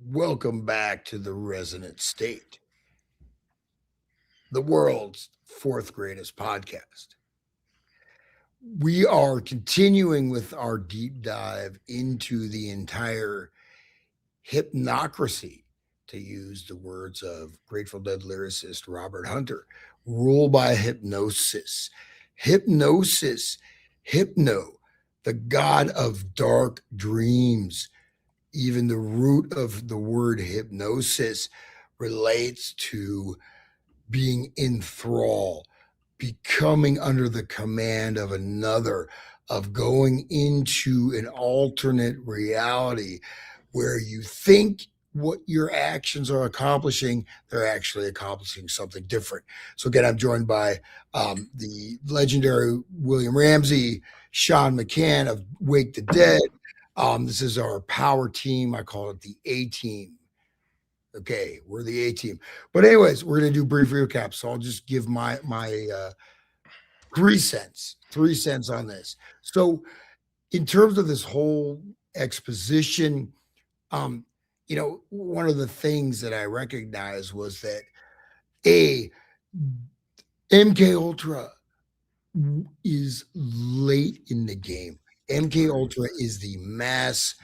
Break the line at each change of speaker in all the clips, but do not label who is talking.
Welcome back to the Resonant State, the world's fourth greatest podcast. We are continuing with our deep dive into the entire hypnocracy, to use the words of Grateful Dead lyricist Robert Hunter, rule by hypnosis. Hypnosis, hypno, the god of dark dreams. Even the root of the word hypnosis relates to being in thrall, becoming under the command of another, of going into an alternate reality where you think what your actions are accomplishing, they're actually accomplishing something different. So again, I'm joined by the legendary William Ramsey, Sean McCann of Wake the Dead. This is our power team. I call it the A team. Okay, we're the A team. But anyways, we're gonna do brief recaps. So I'll just give my 3 cents on this. So in terms of this whole exposition, um, one of the things that I recognized was that a MK Ultra is late in the game. MK Ultra is the mass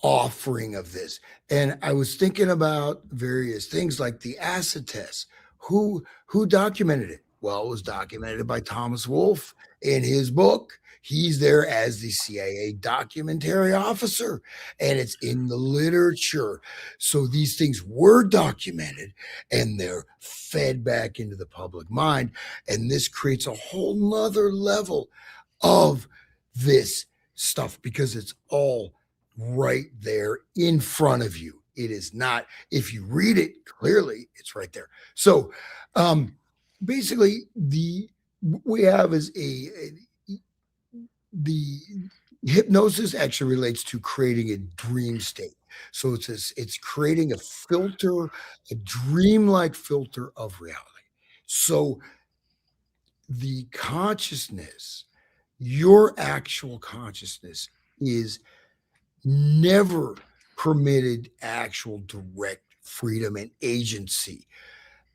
offering of this. And I was thinking about various things like the acid test. Who documented it? Well, it was documented by Thomas Wolfe in his book. He's there as the CIA documentary officer, and it's in the literature. So these things were documented and they're fed back into the public mind. And this creates a whole nother level of this stuff because it's all right there in front of you. It is not, if you read it clearly, it's right there. So basically, the we have is the hypnosis actually relates to creating a dream state. So it's creating a filter, a dreamlike filter of reality. So the consciousness, your actual consciousness, is never permitted actual direct freedom and agency.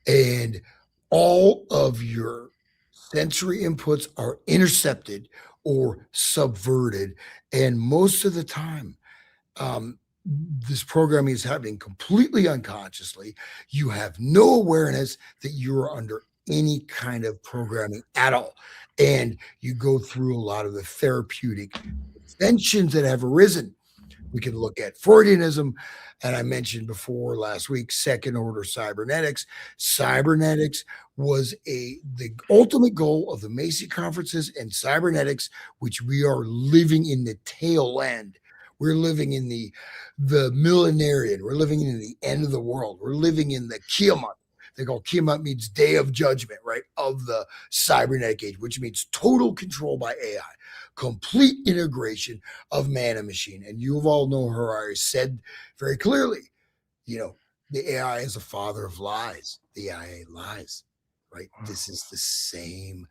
And all of your sensory inputs are intercepted or subverted. And most of the time, this programming is happening completely unconsciously. You have no awareness that you're under any kind of programming at all. And you go through a lot of the therapeutic extensions that have arisen. We can look at Freudianism, and I mentioned before last week, second order cybernetics. Cybernetics was the ultimate goal of the Macy conferences and cybernetics, which we are living in the tail end. We're living in the millenarian. We're living in the end of the world. We're living in the Kiamat. They call Kiamat means day of judgment, right? Of the cybernetic age, which means total control by AI, complete integration of man and machine. And you all know Harari said very clearly, the AI is a father of lies. The IA lies, right? This is the same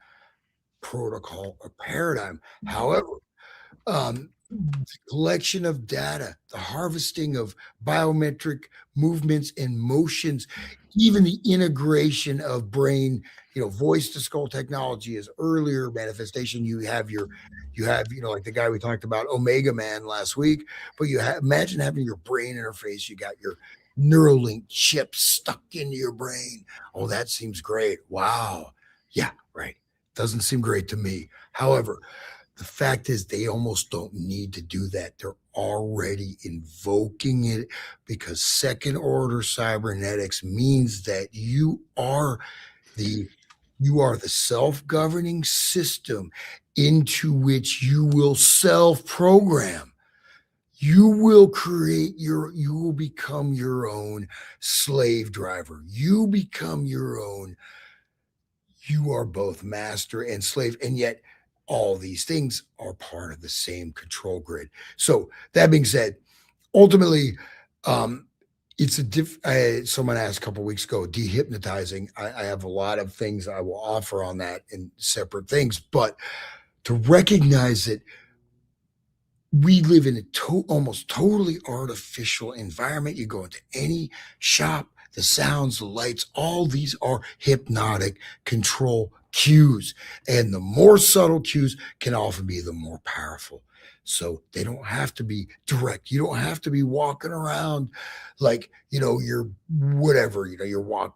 protocol or paradigm. However, the collection of data, the harvesting of biometric movements and motions, even the integration of brain, voice to skull technology is earlier manifestation. Like the guy we talked about, Omega Man last week, but imagine having your brain interface. You got your Neuralink chip stuck into your brain. Oh, that seems great. Wow. Yeah, right. Doesn't seem great to me. However, the fact is, they almost don't need to do that. They're already invoking it because second order cybernetics means that the self-governing system into which you will self-program. You will become your own slave driver. You are both master and slave, and yet all these things are part of the same control grid. So that being said, ultimately, it's someone asked a couple of weeks ago, dehypnotizing. I have a lot of things I will offer on that in separate things, but to recognize that we live in a almost totally artificial environment. You go into any shop, the sounds, the lights, all these are hypnotic control cues. And the more subtle cues can often be the more powerful. So they don't have to be direct. You don't have to be walking around like, you're whatever, you're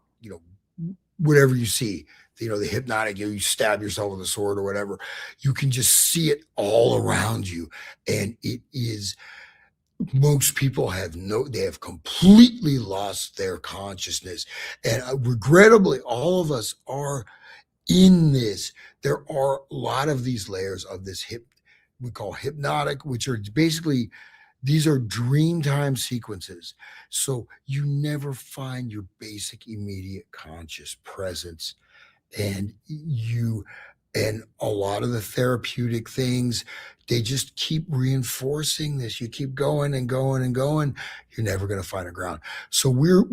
whatever you see, the hypnotic, you stab yourself with a sword or whatever. You can just see it all around you. And it is, most people they have completely lost their consciousness. And regrettably, all of us are in this. There are a lot of these layers of this we call hypnotic, which are basically, these are dream time sequences. So you never find your basic immediate conscious presence. And a lot of the therapeutic things, they just keep reinforcing this. You keep going and going and going, you're never going to find a ground. So we're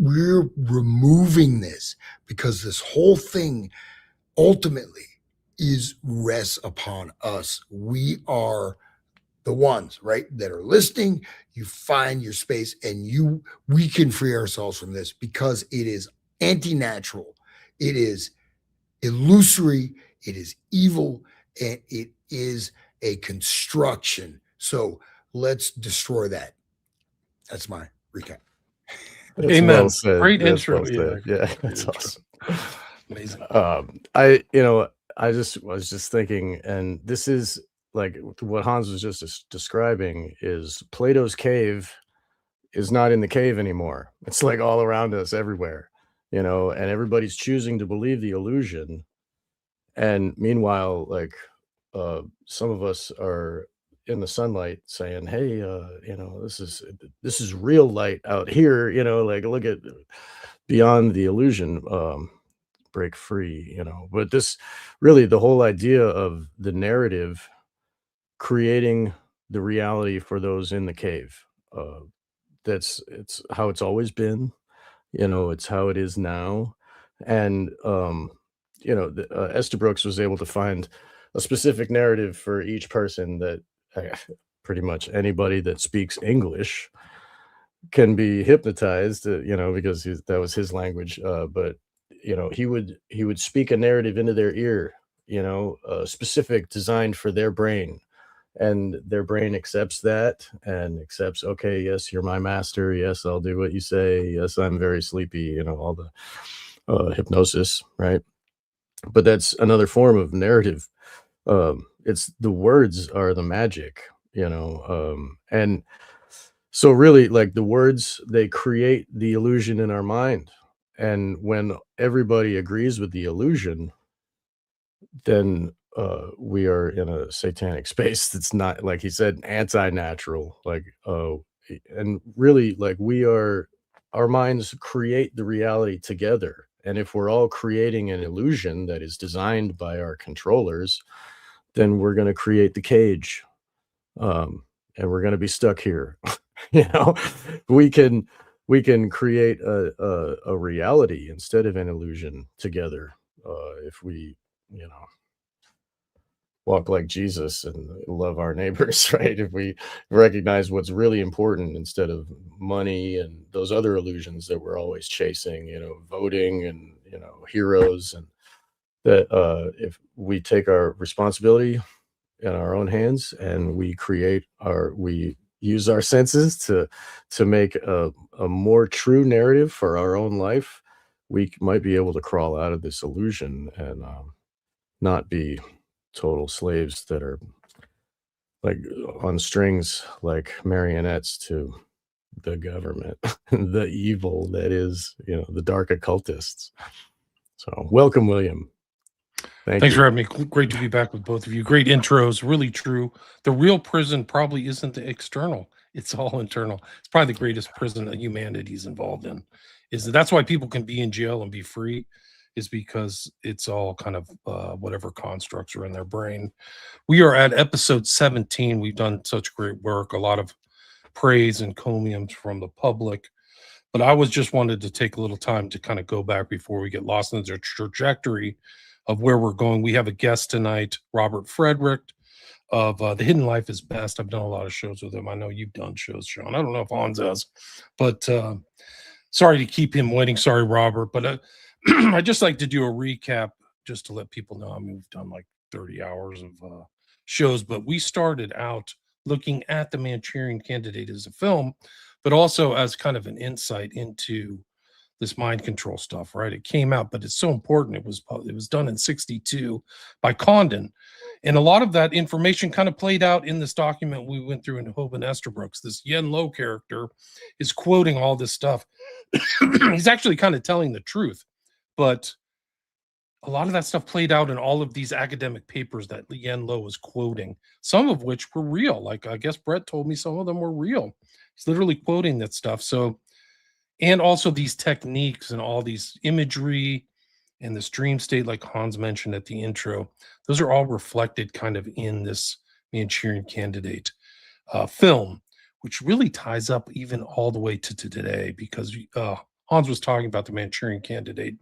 removing this, because this whole thing ultimately rests upon us. We are the ones, right, that are listening. You find your space, and we can free ourselves from this, because it is anti-natural. It is illusory, it is evil, and it is a construction. So let's destroy that. That's my recap.
That's well
Amen.
said.
Great
That's
intro.
well said. Yeah,
Great
that's
intro.
awesome.
Amazing.
I was just thinking, and this is like what Hans was just describing, is Plato's cave is not in the cave anymore. It's like all around us everywhere, and everybody's choosing to believe the illusion. And meanwhile, like some of us are in the sunlight saying, hey, this is real light out here, like look at beyond the illusion, break free, but this really, the whole idea of the narrative creating the reality for those in the cave, uh, it's how it's always been, it's how it is now. And Esther Brooks was able to find a specific narrative for each person that uh, pretty much anybody that speaks English can be hypnotized, because that was his language. But he would speak a narrative into their ear, specific, designed for their brain, and their brain accepts that and accepts, okay, yes, you're my master, yes, I'll do what you say, yes, I'm very sleepy, all the hypnosis, right? But that's another form of narrative. It's the words are the magic, and so really, like, the words, they create the illusion in our mind. And when everybody agrees with the illusion, then we are in a satanic space that's not, like he said, anti-natural. Like, and really, like, our minds create the reality together. And if we're all creating an illusion that is designed by our controllers, then we're going to create the cage, and we're going to be stuck here. you know we can create a reality instead of an illusion together, if we you know walk like Jesus and love our neighbors, right? If we recognize what's really important instead of money and those other illusions that we're always chasing, voting and heroes, and that if we take our responsibility in our own hands and we use our senses to make a more true narrative for our own life, we might be able to crawl out of this illusion and not be total slaves that are like on strings, like marionettes to the government, the evil that is, the dark occultists. So welcome, William.
Thanks
you
for having me. Great to be back with both of you. Great intros. Really true. The real prison probably isn't the external. It's all internal. It's probably the greatest prison that humanity's involved in. That's why people can be in jail and be free, is because it's all kind of whatever constructs are in their brain. We are at episode 17. We've done such great work, a lot of praise and encomiums from the public. But I was just wanted to take a little time to kind of go back before we get lost in the trajectory of where we're going. We have a guest tonight, Robert Frederick. of The Hidden Life is Best. I've done a lot of shows with him. I know you've done shows, Sean. I don't know if Hans has, but sorry to keep him waiting. Sorry, Robert. But I just like to do a recap just to let people know. I mean, we've done like 30 hours of shows, but we started out looking at the Manchurian Candidate as a film, but also as kind of an insight into this mind control stuff, right? It came out, but it's so important. It was done in 62 by Condon. And a lot of that information kind of played out in this document we went through in Hoban Estabrooks. This Yen Lo character is quoting all this stuff. He's actually kind of telling the truth, but a lot of that stuff played out in all of these academic papers that Yen Lo was quoting, some of which were real. Like, I guess Brett told me some of them were real. He's literally quoting that stuff. So, and also these techniques and all these imagery and this dream state, like Hans mentioned at the intro, those are all reflected kind of in this Manchurian Candidate film, which really ties up even all the way to today, because Hans was talking about the Manchurian Candidate.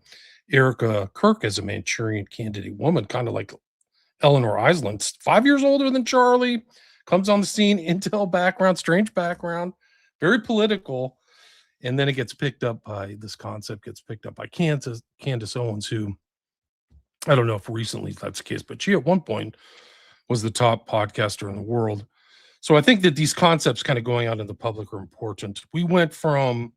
Erica Kirk as a Manchurian Candidate woman, kind of like Eleanor Island, 5 years older than Charlie, comes on the scene, intel background, strange background, very political. And then it gets picked up by, this concept gets picked up by Candace Owens, who, I don't know if recently that's the case, but she at one point was the top podcaster in the world. So I think that these concepts kind of going out in the public are important. We went from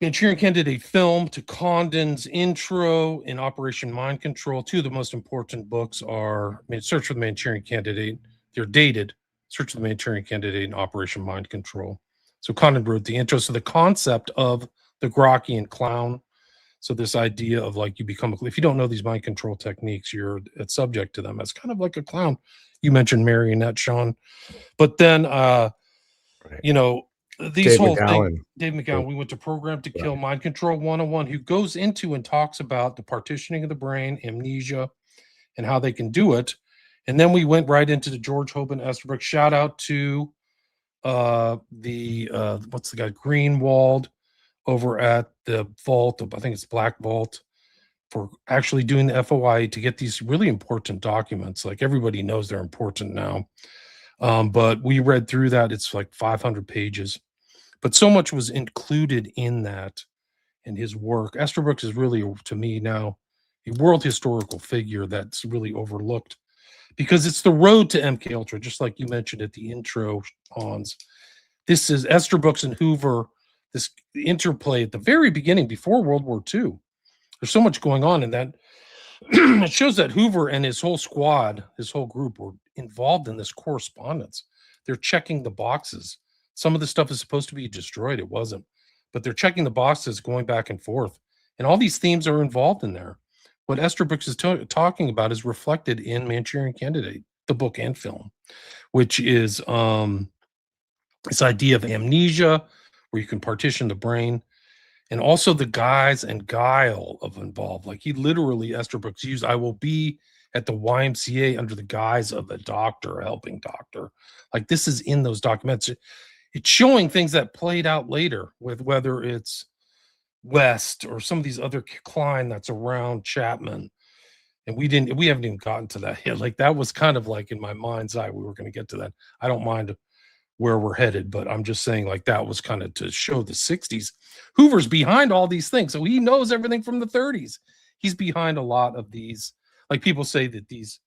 Manchurian Candidate film to Condon's intro in Operation Mind Control. Two of the most important books are Search for the Manchurian Candidate. They're dated. Search for the Manchurian Candidate and Operation Mind Control. So Condon wrote the intro. So the concept of the Grockian clown. So this idea of like, you become, if you don't know these mind control techniques, you're subject to them. It's kind of like a clown. You mentioned marionette, Sean. But then, you know, these
Dave
whole
McGowan.
thing, Dave McGowan, we went to Program to Kill, Mind Control 101, who goes into and talks about the partitioning of the brain, amnesia, and how they can do it. And then we went right into the George Hoban Estabrooks. Shout out to what's the guy, Greenwald, over at the vault, I think it's Black Vault, for actually doing the FOI to get these really important documents. Like, everybody knows they're important now. But we read through that. It's like 500 pages. But so much was included in that, in his work. Estabrooks is really, to me now, a world historical figure that's really overlooked, because it's the road to MK Ultra, just like you mentioned at the intro, Hans. This is Estabrooks and Hoover, this interplay at the very beginning, before World War II. There's so much going on in that. It shows that Hoover and his whole squad, his whole group, were involved in this correspondence. They're checking the boxes. Some of the stuff is supposed to be destroyed. It wasn't. But they're checking the boxes, going back and forth. And all these themes are involved in there. What Estabrooks is talking about is reflected in Manchurian Candidate, the book and film, which is this idea of amnesia, where you can partition the brain, and also the guise and guile of involved. Like, he literally, Estabrooks used, I will be at the YMCA under the guise of a doctor, a helping doctor. Like, this is in those documents. It's showing things that played out later, with whether it's West or some of these other Klein that's around Chapman. And we haven't even gotten to that yet. Like, that was kind of like in my mind's eye, we were going to get to that. I don't mind where we're headed, but I'm just saying, like, that was kind of to show the 60s. Hoover's behind all these things. So he knows everything from the 30s. He's behind a lot of these. Like, people say that these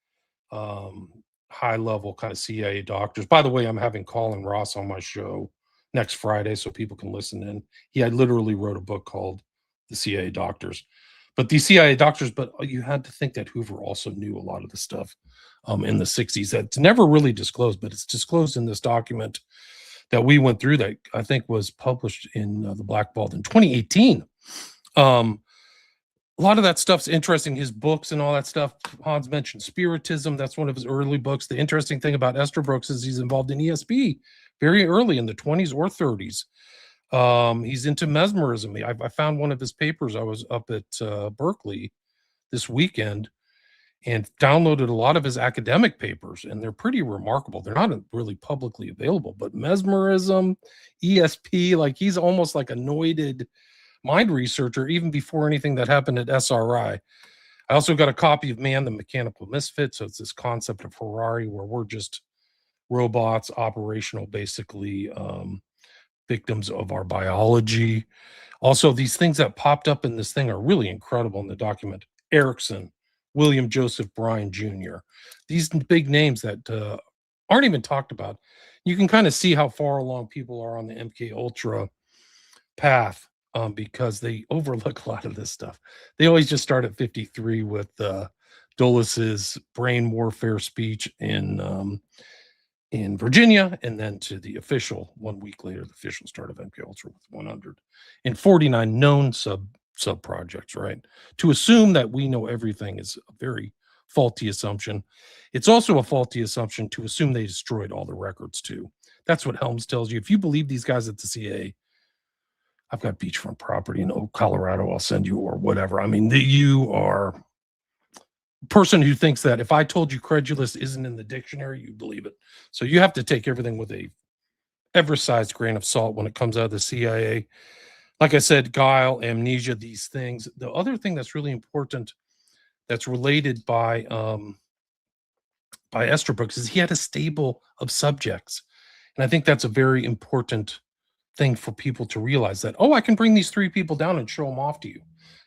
high level kind of CIA doctors, by the way, I'm having Colin Ross on my show next Friday, so people can listen in. He literally wrote a book called The CIA Doctors. But these CIA doctors, but you had to think that Hoover also knew a lot of the stuff in the 60s that's never really disclosed, but it's disclosed in this document that we went through that I think was published in the Black Vault in 2018. A lot of that stuff's interesting, his books and all that stuff. Hans mentioned Spiritism. That's one of his early books. The interesting thing about Estabrooks is he's involved in ESP very early in the 20s or 30s. He's into mesmerism. I found one of his papers. I was up at Berkeley this weekend and downloaded a lot of his academic papers, and they're pretty remarkable. They're not really publicly available, but mesmerism, ESP, like, he's almost like anointed mind researcher even before anything that happened at SRI. I also got a copy of Man, the Mechanical Misfit. So it's this concept of Ferrari where we're just robots, operational, basically victims of our biology. Also, these things that popped up in this thing are really incredible in the document. Erickson, William Joseph Bryan Jr. These big names that aren't even talked about. You can kind of see how far along people are on the MK Ultra path because they overlook a lot of this stuff. They always just start at 53 with Dulis's brain warfare speech in Virginia, and then to the official 1 week later, the official start of MK Ultra with 149 known sub projects. Right, to assume that we know everything is a very faulty assumption. It's also a faulty assumption to assume they destroyed all the records too. That's what Helms tells you. If you believe these guys at the CIA, I've got beachfront property in Colorado, I'll send you, or whatever. I mean, you are a person who thinks that if I told you credulous isn't in the dictionary, you believe it. So you have to take everything with a ever-sized grain of salt when it comes out of the CIA. Like I said, guile, amnesia, these things. The other thing that's really important that's related by Esterbrook is he had a stable of subjects. And I think that's a very important thing for people to realize that, oh, I can bring these 3 people down and show them off to you,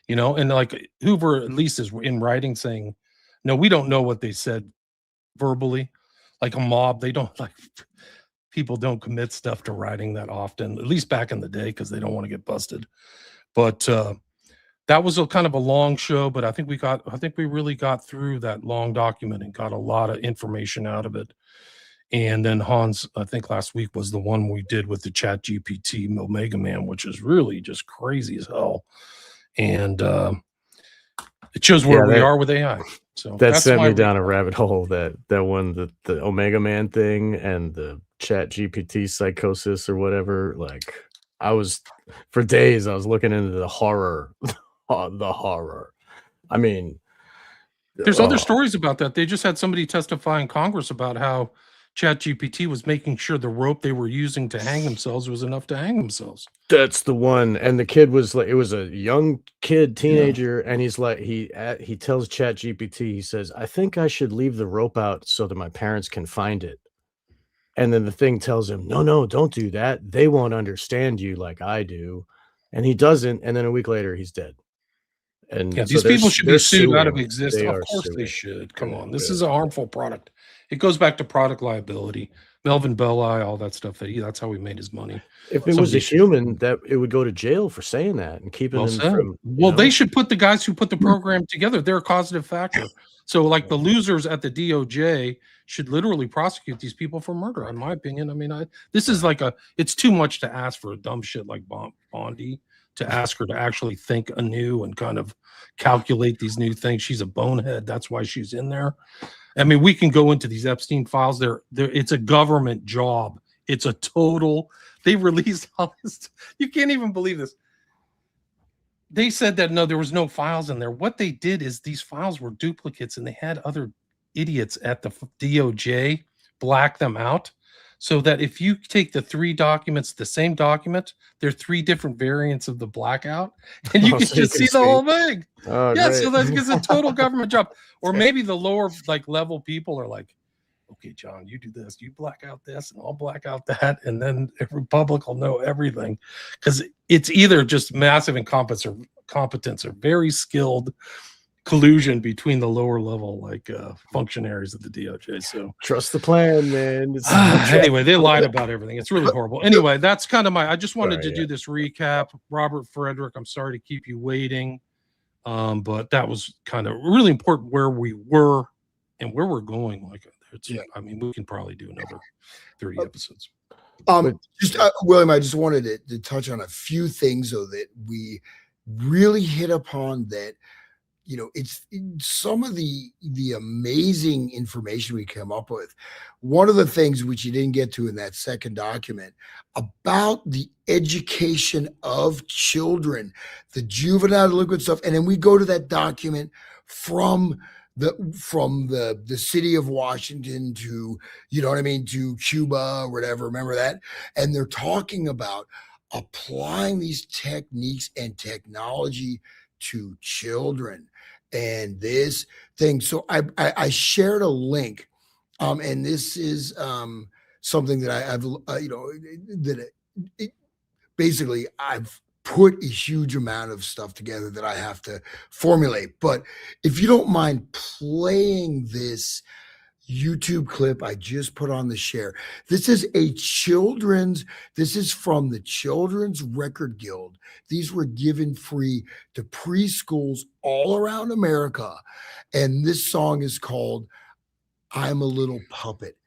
and like Hoover at least is in writing saying, no, we don't know what they said verbally. Like a mob, they don't like, people don't commit stuff to writing that often, at least back in the day, because they don't want to get busted. But that was a kind of a long show, but I think we really got through that long document and got a lot of information out of it. And then Hans, I think last week was the one we did with the Chat GPT Omega Man, which is really just crazy as hell. And it shows where we are with AI. So
that sent me down a rabbit hole, that one, the Omega Man thing and the Chat GPT psychosis or whatever. Like, for days I was looking into the horror. The horror. I mean,
there's other stories about that. They just had somebody testify in Congress about how ChatGPT was making sure the rope they were using to hang themselves was enough to hang themselves.
That's the one. And the kid was like, it was a young kid, teenager, and he's like, he tells ChatGPT, he says, I think I should leave the rope out so that my parents can find it. And then the thing tells him, no, don't do that. They won't understand you like I do. And he doesn't. And then a week later, he's dead. And
yeah,
so
these people should be sued
suing.
out of existence. Of course
suing.
They should. Come on. This is a harmful product. It goes back to product liability. Melvin Belli, all that stuff. That's how he made his money.
If it was a human, that it would go to jail for saying that and keeping them from.
They should put the guys who put the program together. They're a causative factor. So, like the losers at the DOJ should literally prosecute these people for murder, in my opinion. I mean, this is like it's too much to ask for a dumb shit like Bondi, to ask her to actually think anew and kind of calculate these new things. She's a bonehead. That's why she's in there. I mean, we can go into these Epstein files. It's a government job. It's a total. They released all this. You can't even believe this. They said that no, there was no files in there. What they did is these files were duplicates, and they had other idiots at the DOJ black them out, so that if you take the 3 documents, the same document, they're 3 different variants of the blackout, and you can just see the whole thing.
Oh,
yeah,
great.
so that's a total government job. Or maybe the lower level people are like, okay, John, you do this, you black out this, and I'll black out that, and then every public will know everything, because it's either just massive incompetence or very skilled collusion between the lower level functionaries of the DOJ. So
trust the plan, man.
Anyway, they lied about everything. It's really horrible. Anyway, that's kind of I just wanted to do this recap. Robert Frederick, I'm sorry to keep you waiting, but that was kind of really important where we were and where we're going. I mean, we can probably do another 30 episodes.
William, I just wanted to touch on a few things though that we really hit upon, that it's some of the amazing information we come up with. One of the things which you didn't get to in that second document about the education of children, the juvenile delinquent stuff, and then we go to that document from the city of Washington to, to Cuba or whatever. Remember that? And they're talking about applying these techniques and technology to children. and this thing. So I shared a link, and this is something that I've that basically I've put a huge amount of stuff together that I have to formulate. But if you don't mind playing this YouTube clip I just put on the share. This is this is from the Children's Record Guild. These were given free to preschools all around America. And this song is called I'm a Little Puppet.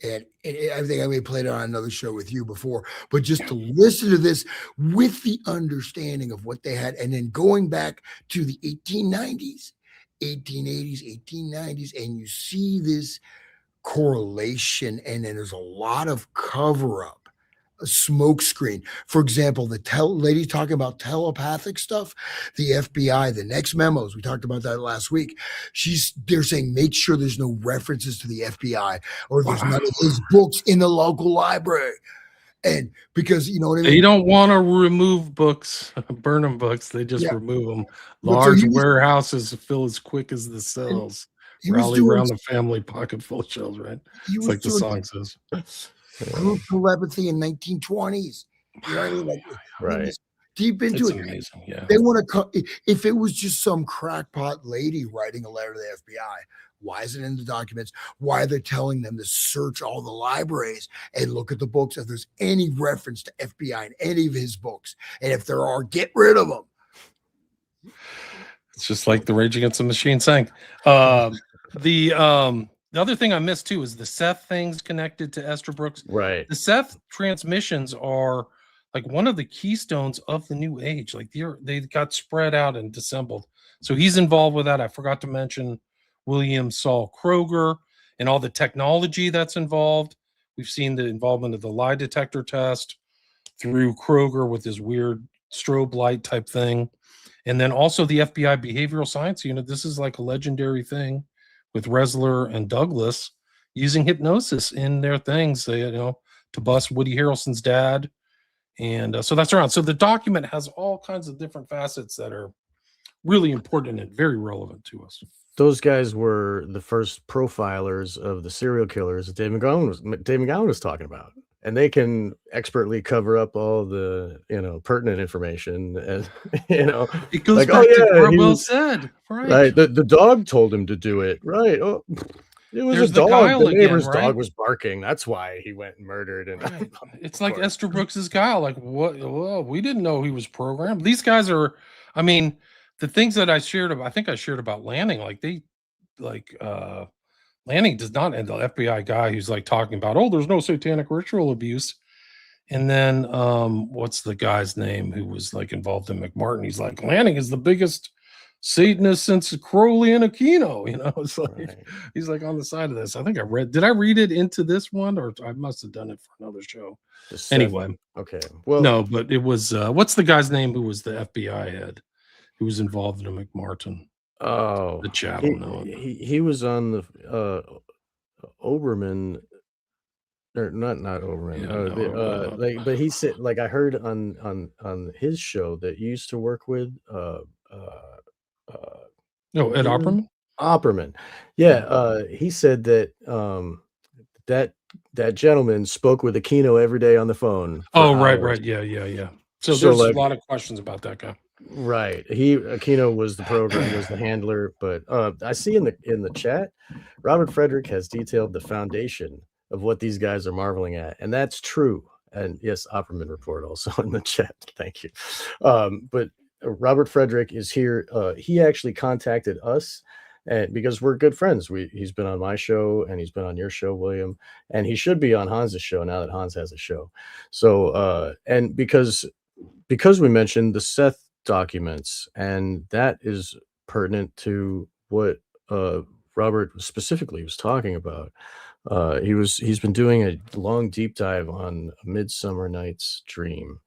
And I think I may have played it on another show with you before, but just to listen to this with the understanding of what they had, and then going back to the 1890s, 1880s, 1890s, and you see this correlation, and then there's a lot of cover up, a smoke screen. For example, the lady talking about telepathic stuff, the FBI, the next memos, we talked about that last week. They're saying make sure there's no references to the FBI or there's none of his books in the local library. And because you know what I mean,
they don't want to remove books, burn them books. They just remove them. Large warehouses fill as quick as the cells. Rally around the family, pocket full of shells, right? It's like the song says.
Group telepathy in 1920s. You know what I mean? Like,
right.
Deep into it.
Amazing. Yeah.
They want to come. If it was just some crackpot lady writing a letter to the FBI, why is it in the documents? Why are they telling them to search all the libraries and look at the books if there's any reference to FBI in any of his books? And if there are, get rid of them.
It's just like the Rage Against the Machine sang. The other thing I missed too is the Seth things connected to Estabrooks.
Right.
The Seth transmissions are like one of the keystones of the New Age. Like they got spread out and dissembled. So he's involved with that. I forgot to mention William Saul Kroger and all the technology that's involved. We've seen the involvement of the lie detector test through Kroger with his weird strobe light type thing. And then also the FBI behavioral science unit. This is like a legendary thing with Resler and Douglas using hypnosis in their things, to bust Woody Harrelson's dad. And so that's around. So the document has all kinds of different facets that are really important and very relevant to us.
Those guys were the first profilers of the serial killers that Dave McGowan was talking about. And they can expertly cover up all the, pertinent information. And,
it goes back to Will said.
Right. The dog told him to do it. Right. Oh, it was a dog. The neighbor's dog was barking. That's why he went and murdered. And
it's like Estabrooks's Guile. Like, what? Well, we didn't know he was programmed. These guys are, the things that I shared about, I think I shared about Lanning, Lanning does not, and the FBI guy who's like talking about, there's no satanic ritual abuse. And then what's the guy's name who was like involved in McMartin? He's like, Lanning is the biggest Satanist since Crowley and Aquino. It's like he's like on the side of this. I think did I read it into this one, or I must have done it for another show? Anyway.
Okay. Well,
no, but it was what's the guy's name who was the FBI head who was involved in McMartin?
Oh,
the channel.
He was on the Oberman, or not Oberman. But he said, like, I heard on his show that you used to work with
Ed Opperman.
Opperman, yeah. He said that that gentleman spoke with Aquino every day on the phone.
Right, yeah. So there's a lot of questions about that guy.
Right. Aquino was the program, was the handler, but I see in the chat, Robert Frederick has detailed the foundation of what these guys are marveling at, and that's true. And yes, Opperman report also in the chat. Thank you. But Robert Frederick is here. He actually contacted us, and because we're good friends, he's been on my show and he's been on your show, William, and he should be on Hans's show now that Hans has a show. So and because we mentioned the Seth documents, and that is pertinent to what Robert specifically was talking about. He's been doing a long deep dive on Midsummer Night's Dream,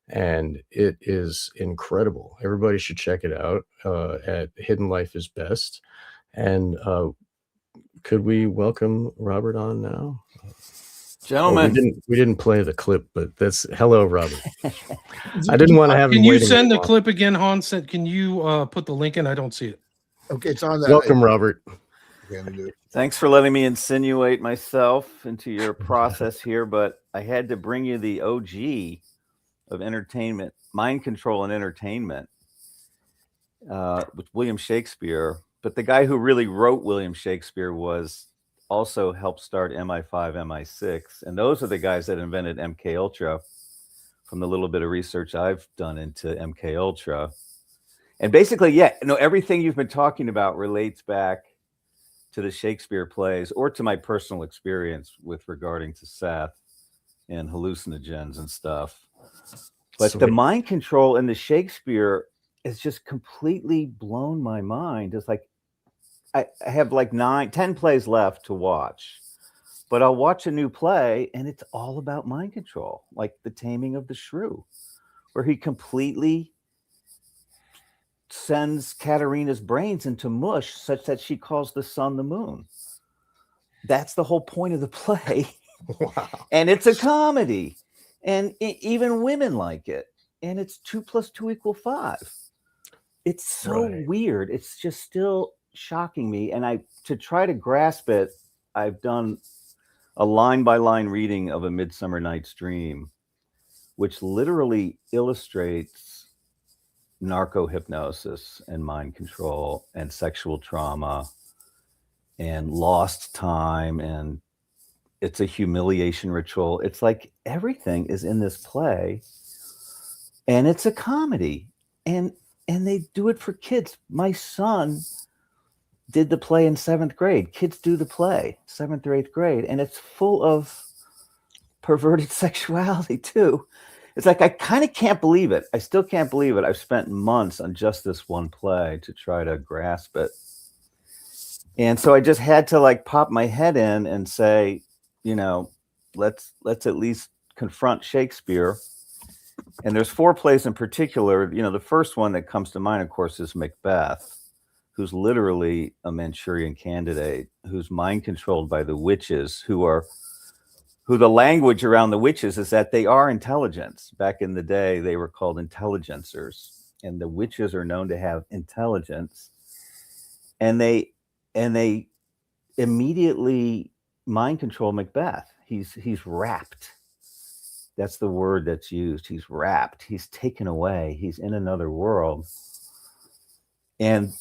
and it is incredible. Everybody should check it out at Hidden Life is Best. And could we welcome Robert on now?
Gentlemen,
we didn't play the clip, but that's hello, Robert. I didn't want to have.
Can you send the clip again, Hans? Can you put the link in? I don't see it.
Okay, it's on that.
Welcome, Robert.
Okay, let me do it.
Thanks for letting me insinuate myself into your process here, but I had to bring you the OG of entertainment, mind control and entertainment, with William Shakespeare. But the guy who really wrote William Shakespeare also helped start MI5, MI6, and those are the guys that invented MK Ultra. From the little bit of research I've done into MK Ultra, and basically, yeah, everything you've been talking about relates back to the Shakespeare plays or to my personal experience with regarding to Seth and hallucinogens and stuff. But the mind control in the Shakespeare has just completely blown my mind. It's like I have like 10 plays left to watch, but I'll watch a new play and it's all about mind control, like The Taming of the Shrew, where he completely sends Katerina's brains into mush such that she calls the sun the moon. That's the whole point of the play.
Wow.
And it's a comedy. And even women like it. And it's 2 + 2 = 5. It's so weird. It's just still shocking me. And to try to grasp it, I've done a line-by-line reading of A Midsummer Night's Dream, which literally illustrates narco-hypnosis and mind control and sexual trauma and lost time, and it's a humiliation ritual. It's like everything is in this play, and it's a comedy, and they do it for kids. My son did the play in 7th grade. Kids do the play 7th or 8th grade, and it's full of perverted sexuality too. It's like I kind of can't believe it. I still can't believe it. I've spent months on just this one play to try to grasp it. And so I just had to like pop my head in and say, let's at least confront Shakespeare. And there's 4 plays in particular. The first one that comes to mind, of course, is Macbeth, who's literally a Manchurian candidate, who's mind controlled by the witches, who the language around the witches is that they are intelligence. Back in the day, they were called intelligencers, and the witches are known to have intelligence. And they immediately mind control Macbeth. He's wrapped. That's the word that's used. He's wrapped. He's taken away. He's in another world. And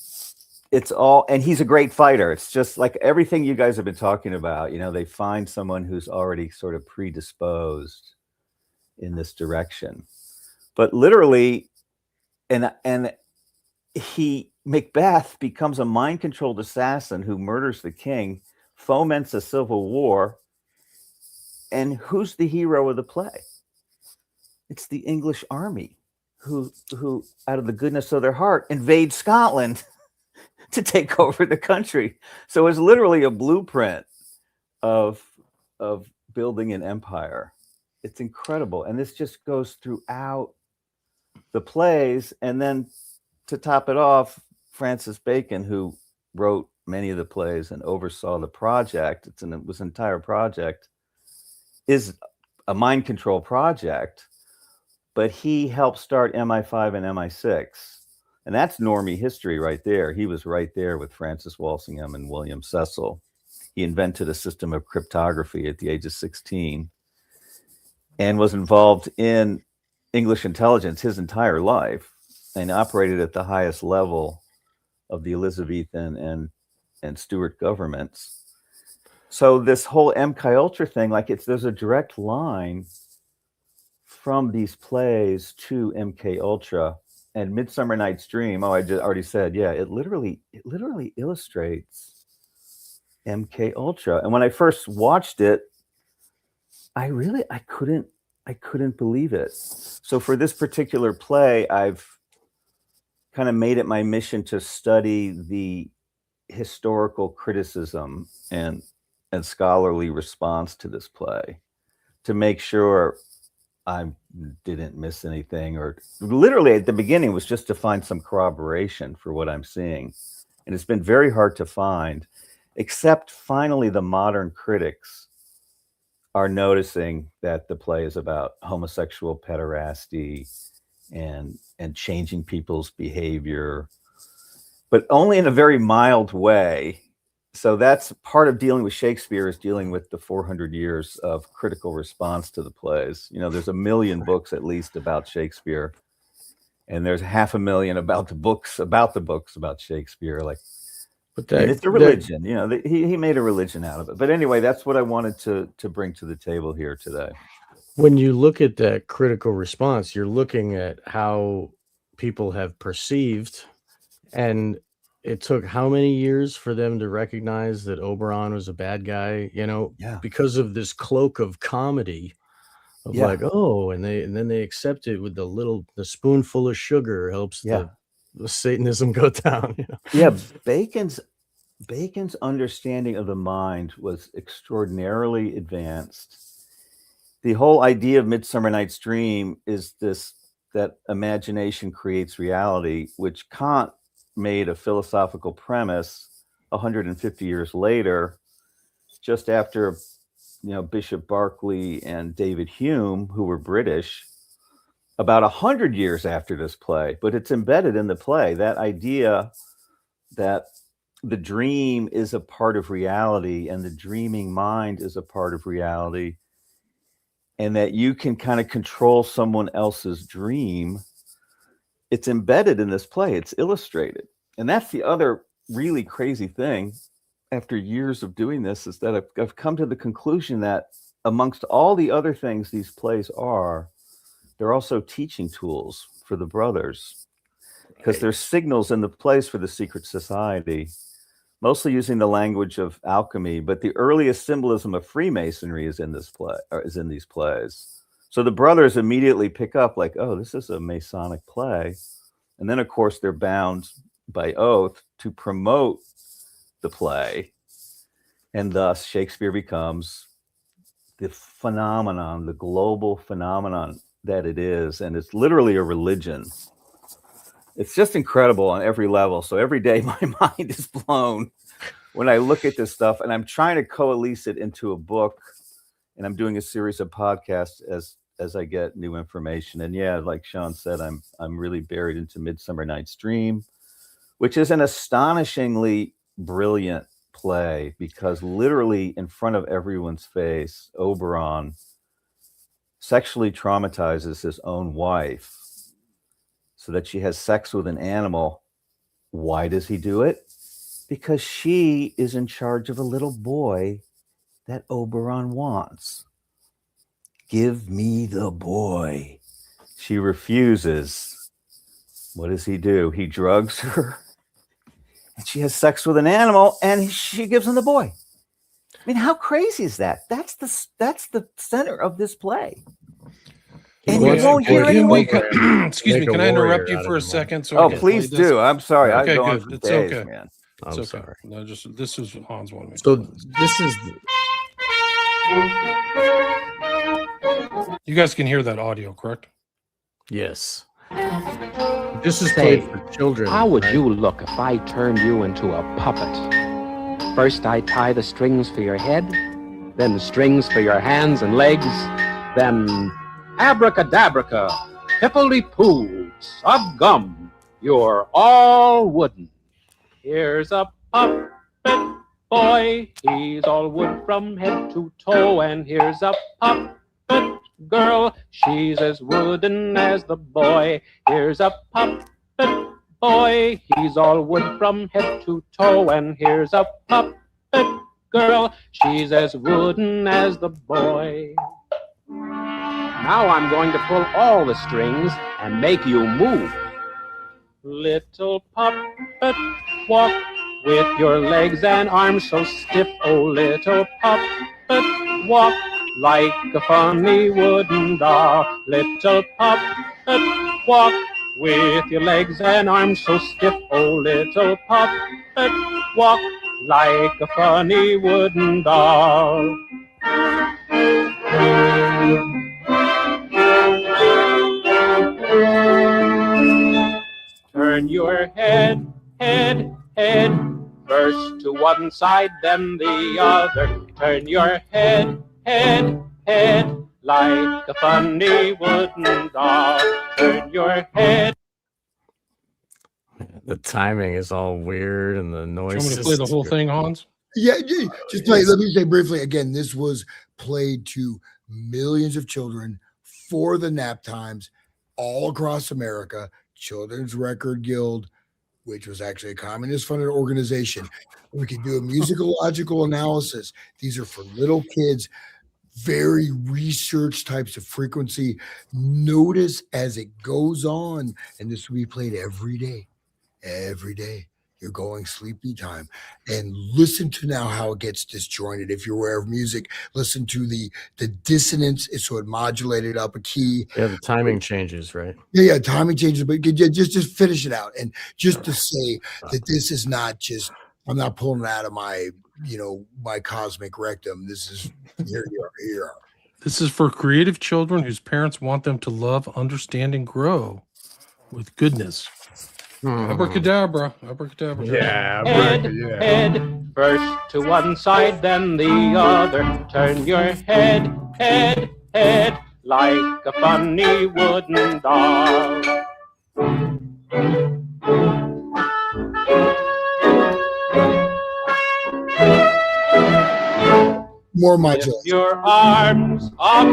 and he's a great fighter. It's just like everything you guys have been talking about. They find someone who's already sort of predisposed in this direction. But literally, and Macbeth becomes a mind-controlled assassin who murders the king, foments a civil war, and who's the hero of the play? It's the English army who out of the goodness of their heart, invade Scotland to take over the country. So it's literally a blueprint of building an empire. It's incredible. And this just goes throughout the plays. And then to top it off, Francis Bacon, who wrote many of the plays and oversaw the project, it was an entire project, is a mind control project, but he helped start MI5 and MI6. And that's normie history right there. He was right there with Francis Walsingham and William Cecil. He invented a system of cryptography at the age of 16 and was involved in English intelligence his entire life and operated at the highest level of the Elizabethan and Stuart governments. So this whole MK Ultra thing, there's a direct line from these plays to MK Ultra. And Midsummer Night's Dream, I just already said, yeah, it literally illustrates MK Ultra. And when I first watched it, I couldn't believe it. So for this particular play, I've kind of made it my mission to study the historical criticism and scholarly response to this play to make sure I didn't miss anything, or literally at the beginning was just to find some corroboration for what I'm seeing. And it's been very hard to find, except finally the modern critics are noticing that the play is about homosexual pederasty and changing people's behavior. but only in a very mild way. So that's part of dealing with Shakespeare, is dealing with the 400 years of critical response to the plays. You know, there's 1 million books at least about Shakespeare, and there's 500,000 about the books about Shakespeare. Like,
But
and it's a religion. You know, he made a religion out of it. But anyway, that's what I wanted to bring to the table here today.
when you look at that critical response, you're looking at how people have perceived, and it took how many years for them to recognize that Oberon was a bad guy, you know,
Yeah.
because of this cloak of comedy of
Yeah.
like, oh, and then they accept it with the spoonful of sugar helps
Yeah.
the Satanism go down. You know?
Yeah. Bacon's understanding of the mind was extraordinarily advanced. The whole idea of Midsummer Night's Dream is that imagination creates reality, which Kant made a philosophical premise 150 years later, just after, you know, Bishop Berkeley and David Hume, who were British, about 100 years after this play. But it's embedded in the play, that idea that the dream is a part of reality and the dreaming mind is a part of reality, and that you can kind of control someone else's dream. It's embedded in this play. It's illustrated. And that's the other really crazy thing after years of doing this, is that I've come to the conclusion that amongst all the other things these plays are, they're also teaching tools for the brothers, because there's signals in the plays for the secret society, mostly using the language of alchemy, but the earliest symbolism of Freemasonry is in this play, or is in these plays. So the brothers immediately pick up like, oh, this is a Masonic play. And then, of course, they're bound by oath to promote the play. And thus Shakespeare becomes the phenomenon, the global phenomenon that it is. And it's literally a religion. It's just incredible on every level. So every day my mind is blown when I look at this stuff, and I'm trying to coalesce it into a book, and I'm doing a series of podcasts as I get new information. And yeah, like Sean said, I'm really buried into Midsummer Night's Dream, which is an astonishingly brilliant play, because literally in front of everyone's face, Oberon sexually traumatizes his own wife so that she has sex with an animal. Why does he do it? Because she is in charge of a little boy that Oberon wants. Give me the boy. She refuses. What does he do? He drugs her, and she has sex with an animal, and she gives him the boy. I mean, how crazy is that? That's the center of this play. And you won't hear anyone.
Excuse me, can I interrupt you for a second? So
oh, please do. I'm sorry.
Okay,
I go on
good.
for
It's
days,
okay.
man.
It's
I'm
okay.
sorry.
No, just this is Hans wanting me.
So this is
You guys can hear that audio, correct?
yes. This is
Say,
played for children.
How would
right?
you look if I turned you into a puppet? First I tie the strings for your head, then the strings for your hands and legs, then abracadabraca, pipply-poo, sub gum, you're all wooden. Here's a puppet boy, he's all wood from head to toe, and here's a puppet girl, she's as wooden as the boy. Here's a puppet boy, he's all wood from head to toe, and here's a puppet girl, she's as wooden as the boy. Now I'm going to pull all the strings and make you move. Little puppet, walk with your legs and arms so stiff. Oh, little puppet, walk like a funny wooden doll. Little puppet, walk with your legs and arms so stiff. Oh, little puppet, walk like a funny wooden doll. Turn your head, first to one side, then the other. Turn your head, like a funny wooden doll. Turn your head.
The timing is all weird and the
Do you
noise.
want me to play the whole thing, Hans?
Yeah, just play. Let me say briefly again. This was played to millions of children for the nap times all across America. Children's Record Guild, which was actually a communist-funded organization. We could do a musicological analysis. These are for little kids, very research types of frequency. Notice as it goes on, and this will be played every day. Every day. You're going sleepy time, and listen to now how it gets disjointed. If you're aware of music, listen to the dissonance. So it modulated up a key.
Yeah, the timing changes, right?
Yeah, timing changes, but just finish it out. And just to say that this is not just, I'm not pulling it out of my, my cosmic rectum. This is here you are, here you are.
This is for creative children whose parents want them to love, understand, and grow with goodness. Abracadabra, abracadabra.
Yeah,
Head first to one side, then the other. Turn your head, head, like a funny wooden doll.
More
Lift
modulation.
your arms up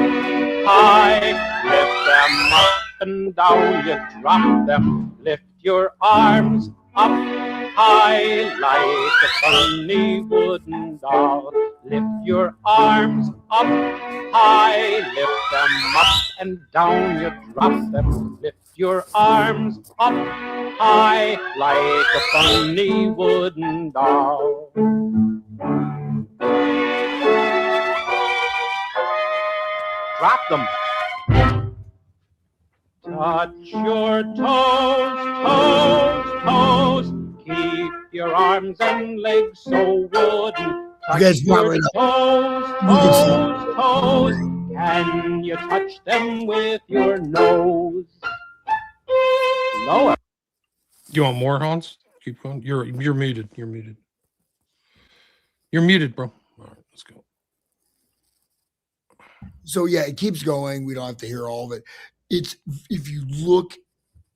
high, lift them up and down, you drop them. Lift your arms up high like a funny wooden doll. Lift your arms up high, lift them up and down, you drop them. Lift your arms up high like a funny wooden doll. Drop them. Touch your toes. Keep your arms and legs so wooden. Touch
guys
your
right
toes. Can you touch them with your nose? Lower.
You want more, Hans? Keep going. You're muted. You're muted. You're muted, bro. All right, let's go.
So yeah, it keeps going. We don't have to hear all of it. It's, if you look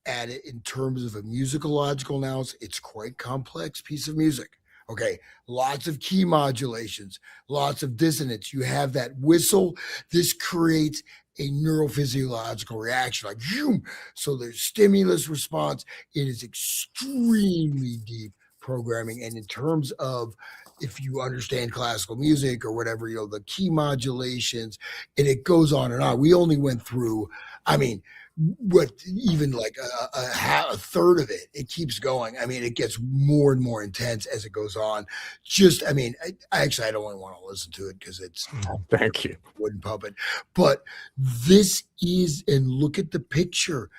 at it in terms of a musicological analysis, it's quite complex piece of music. Okay, lots of key modulations, lots of dissonance. You have that whistle. This creates a neurophysiological reaction, like zoom. So there's stimulus response. It is extremely deep programming, and in terms of, if you understand classical music or whatever, the key modulations, and it goes on and on. We only went through, what, even like a third of it. It keeps going. It gets more and more intense as it goes on. Just, I don't even want to listen to it because it's
Thank you.
wooden puppet. But this is, and look at the picture.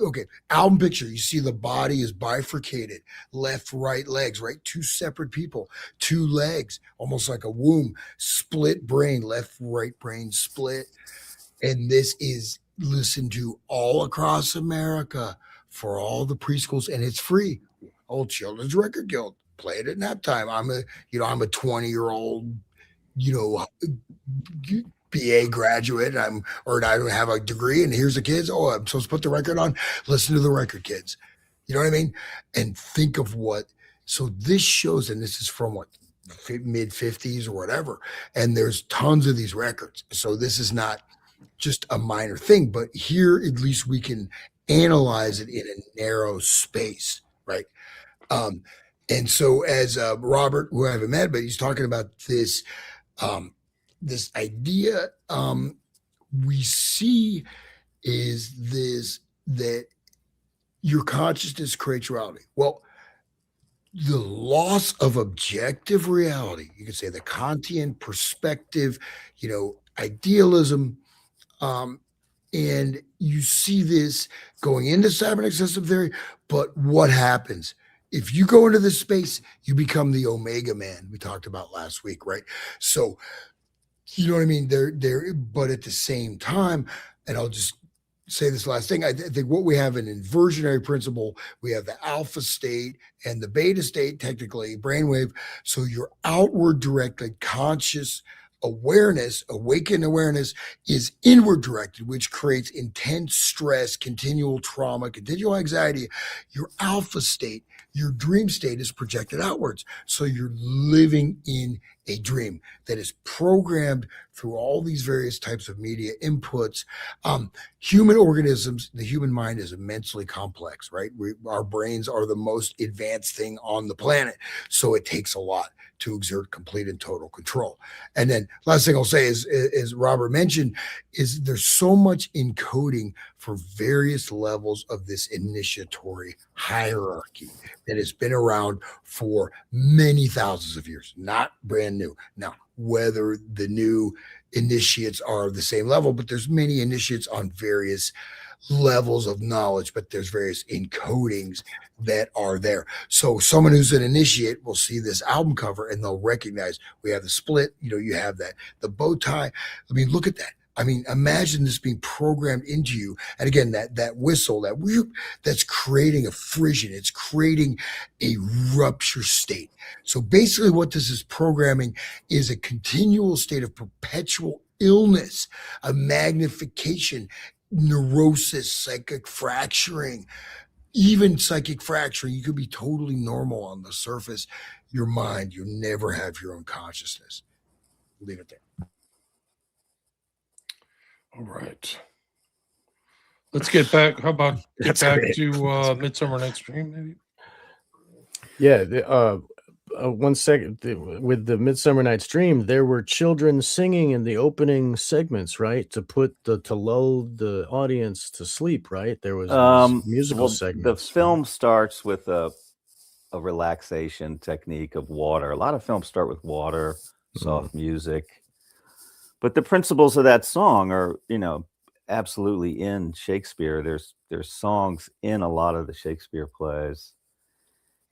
Okay, album picture. You see the body is bifurcated, left, right legs, right? Two separate people, two legs, almost like a womb, split brain, left, right brain split. And this is listened to all across America for all the preschools, and it's free. Old Children's Record Guild, play it at nap time. I'm a 20-year-old, BA graduate. I don't have a degree, and here's the kids. Oh, I'm supposed to put the record on. Listen to the record, kids. You know what I mean? And think of what. So this shows, and this is from what, mid 50s or whatever. And there's tons of these records. So this is not just a minor thing, but here at least we can analyze it in a narrow space, right? And so as Robert, who I haven't met, but he's talking about this. This idea we see is this, that your consciousness creates reality. Well, the loss of objective reality, you could say the Kantian perspective, idealism, and you see this going into cybernetic system theory. But what happens? If you go into this space, you become the Omega Man we talked about last week, right? So, you know what I mean? But at the same time, and I'll just say this last thing, I think what we have an inversionary principle, we have the alpha state and the beta state, technically brainwave. So your outward directed conscious Awakened awareness is inward directed, which creates intense stress, continual trauma, continual anxiety. Your alpha state, your dream state is projected outwards. So you're living in a dream that is programmed through all these various types of media inputs. Human organisms, the human mind is immensely complex, right? Our brains are the most advanced thing on the planet. So it takes a lot to exert complete and total control. And then last thing I'll say is, as Robert mentioned, is there's so much encoding for various levels of this initiatory hierarchy that has been around for many thousands of years, not brand new. Now, whether the new initiates are the same level, but there's many initiates on various levels of knowledge, but there's various encodings that are there. So someone who's an initiate will see this album cover and they'll recognize we have the split, you have that, the bow tie. I mean, look at that. I mean, imagine this being programmed into you. And again, that whistle, that whoop, that's creating a frisson. It's creating a rupture state. So basically what this is programming is a continual state of perpetual illness, a magnification, neurosis, psychic fracturing, even psychic fracturing. You could be totally normal on the surface. Your mind, you never have your own consciousness. Leave it there.
All right. Let's get back. How about get
That's
back
great.
to Midsummer Night's Dream, maybe?
Yeah. 1 second. With the Midsummer Night's Dream, there were children singing in the opening segments, right? To lull the audience to sleep, right? There was musical segments.
The film starts with a relaxation technique of water. A lot of films start with water, soft music. But the principles of that song are, absolutely in Shakespeare. There's songs in a lot of the Shakespeare plays.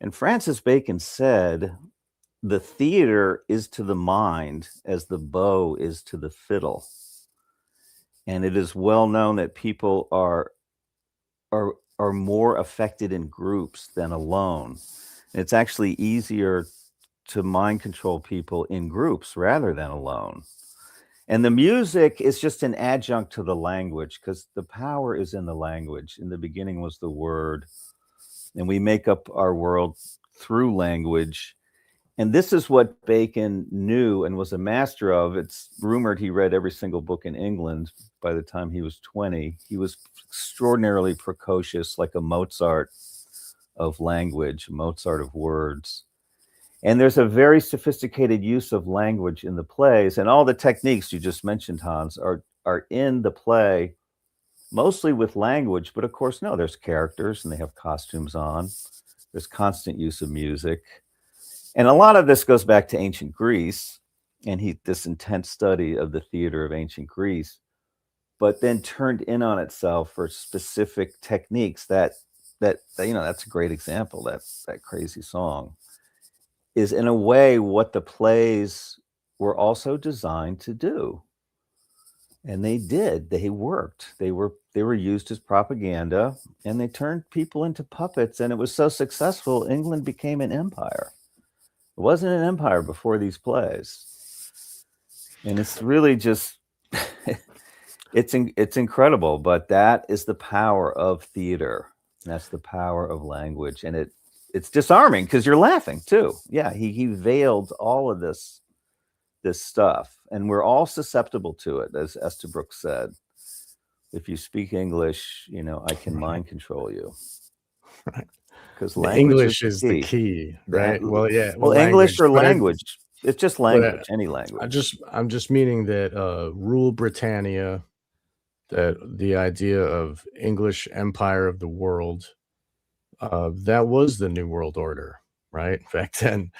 And Francis Bacon said, the theater is to the mind as the bow is to the fiddle. And it is well known that people are more affected in groups than alone. And it's actually easier to mind control people in groups rather than alone. And the music is just an adjunct to the language, because the power is in the language. In the beginning was the word, and we make up our world through language. And this is what Bacon knew and was a master of. It's rumored he read every single book in England by the time he was 20. He was extraordinarily precocious, like a Mozart of language, Mozart of words. And there's a very sophisticated use of language in the plays, and all the techniques you just mentioned, Hans, are in the play, mostly with language. But of course, no, there's characters and they have costumes on. There's constant use of music. And a lot of this goes back to ancient Greece and this intense study of the theater of ancient Greece, but then turned in on itself for specific techniques that's a great example. That crazy song is in a way what the plays were also designed to do. And they worked. They were used as propaganda, and they turned people into puppets. And it was so successful, England became an empire. It wasn't an empire before these plays. And it's really just, it's incredible, but that is the power of theater. That's the power of language. And it's disarming because you're laughing too. Yeah, he veiled all of this stuff, and we're all susceptible to it, as Estabrook said. If you speak English, I can mind control you. Because
English is the key, right?
Well, English or language. It's just language, any language.
I'm just meaning that rule Britannia, that the idea of English empire of the world, that was the New World Order, right? Back then.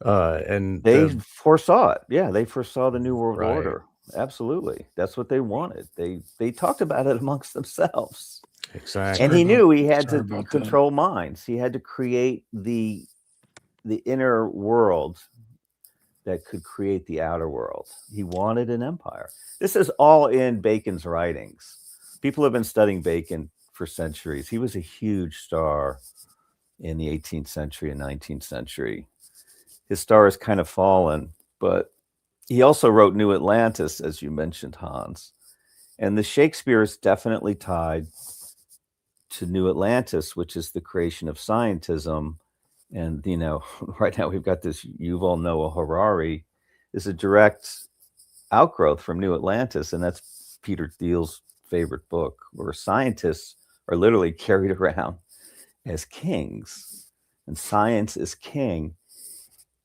And
they foresaw it. Yeah, they foresaw the New World
Right.
Order. Absolutely. That's what they wanted. They talked about it amongst themselves.
exactly.
And he knew he had
Sorry
to
about that.
control minds. He had to create the inner world that could create the outer world. He wanted an empire. This is all in Bacon's writings. People have been studying Bacon for centuries. He was a huge star in the 18th century and 19th century. His star has kind of fallen, but He also wrote New Atlantis, as you mentioned, Hans. And the Shakespeare is definitely tied to New Atlantis, which is the creation of scientism. And, you know, right now we've got this Yuval Noah Harari is a direct outgrowth from New Atlantis. And that's Peter Thiel's favorite book, where scientists are literally carried around as kings and science is king.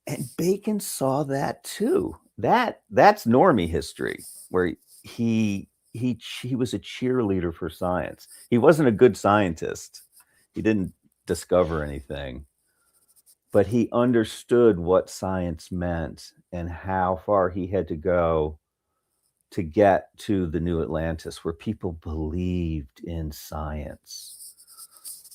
And Bacon saw that too. That's normie history, where he was a cheerleader for science. He wasn't a good scientist. He didn't discover anything, but he understood what science meant and how far he had to go to get to the New Atlantis, where people believed in science,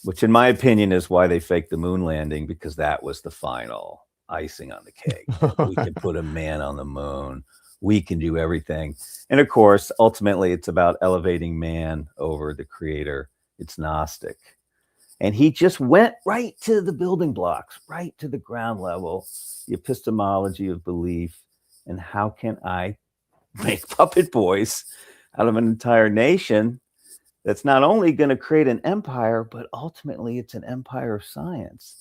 which in my opinion is why they faked the moon landing, because that was the final icing on the cake. We can put a man on the moon. We can do everything. And of course, ultimately, it's about elevating man over the creator. It's Gnostic. And he just went right to the building blocks, right to the ground level, the epistemology of belief. And how can I make puppet boys out of an entire nation that's not only going to create an empire, but ultimately it's an empire of science.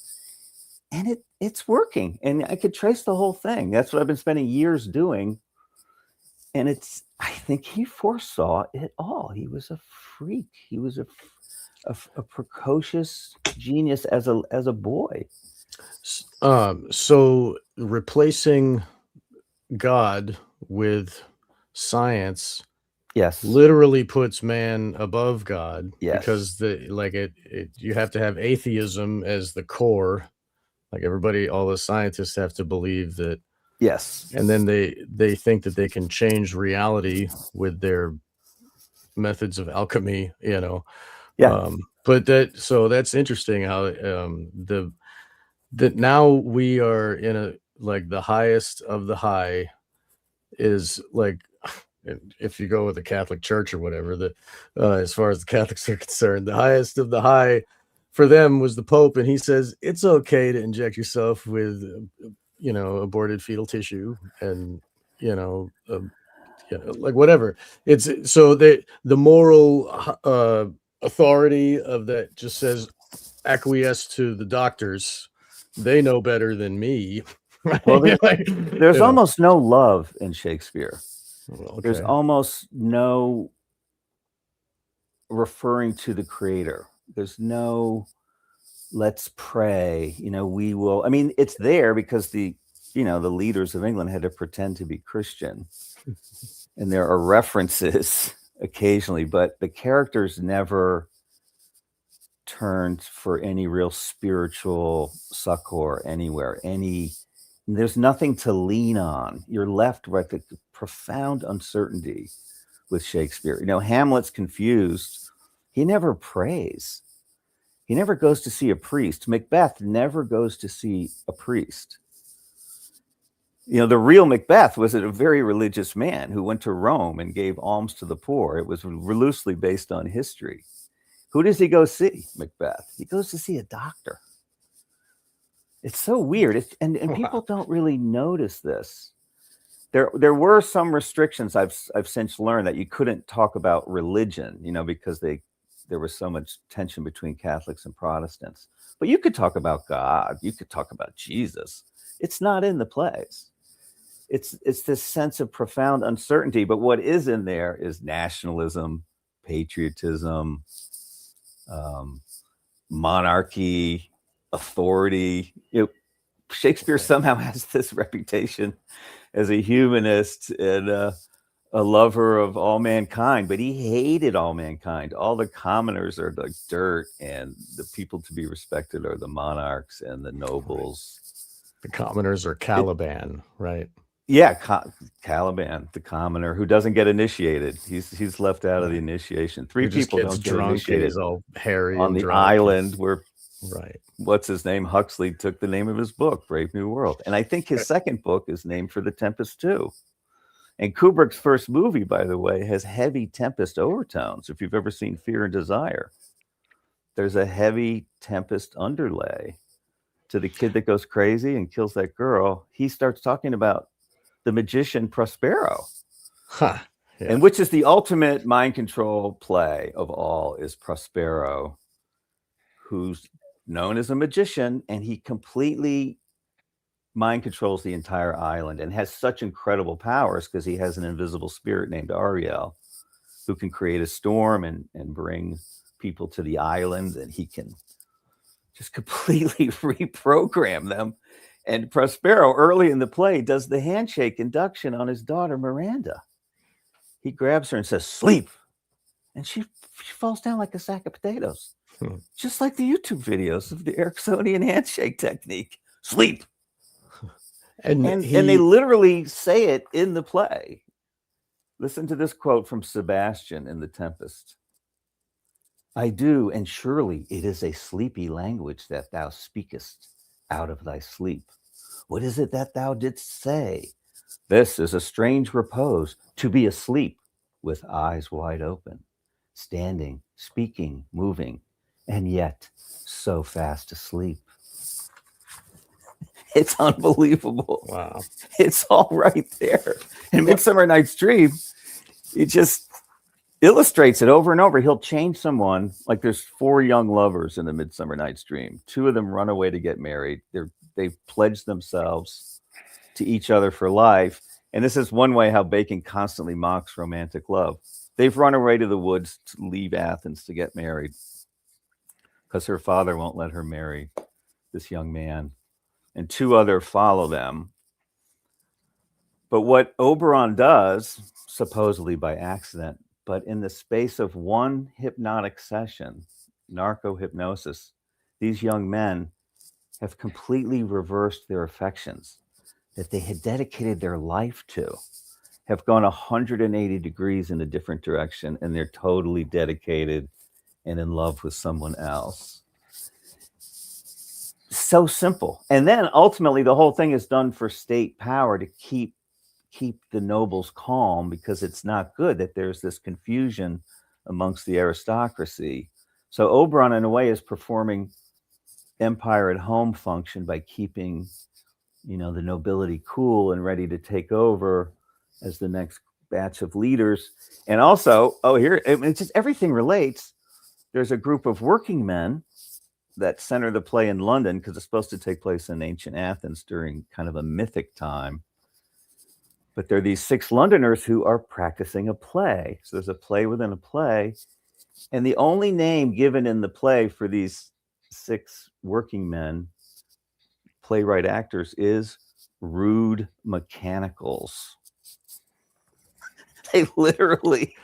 And it's working. And I could trace the whole thing. That's what I've been spending years doing. And I think he foresaw it all. He was a freak. He was a precocious genius as a boy.
So replacing God with science,
yes,
literally puts man above God.
Yes.
Because you have to have atheism as the core. Like all the scientists have to believe that.
Yes.
And then they think that they can change reality with their methods of alchemy, you know.
Yeah.
But that's interesting how that now we are in the highest of the high is like, if you go with the Catholic Church or whatever, as far as the Catholics are concerned, the highest of the high for them was the Pope, and he says it's okay to inject yourself with aborted fetal tissue and like whatever. It's so the moral authority of that just says acquiesce to the doctors. They know better than me. Right?
Well, there's almost no love in Shakespeare.
Okay.
There's almost no referring to the creator. There's no let's pray, we will. I mean, it's there because the leaders of England had to pretend to be Christian. And there are references occasionally, but the characters never turned for any real spiritual succor anywhere. There's nothing to lean on. You're left with the profound uncertainty with Shakespeare. Hamlet's confused. He never prays. He never goes to see a priest. Macbeth never goes to see a priest. The real Macbeth was a very religious man who went to Rome and gave alms to the poor. It was loosely based on history. Who does he go see, Macbeth? He goes to see a doctor. It's so weird. And people don't really notice this. There were some restrictions I've since learned that you couldn't talk about religion, because there was so much tension between Catholics and Protestants. But you could talk about God. You could talk about Jesus. It's not in the plays. It's this sense of profound uncertainty. But what is in there is nationalism, patriotism, monarchy, authority. Shakespeare somehow has this reputation as a humanist and a lover of all mankind, but he hated all mankind. All the commoners are like dirt, and the people to be respected are the monarchs and the nobles.
The commoners are Caliban, right?
Yeah, Caliban, the commoner who doesn't get initiated. He's left out of the initiation. Three people don't get initiated.
He's all hairy
on the
drunk.
Island where,
right?
What's his name? Huxley took the name of his book, Brave New World, and I think his second book is named for the Tempest too. And Kubrick's first movie, by the way, has heavy Tempest overtones. If you've ever seen Fear and Desire, there's a heavy Tempest underlay to the kid that goes crazy and kills that girl. He starts talking about the magician Prospero.
Huh. Yeah.
And which is the ultimate mind control play of all, is Prospero, who's known as a magician, and he completely mind controls the entire island and has such incredible powers because he has an invisible spirit named Ariel who can create a storm and bring people to the island, and he can just completely reprogram them. And Prospero, early in the play, does the handshake induction on his daughter Miranda. He grabs her and says, "Sleep." And she falls down like a sack of potatoes, just like the YouTube videos of the Ericksonian handshake technique. Sleep. And they literally say it in the play. Listen to this quote from Sebastian in The Tempest. "I do, and surely it is a sleepy language that thou speakest out of thy sleep. What is it that thou didst say? This is a strange repose, to be asleep with eyes wide open, standing, speaking, moving, and yet so fast asleep." It's unbelievable.
Wow.
It's all right there. In Midsummer Night's Dream, it just illustrates it over and over. He'll change someone. Like there's 4 young lovers in the Midsummer Night's Dream. 2 of them run away to get married. They've pledged themselves to each other for life. And this is one way how Bacon constantly mocks romantic love. They've run away to the woods to leave Athens to get married because her father won't let her marry this young man. And 2 other follow them. But what Oberon does, supposedly by accident, but in the space of one hypnotic session, narco-hypnosis, these young men have completely reversed their affections that they had dedicated their life to, have gone 180 degrees in a different direction, and they're totally dedicated and in love with someone else. So simple. And then ultimately the whole thing is done for state power to keep the nobles calm, because it's not good that there's this confusion amongst the aristocracy. So Oberon in a way is performing empire at home function by keeping, the nobility cool and ready to take over as the next batch of leaders. And also, it's just everything relates. There's a group of working men that center the play in London because it's supposed to take place in ancient Athens during kind of a mythic time. But there are these 6 Londoners who are practicing a play. So there's a play within a play. And the only name given in the play for these 6 working men, playwright actors, is rude mechanicals. They literally...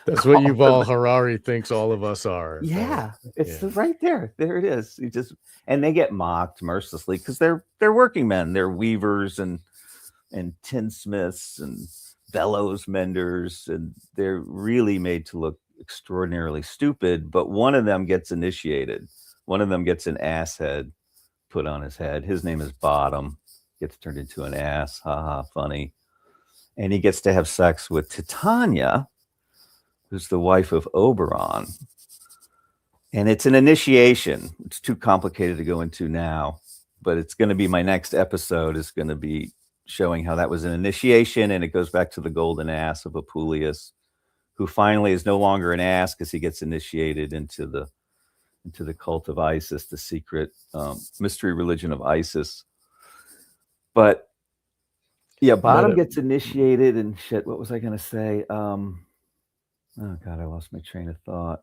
That's what Yuval Harari thinks all of us are.
Yeah, it's right there. There it is. And they get mocked mercilessly because they're working men. They're weavers and tinsmiths and bellows menders, and they're really made to look extraordinarily stupid. But one of them gets initiated. One of them gets an ass head put on his head. His name is Bottom. Gets turned into an ass. Haha, funny. And he gets to have sex with Titania, who's the wife of Oberon. And it's an initiation. It's too complicated to go into now, but it's going to be my next episode is going to be showing how that was an initiation, and it goes back to the golden ass of Apuleius, who finally is no longer an ass because he gets initiated into the cult of Isis, the secret mystery religion of Isis. But yeah, Bottom gets initiated and shit. What was I going to say? Oh God, I lost my train of thought.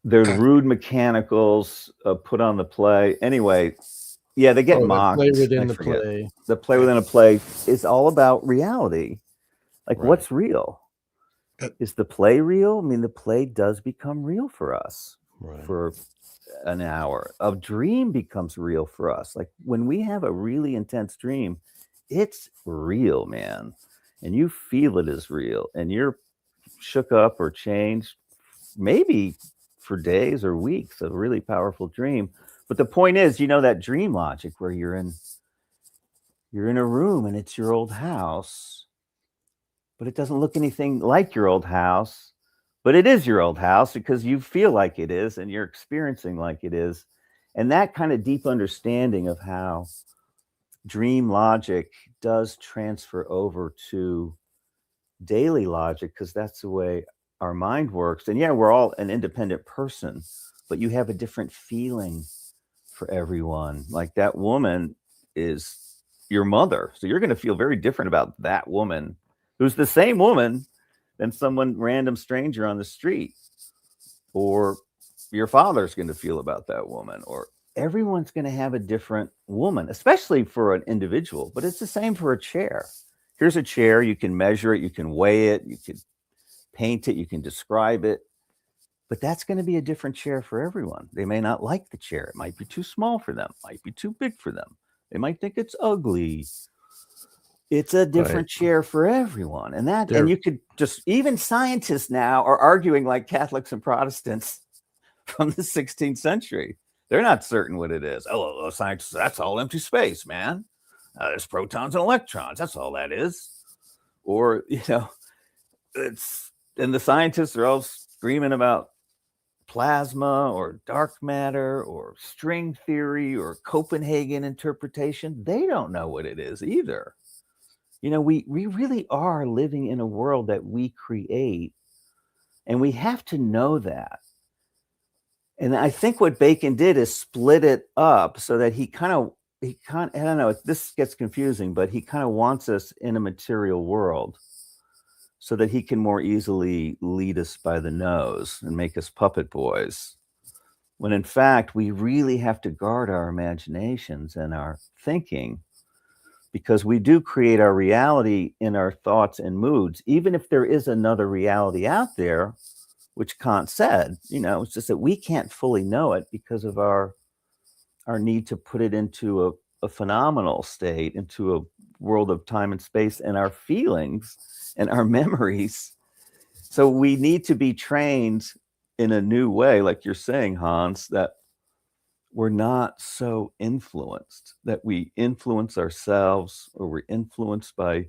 They're rude mechanicals put on the play. Anyway, yeah, they get mocked.
The play within the play.
The play within a play is all about reality. Like, what's real? Is the play real? I mean, the play does become real for us for an hour. A dream becomes real for us. Like when we have a really intense dream, it's real, man. And you feel it is real. And you're shook up or changed, maybe for days or weeks, a really powerful dream. But the point is, that dream logic where you're in a room and it's your old house, but it doesn't look anything like your old house, but it is your old house because you feel like it is and you're experiencing like it is. And that kind of deep understanding of how dream logic does transfer over to daily logic, because that's the way our mind works. And yeah, we're all an independent person, but you have a different feeling for everyone. Like that woman is your mother, so you're going to feel very different about that woman, who's the same woman, than someone random stranger on the street. Or your father's going to feel about that woman, or everyone's going to have a different woman, especially for an individual. But it's the same for a chair. Here's a chair, you can measure it, you can weigh it, you can paint it, you can describe it, but that's going to be a different chair for everyone. They may not like the chair. It might be too small for them, might be too big for them. They might think it's ugly. It's a different chair for everyone. And you could just, even scientists now are arguing like Catholics and Protestants from the 16th century. They're not certain what it is. Oh, scientists, that's all empty space, man. There's protons and electrons. That's all that is. Or, and the scientists are all screaming about plasma or dark matter or string theory or Copenhagen interpretation. They don't know what it is either. We really are living in a world that we create, and we have to know that. And I think what Bacon did is split it up so that he I don't know, this gets confusing, but he kind of wants us in a material world so that he can more easily lead us by the nose and make us puppet boys. When in fact, we really have to guard our imaginations and our thinking, because we do create our reality in our thoughts and moods, even if there is another reality out there, which Kant said, it's just that we can't fully know it because of our need to put it into a phenomenal state, into a world of time and space, and our feelings and our memories. So we need to be trained in a new way, like you're saying, Hans, that we're not so influenced, that we influence ourselves, or we're influenced by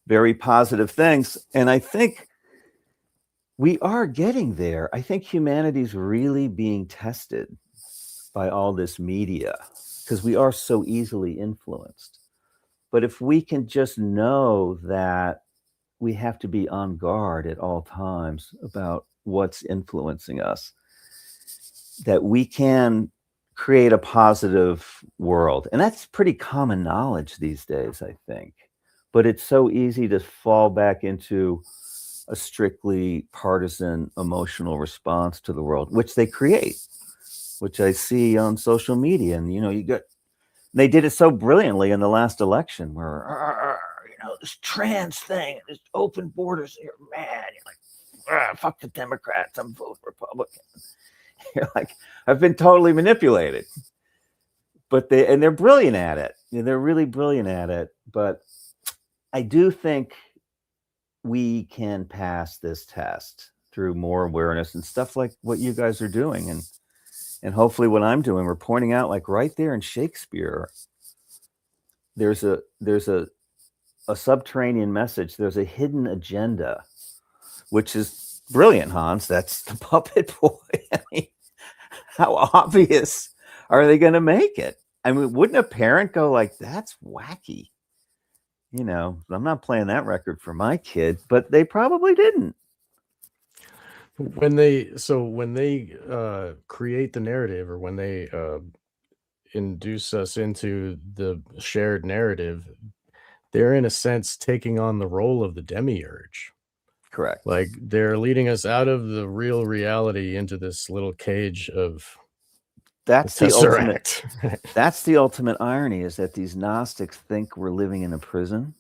very positive things. And I think we are getting there. I think humanity's really being tested by all this media, because we are so easily influenced. But if we can just know that we have to be on guard at all times about what's influencing us, that we can create a positive world. And that's pretty common knowledge these days, I think. But it's so easy to fall back into a strictly partisan emotional response to the world, which they create, which I see on social media. And, they did it so brilliantly in the last election where, this trans thing, this open borders here, man, you're like, fuck the Democrats, I'm voting Republican. You're like, I've been totally manipulated. But they're brilliant at it. They're really brilliant at it. But I do think we can pass this test through more awareness and stuff like what you guys are doing. And hopefully what I'm doing, we're pointing out, like right there in Shakespeare, there's a subterranean message. There's a hidden agenda, which is brilliant, Hans. That's the puppet boy. I mean, how obvious are they going to make it? I mean, wouldn't a parent go like, that's wacky? I'm not playing that record for my kid, but they probably didn't.
When they create the narrative, or when they induce us into the shared narrative, they're in a sense taking on the role of the demiurge.
Correct.
Like they're leading us out of the real reality into this little cage of
that's
the
the
ultimate.
That's the ultimate irony, is that these Gnostics think we're living in a prison,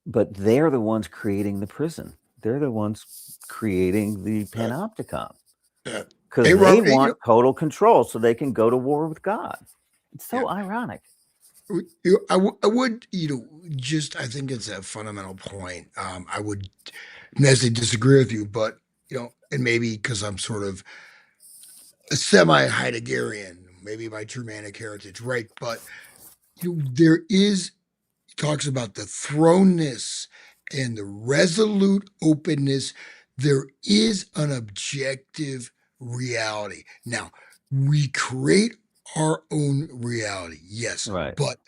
but they're the ones creating the prison. They're the ones creating the panopticon, because they want total control so they can go to war with God. It's so ironic.
I would, I think it's a fundamental point. I would necessarily disagree with you, but, and maybe because I'm sort of a semi-Heideggerian, maybe my Germanic heritage, right? But there is, he talks about the thrownness and the resolute openness. There is an objective reality. Now, we create our own reality. Yes,
Right.
but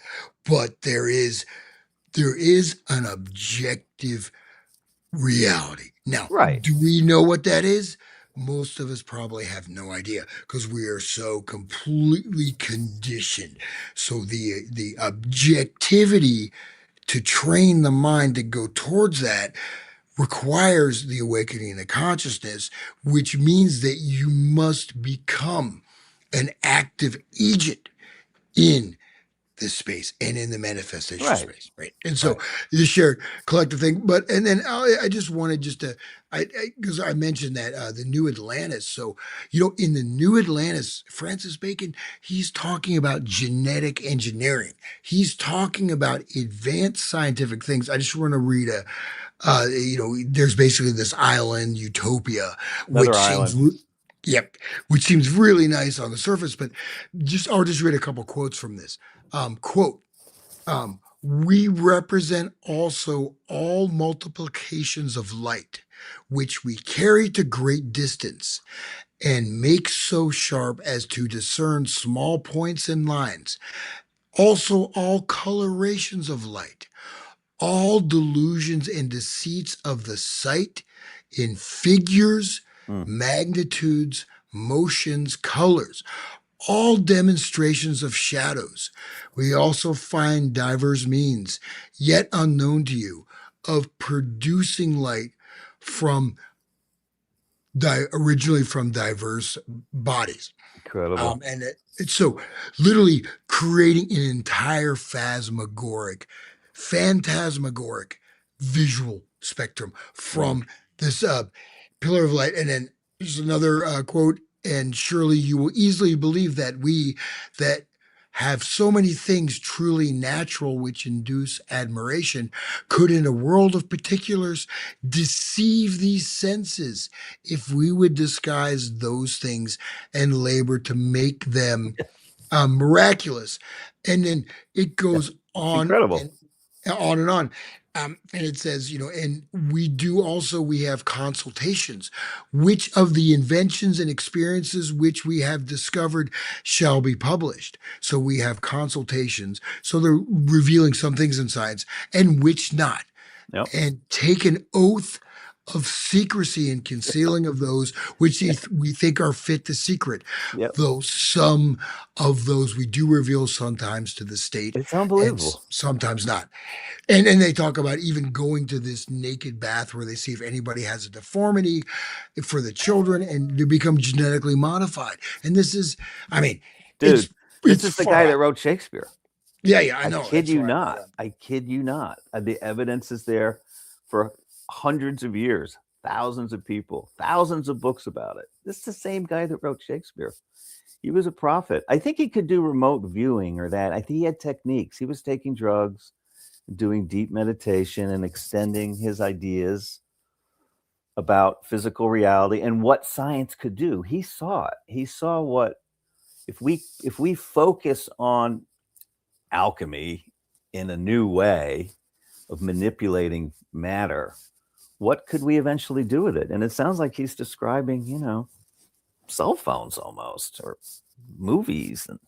there is an objective reality. Now,
Right.
do we know what that is? Most of us probably have no idea because we are so completely conditioned. So the objectivity to train the mind to go towards that requires the awakening of consciousness, which means that you must become an active agent in this space and in the manifestation
Right.
space, right? And so
Right.
the shared collective thing. But and then I just wanted just to, because I mentioned that the New Atlantis. So in the New Atlantis, Francis Bacon, he's talking about genetic engineering. He's talking about advanced scientific things. I just want to read there's basically this island utopia,
Another
which seems.
island.
Yep, which seems really nice on the surface, but I'll just read a couple quotes from this. Quote, we represent also all multiplications of light, which we carry to great distance and make so sharp as to discern small points and lines. Also, all colorations of light, all delusions and deceits of the sight in figures,
Mm.
magnitudes, motions, colors, all demonstrations of shadows. We also find divers means, yet unknown to you, of producing light from originally from diverse bodies.
Incredible.
And it's so literally creating an entire phantasmagoric visual spectrum from this pillar of light. And then there's another quote, and surely you will easily believe that we that have so many things truly natural which induce admiration could in a world of particulars deceive these senses if we would disguise those things and labor to make them miraculous. And then it
Yeah.
goes
It's incredible.
on and on. And it says, and we have consultations. Which of the inventions and experiences which we have discovered shall be published? So we have consultations. So they're revealing some things in science and which not.
Yep.
And take an oath of secrecy and concealing of those which we think are fit to secret.
Yep.
Though some of those we do reveal sometimes to the state
It's
and
unbelievable.
sometimes not. And they talk about even going to this naked bath where they see if anybody has a deformity for the children and to become genetically modified. And this is,
Dude,
this
is the guy that wrote Shakespeare.
Yeah, I know.
Kid
That's
you
why-
not. I kid you not. The evidence is there for hundreds of years, thousands of people, thousands of books about it. This is the same guy that wrote Shakespeare. He was a prophet. I think he could do remote viewing or that. I think he had techniques. He was taking drugs, doing deep meditation and extending his ideas about physical reality and what science could do. He saw it. He saw what if we focus on alchemy in a new way of manipulating matter, what could we eventually do with it? And it sounds like he's describing, cell phones almost, or movies, and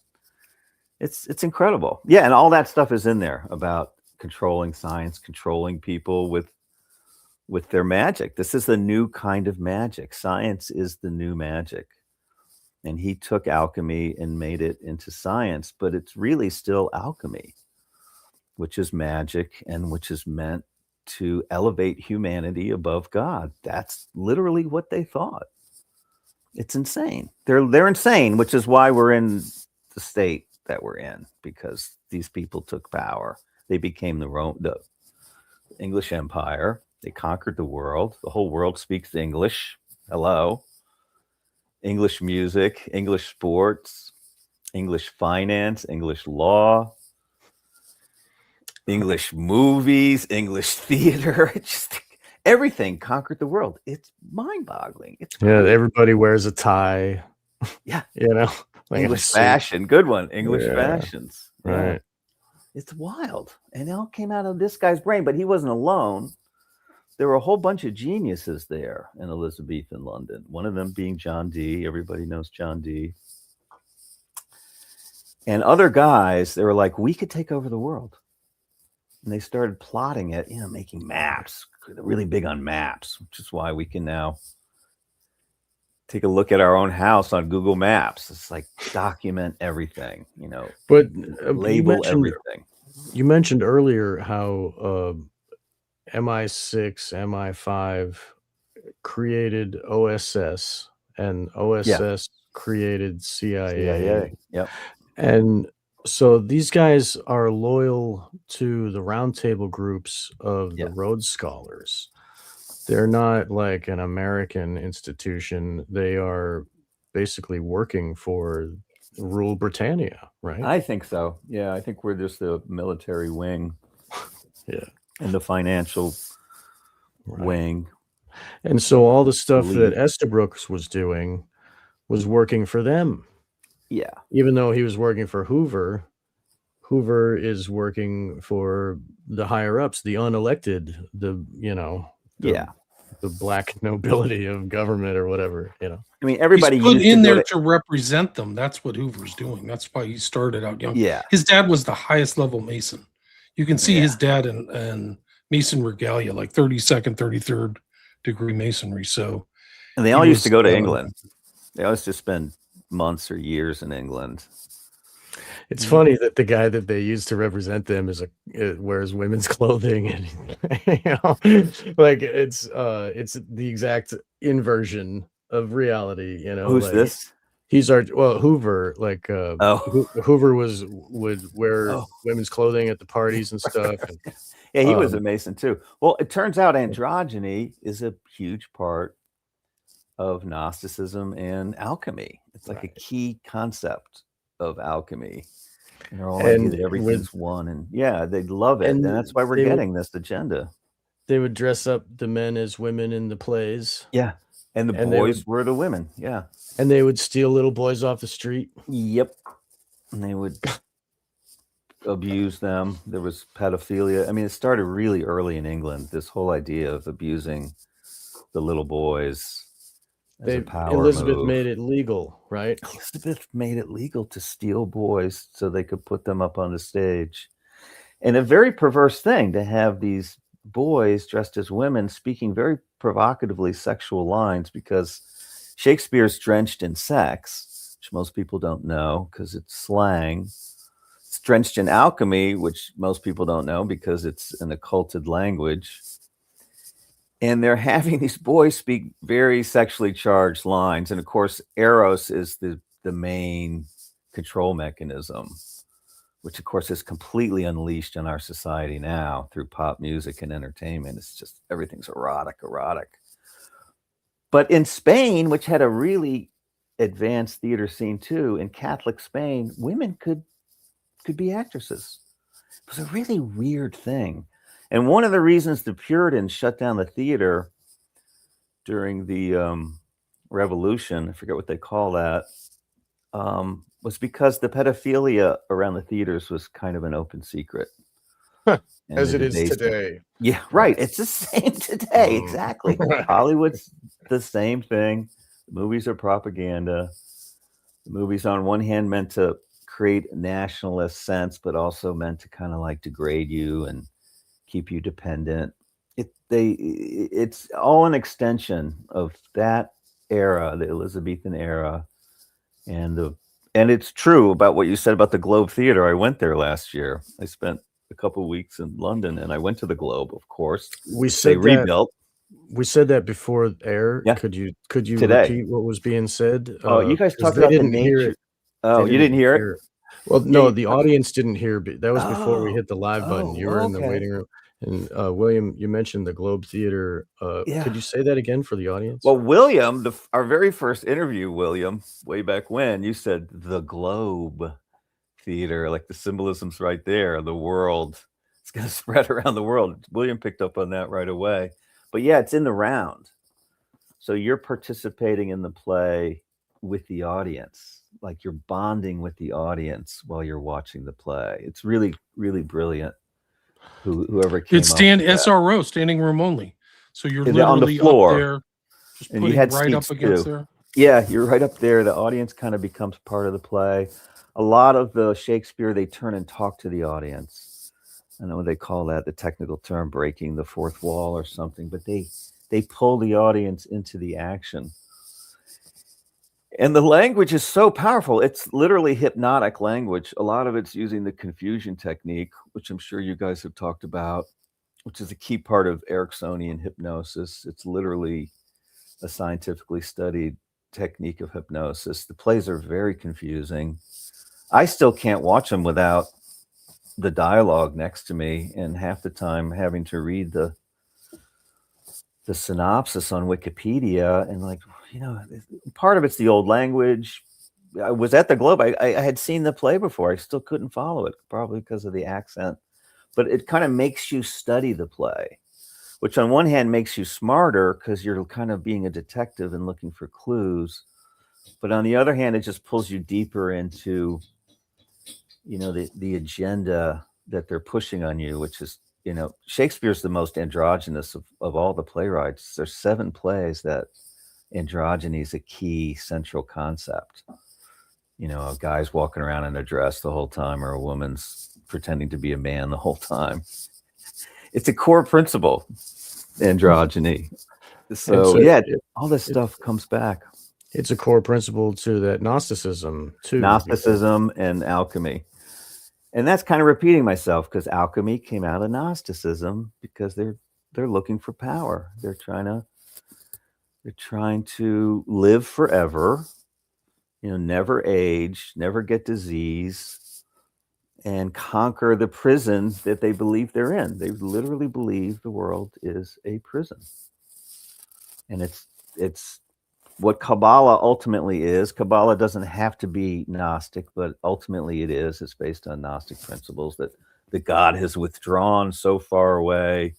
it's incredible. Yeah, and all that stuff is in there about controlling science, controlling people with their magic. This is the new kind of magic. Science is the new magic. And he took alchemy and made it into science, but it's really still alchemy, which is magic and which is meant to elevate humanity above God. That's literally what they thought. It's insane. They're insane, which is why we're in the state that we're in, because these people took power. They became the English Empire. They conquered the world. The whole world speaks English. Hello. English music, English sports, English finance, English law, English movies, English theater. Just everything conquered the world. It's mind-boggling. It's crazy.
Everybody wears a tie.
Yeah.
Like
English fashion. Good one. English
Yeah.
fashions.
Right.
It's wild. And it all came out of this guy's brain, but he wasn't alone. There were a whole bunch of geniuses there in Elizabethan London. One of them being John Dee. Everybody knows John Dee. And other guys, they were like, we could take over the world. And they started plotting it, making maps. They're really big on maps, which is why we can now take a look at our own house on Google Maps. It's like document everything,
But
label everything.
You mentioned earlier how MI6, MI5 created OSS, and OSS created CIA.
Yep.
And so these guys are loyal to the roundtable groups of the Rhodes Scholars. They're not like an American institution. They are basically working for Rule Britannia, right?
I think so. Yeah, I think we're just the military wing. And the financial wing.
And so all the stuff that Estabrook was doing was working for them.
Yeah.
Even though he was working for Hoover, Hoover is working for the higher ups, the unelected, the black nobility of government or whatever,
I mean, everybody
he's put in there to represent them. That's what Hoover's doing. That's why he started out young.
Yeah.
His dad was the highest level Mason. You can see his dad and Mason regalia, like 32nd, 33rd degree Masonry. So,
and they all used to go to England. They always just spend months or years in England.
It's funny that the guy that they use to represent them wears women's clothing, and like it's the exact inversion of reality.
Who's this?
He's Hoover. Like Hoover would wear women's clothing at the parties and stuff.
Yeah, he was a Mason too. Well, it turns out androgyny is a huge part of Gnosticism and alchemy. It's like a key concept of alchemy. And they're all like, everything's one. And they love it. And that's why we're getting this agenda.
They would dress up the men as women in the plays.
Yeah. And the boys were the women. Yeah.
And they would steal little boys off the street.
Yep. And they would abuse them. There was pedophilia. I mean, it started really early in England, this whole idea of abusing the little boys.
Elizabeth made it legal, right?
Elizabeth made it legal to steal boys so they could put them up on the stage. And a very perverse thing to have these boys dressed as women speaking very provocatively sexual lines, because Shakespeare's drenched in sex, which most people don't know because it's slang. It's drenched in alchemy, which most people don't know because it's an occulted language. And they're having these boys speak very sexually charged lines. And of course, Eros is the main control mechanism, which of course is completely unleashed in our society now through pop music and entertainment. It's just everything's erotic. But in Spain, which had a really advanced theater scene too, in Catholic Spain, women could be actresses. It was a really weird thing. And one of the reasons the Puritans shut down the theater during the Revolution, I forget what they call that, was because the pedophilia around the theaters was kind of an open secret.
As it is today.
Yeah, right. It's the same today. Exactly. Hollywood's the same thing. The movies are propaganda. The movies, on one hand, meant to create a nationalist sense, but also meant to kind of like degrade you and keep you dependent. It's all an extension of that era, the Elizabethan era, and it's true about what you said about the Globe Theater. I went there last year. I spent a couple of weeks in London, and I went to the Globe. Of course, they rebuilt.
We said that before air.
Yeah.
Could you repeat what was being said?
Oh, you guys talked about the nature. Oh, you didn't hear it?
Well, no, the audience didn't hear. That was before we hit the live button. You were in the waiting room. And William, you mentioned the Globe Theater. Could you say that again for the audience?
Well, William, our very first interview, William, way back when, you said the Globe Theater, like the symbolism's right there. The world, it's going to spread around the world. William picked up on that right away. But yeah, it's in the round. So you're participating in the play with the audience. Like you're bonding with the audience while you're watching the play. It's really, really brilliant. Whoever came
it's SRO, standing room only. So you're
literally
on the floor, up there,
just and you had
right up against
too.
there.
Yeah, you're right up there. The audience kind of becomes part of the play. A lot of the Shakespeare, they turn and talk to the audience. I know they call that the technical term breaking the fourth wall or something, but they pull the audience into the action. And the language is so powerful. It's literally hypnotic language. A lot of it's using the confusion technique, which I'm sure you guys have talked about, which is a key part of Ericksonian hypnosis. It's literally a scientifically studied technique of hypnosis. The plays are very confusing. I still can't watch them without the dialogue next to me, and half the time having to read the synopsis on Wikipedia, and like, part of it's the old language. I was at the Globe. I had seen the play before. I still couldn't follow it, probably because of the accent. But it kind of makes you study the play, which on one hand makes you smarter because you're kind of being a detective and looking for clues. But on the other hand, it just pulls you deeper into, the agenda that they're pushing on you, which is, Shakespeare's the most androgynous of all the playwrights. There's 7 plays that androgyny is a key central concept. A guy's walking around in a dress the whole time, or a woman's pretending to be a man the whole time. It's a core principle, androgyny. So all this stuff comes back.
It's a core principle to that Gnosticism too.
Gnosticism and alchemy. And that's kind of repeating myself, because alchemy came out of Gnosticism, because they're looking for power. They're trying to live forever, never age, never get disease, and conquer the prison that they believe they're in. They literally believe the world is a prison. And it's what Kabbalah ultimately is. Kabbalah doesn't have to be Gnostic, but ultimately it is. It's based on Gnostic principles that the God has withdrawn so far away,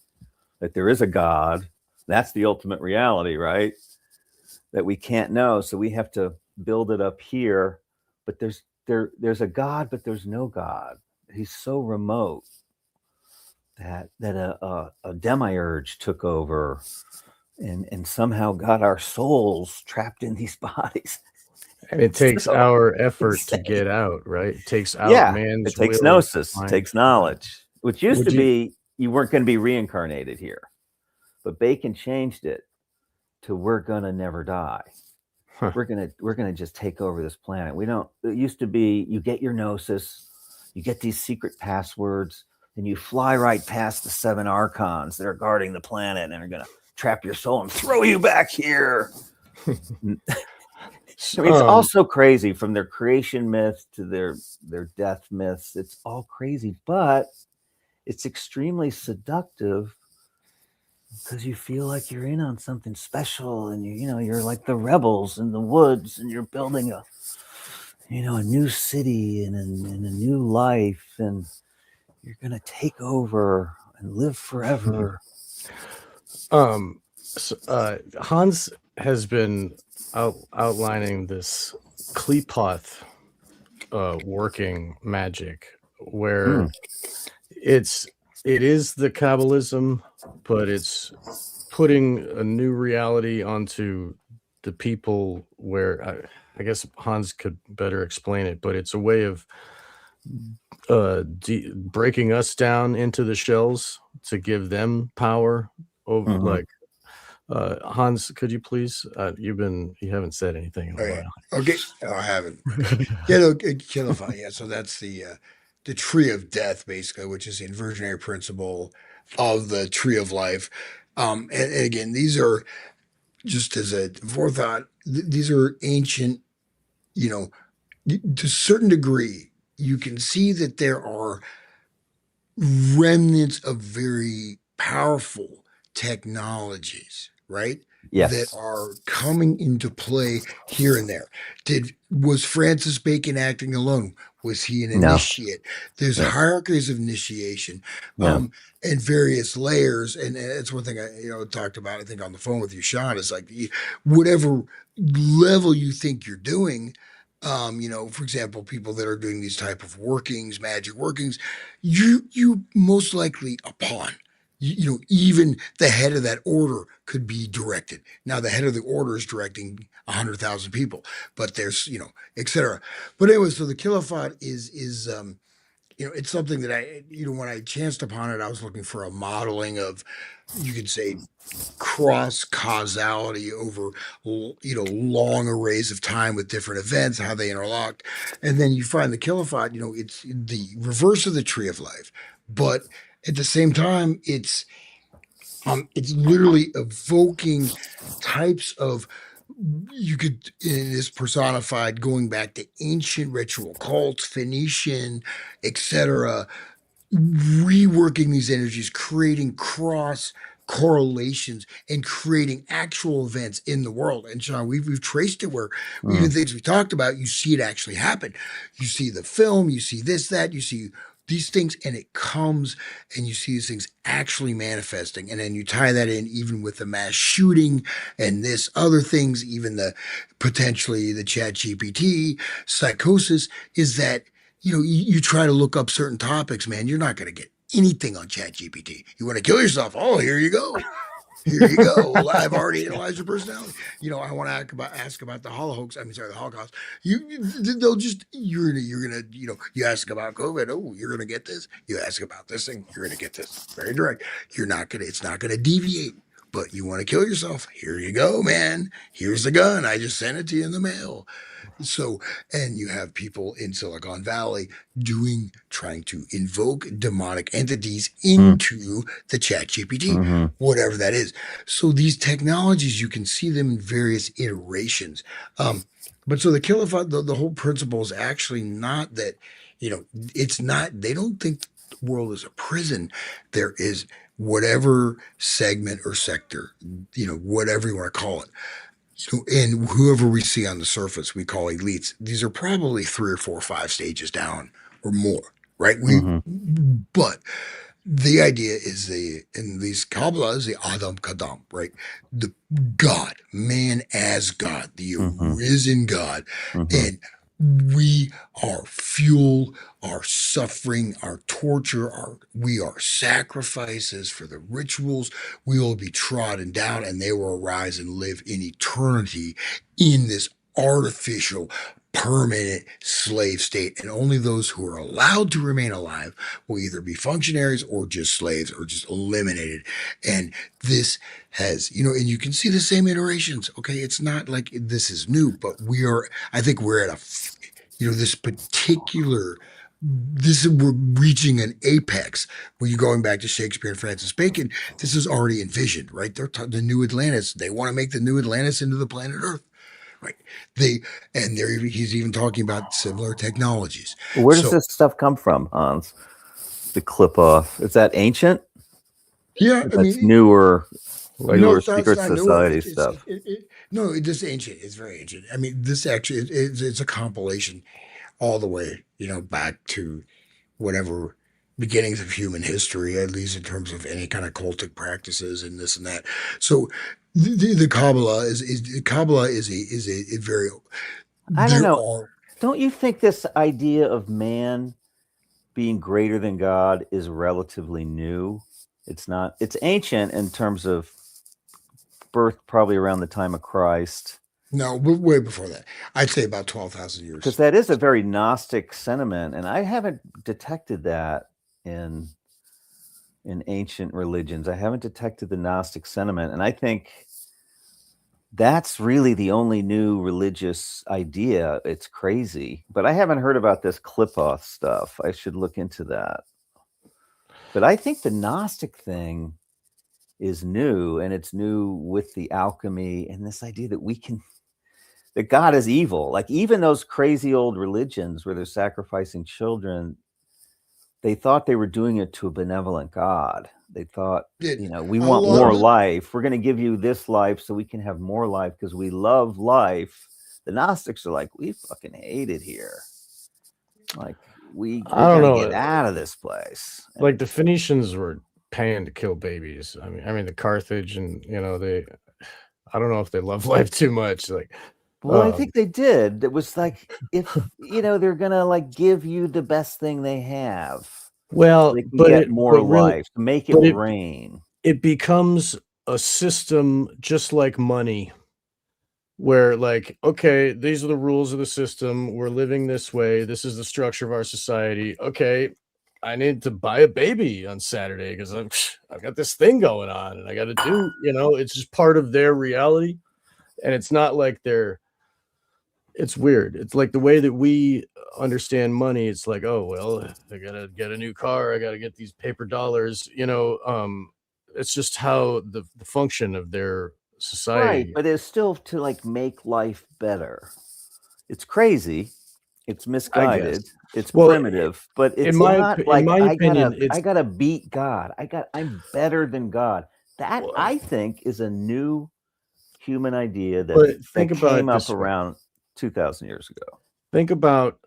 that there is a God. That's the ultimate reality, right? That we can't know. So we have to build it up here. But there's a God, but there's no God. He's so remote that a demiurge took over and somehow got our souls trapped in these bodies.
And it takes our effort to get out, right? It takes out man's
it takes
will,
gnosis, it takes knowledge, which used to be you weren't going to be reincarnated here. But Bacon changed it to we're gonna never die. Huh. We're gonna just take over this planet. It used to be you get your gnosis, you get these secret passwords, and you fly right past the 7 archons that are guarding the planet and are gonna trap your soul and throw you back here. I mean, it's all so crazy, from their creation myth to their death myths. It's all crazy, but it's extremely seductive, because you feel like you're in on something special, and you're like the rebels in the woods, and you're building a new city and a new life, and you're gonna take over and live forever.
Hans has been outlining this Qliphoth working magic, where it is the Kabbalism, but it's putting a new reality onto the people, where I guess Hans could better explain it, but it's a way of breaking us down into the shells to give them power over, like, Hans, could you please? You haven't said anything in a while.
Okay, I haven't. Qliphoth. Yeah, so that's the tree of death, basically, which is the inversionary principle of the tree of life. And again, these are, just as a forethought, these are ancient. To a certain degree, you can see that there are remnants of very powerful technologies, right?
Yes.
That are coming into play here and there. Was Francis Bacon acting alone? Was he an initiate? There's hierarchies of initiation, and various layers. And it's one thing I talked about, I think, on the phone with you, Sean, is like whatever level you think you're doing. For example, people that are doing these type of workings, magic workings, you most likely a pawn. even the head of that order could be directed. Now, the head of the order is directing 100,000 people, but there's, etc. But anyway, so the kilophot is it's something that when I chanced upon it, I was looking for a modeling of, you could say, cross causality over long arrays of time with different events, how they interlocked. And then you find the kilophot, it's the reverse of the tree of life, but at the same time it's literally evoking types of, you could, it is personified going back to ancient ritual cults, Phoenician, etc., reworking these energies, creating cross correlations and creating actual events in the world. And Sean, we've traced it where even things we talked about, you see it actually happen. You see the film, you see this, that, you see these things, and it comes and you see these things actually manifesting. And then you tie that in even with the mass shooting and this other things, even the potentially the chat GPT psychosis, is that you try to look up certain topics, man, you're not going to get anything on chat GPT. You want to kill yourself? Oh, here you go. Here you go. Well, I've already analyzed your personality. I want to ask about the the Holocaust. They'll just, you're gonna, you ask about COVID. Oh, you're gonna get this. You ask about this thing. You're gonna get this. Very direct. It's not gonna deviate. But you want to kill yourself? Here you go, man. Here's the gun. I just sent it to you in the mail. So, and you have people in Silicon Valley trying to invoke demonic entities into the chat GPT, whatever that is. So these technologies, you can see them in various iterations. But so the kilophot, the whole principle is actually not that, it's not, they don't think the world is a prison. There is whatever segment or sector, whatever you want to call it. So, and whoever we see on the surface, we call elites. These are probably 3 or 4 or 5 stages down or more, right? But the idea is in these Kabbalah is the Adam Kadam, right? The God, man as God, the arisen God. And we are fuel, our suffering, our torture, we are sacrifices for the rituals. We will be trodden down and they will arise and live in eternity in this artificial, permanent slave state. And only those who are allowed to remain alive will either be functionaries or just slaves or just eliminated. And this has, and you can see the same iterations. Okay. It's not like this is new, but I think we're at this particular, we're reaching an apex where you're going back to Shakespeare and Francis Bacon. This is already envisioned, right? They're the new Atlantis. They want to make the new Atlantis into the planet Earth. Right. He's even talking about similar technologies.
Where does this stuff come from, Hans? The clip off. Is that ancient?
Yeah.
That's newer, newer secret
not
society stuff.
No, it's just ancient. It's very ancient. I mean, this actually, it's a compilation all the way, back to whatever beginnings of human history, at least in terms of any kind of cultic practices and this and that. So the Kabbalah is a very.
I don't know. Don't you think this idea of man being greater than God is relatively new? It's not. It's ancient in terms of birth, probably around the time of Christ.
No, way before that. I'd say about 12,000 years.
Because that is a very Gnostic sentiment, and I haven't detected that in ancient religions. I haven't detected the Gnostic sentiment, and I think that's really the only new religious idea. It's crazy, but I haven't heard about this clip-off stuff. I should look into that. But I think the Gnostic thing is new, and it's new with the alchemy and this idea that God is evil. Like even those crazy old religions where they're sacrificing children, they thought they were doing it to a benevolent God. They thought, we want more life. We're going to give you this life so we can have more life because we love life. The Gnostics are like, we fucking hate it here. Like we gotta get out of this place.
Like the Phoenicians were paying to kill babies. I mean the Carthage and I don't know if they love life too much. Like,
well, I think they did. It was like if they're gonna like give you the best thing they have.
Well,
they can
but
get more
really,
life, to make it
but
rain.
it becomes a system just like money, where like, okay, these are the rules of the system. We're living this way. This is the structure of our society. Okay, I need to buy a baby on Saturday because I've got this thing going on and I got to do. It's just part of their reality, and it's not like they're. It's weird. It's like the way that we understand money. It's like, oh well, I gotta get a new car. I gotta get these paper dollars. It's just how the function of their
Right,
society.
but it's still to like make life better. It's crazy. It's
I guess.
misguided. It's
Well,
primitive, but
in
it's
my
not
in
like
my opinion,
I
it's
gotta beat God. I'm better than God. That
well,
I think is a new human idea
but think
that
about
came
it
up
this way.
around 2,000 years ago.
Think about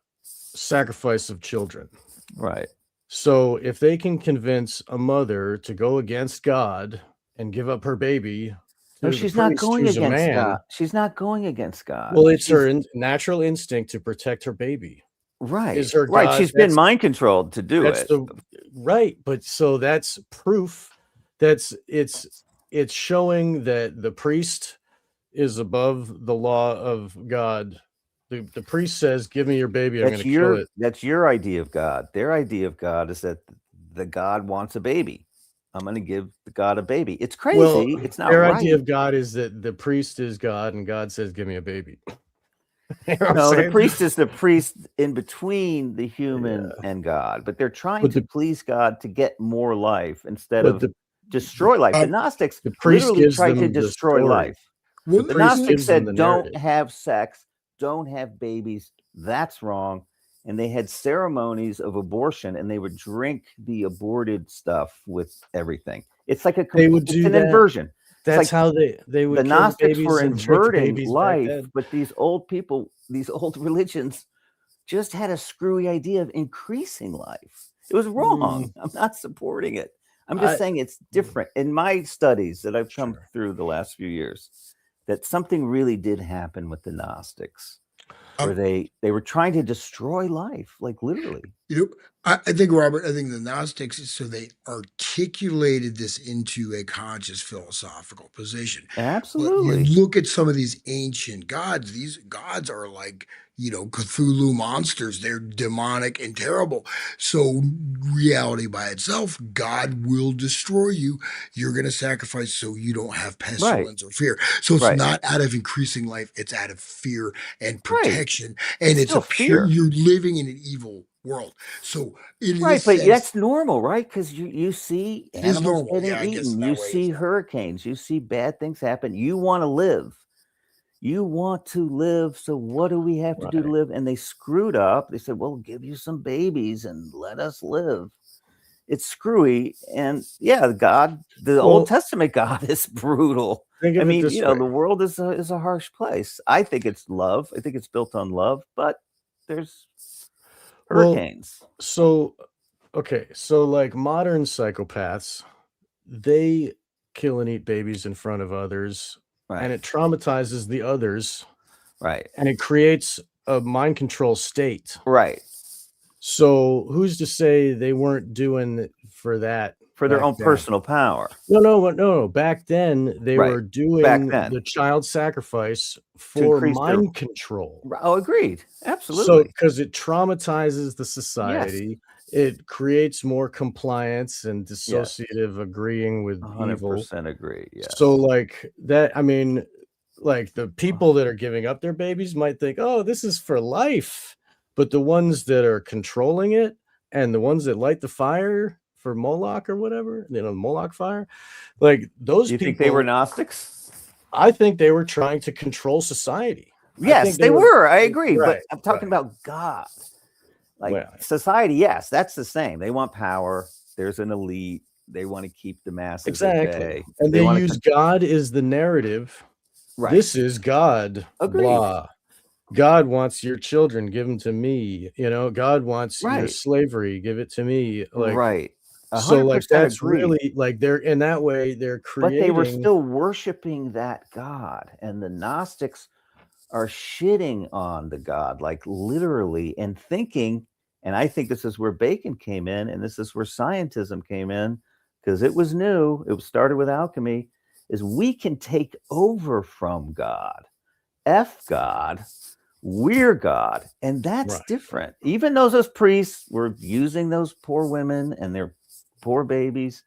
sacrifice of children.
Right.
So if they can convince a mother to go against God and give up her baby
No,
to the
she's not
priest
going
who's a
against God.
man,
She's not going against God.
well, it's her
She's
natural instinct to protect her baby.
right.
Is her
Right.
God?
She's been mind controlled to do
That's
it.
the right, but so that's proof. It's showing that the priest is above the law of God. The priest says, "Give me your baby. I'm going to kill it."
That's your idea of God. Their idea of God is that the God wants a baby. I'm going to give the God a baby. It's
Well,
crazy. It's not
their idea
right.
of God is that the priest is God, and God says, "Give me a baby." You know what I'm
No, the
saying?
priest is the priest in between the
Yeah,
human and God, but they're trying
but
to
the
please God to get more life instead
but
of
the
destroy life. The
Um,
Gnostics
the priest
literally
gives
tried to
them the
destroy
story.
life.
The
one
The
priest
thing,
Gnostics
gives them the
said, don't
narrative.
have sex, don't have babies. That's wrong. And they had ceremonies of abortion and they would drink the aborted stuff with everything. It's like
They would
it's
do
an
that.
inversion. It's
That's
like
how they
the
would kill the
Gnostics were
babies and drink the
inverting
babies back
life,
then.
but these old people, these old religions just had a screwy idea of increasing life. It was
Mm,
wrong. I'm not supporting it. I'm just
I
saying it's different. In my studies that I've come
sure.
through the last few years, that something really did happen with the Gnostics, where
um,
they were trying to destroy life, like literally.
I think, Robert, I think the Gnostics, so they articulated this into a conscious philosophical position. But you
Absolutely.
look at some of these ancient gods, these gods are like, Cthulhu monsters. They're demonic and terrible. So, reality by itself, God will destroy you. You're going to sacrifice so you don't have
Right.
pestilence or fear. So, it's
Right.
not out of increasing life, it's out of fear and
Right.
protection.
It's
And it's
still
a pure,
fear.
you're living in an evil world. So, in
Right,
this
but
sense,
that's normal, right? Because you see
it is
animals
normal.
getting
Yeah, I guess in
eaten, you
that way it's
see
normal.
hurricanes, you see bad things happen. You want to live. You want to live. So what do we have to do to
Right.
live? And they screwed up. They said, well, give you some babies and let us live. It's screwy. And yeah, God, the Old
Well,
Testament God is brutal.
think
I
of it
mean,
this way.
the world is a harsh place. I think it's love. I think it's built on love, but there's
Well,
hurricanes.
so okay, so like modern psychopaths, they kill and eat babies in front of others, and
Right.
it traumatizes the others,
Right.
and it creates a mind control state.
Right.
So who's to say they weren't doing it for that
For their
back
own
then?
personal power.
No. Back then, they
Right.
were
Back
doing
then.
the child sacrifice
To
for
increase their
mind control.
oh, agreed.
So,
Absolutely.
because it traumatizes the
Yes.
society, it creates more compliance and
Yes.
dissociative agreeing with evil.
100% agree.
So,
Yes.
like that, I mean, like the people that are giving up their babies might think, oh, this is for life. But the ones that are controlling it and the ones that light the fire for Moloch or whatever, Moloch fire, like those
You think they were
people,
Gnostics?
I think they were trying to control society. I
Yes,
think they
they
were
were. I agree. But
right,
I'm talking
right.
about God. Like
Well,
society, yes, that's the same. They want power. There's an elite. They want to keep the masses at
exactly.
bay.
And
They
they
want
use
to
God as the narrative.
right.
This is God,
Agreed.
blah. God wants your children, give them to me. God wants your
Right.
slavery, give it to me. Like,
Right.
so like
100%
that's
agreed.
really like they're in that way, they're
But they were
creating
still worshiping that God. And the Gnostics are shitting on the God, like literally, and thinking And I think this is where Bacon came in, and this is where scientism came in, because it was new. It started with alchemy. Is we can take over from God, F God, we're God, and that's
Right.
different. Even those priests were using those poor women and their poor babies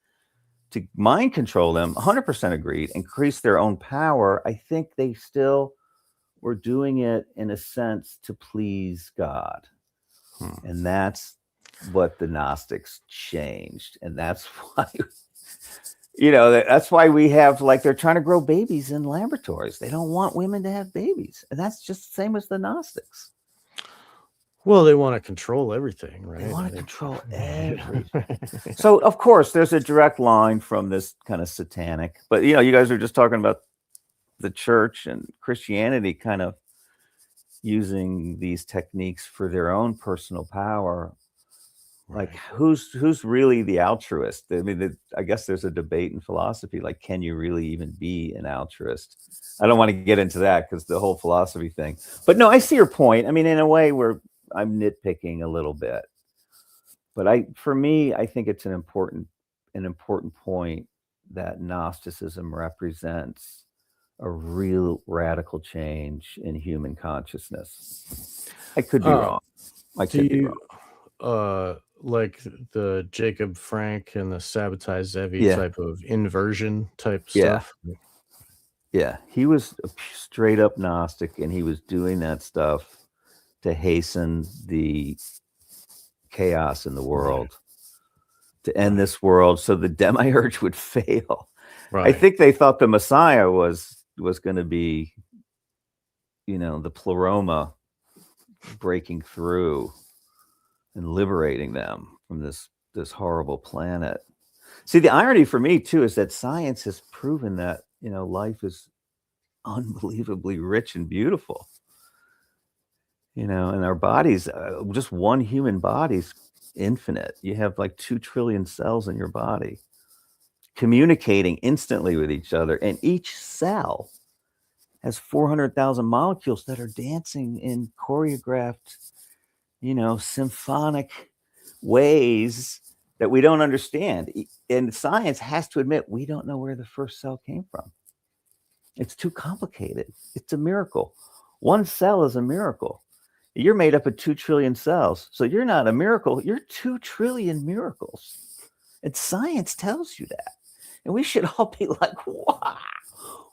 to mind control them. 100% agreed. Increase their own power. I think they still were doing it in a sense to please God. And that's what the Gnostics changed. And that's why, that's why we have, like, they're trying to grow babies in laboratories. They don't want women to have babies. And that's just the same as the Gnostics.
Well, they want to control everything, right?
They want to control everything. So, of course, there's a direct line from this kind of satanic. But, you guys are just talking about the church and Christianity kind of using these techniques for their own personal power. Like, who's really the altruist? I mean, I guess there's a debate in philosophy, like, can you really even be an altruist? I don't want to get into that because the whole philosophy thing. But no, I see your point. I mean, in a way where I'm nitpicking a little bit. But for me, I think it's an important point that Gnosticism represents a real radical change in human consciousness. I could be wrong. I could be wrong.
Like the Jacob Frank and the Sabotage Zevi type of inversion type stuff.
Yeah, he was a straight up Gnostic, and he was doing that stuff to hasten the chaos in the world, to end this world so the demiurge would fail. I think they thought the Messiah was going to be, the pleroma breaking through and liberating them from this horrible planet. See, the irony for me too is that science has proven that life is unbelievably rich and beautiful. And our bodies, just one human body's infinite. You have like 2 trillion cells in your body communicating instantly with each other, and each cell has 400,000 molecules that are dancing in choreographed, symphonic ways that we don't understand. And science has to admit, we don't know where the first cell came from. It's too complicated. It's a miracle. One cell is a miracle. You're made up of 2 trillion cells. So you're not a miracle. You're 2 trillion miracles. And science tells you that. And we should all be like, wow,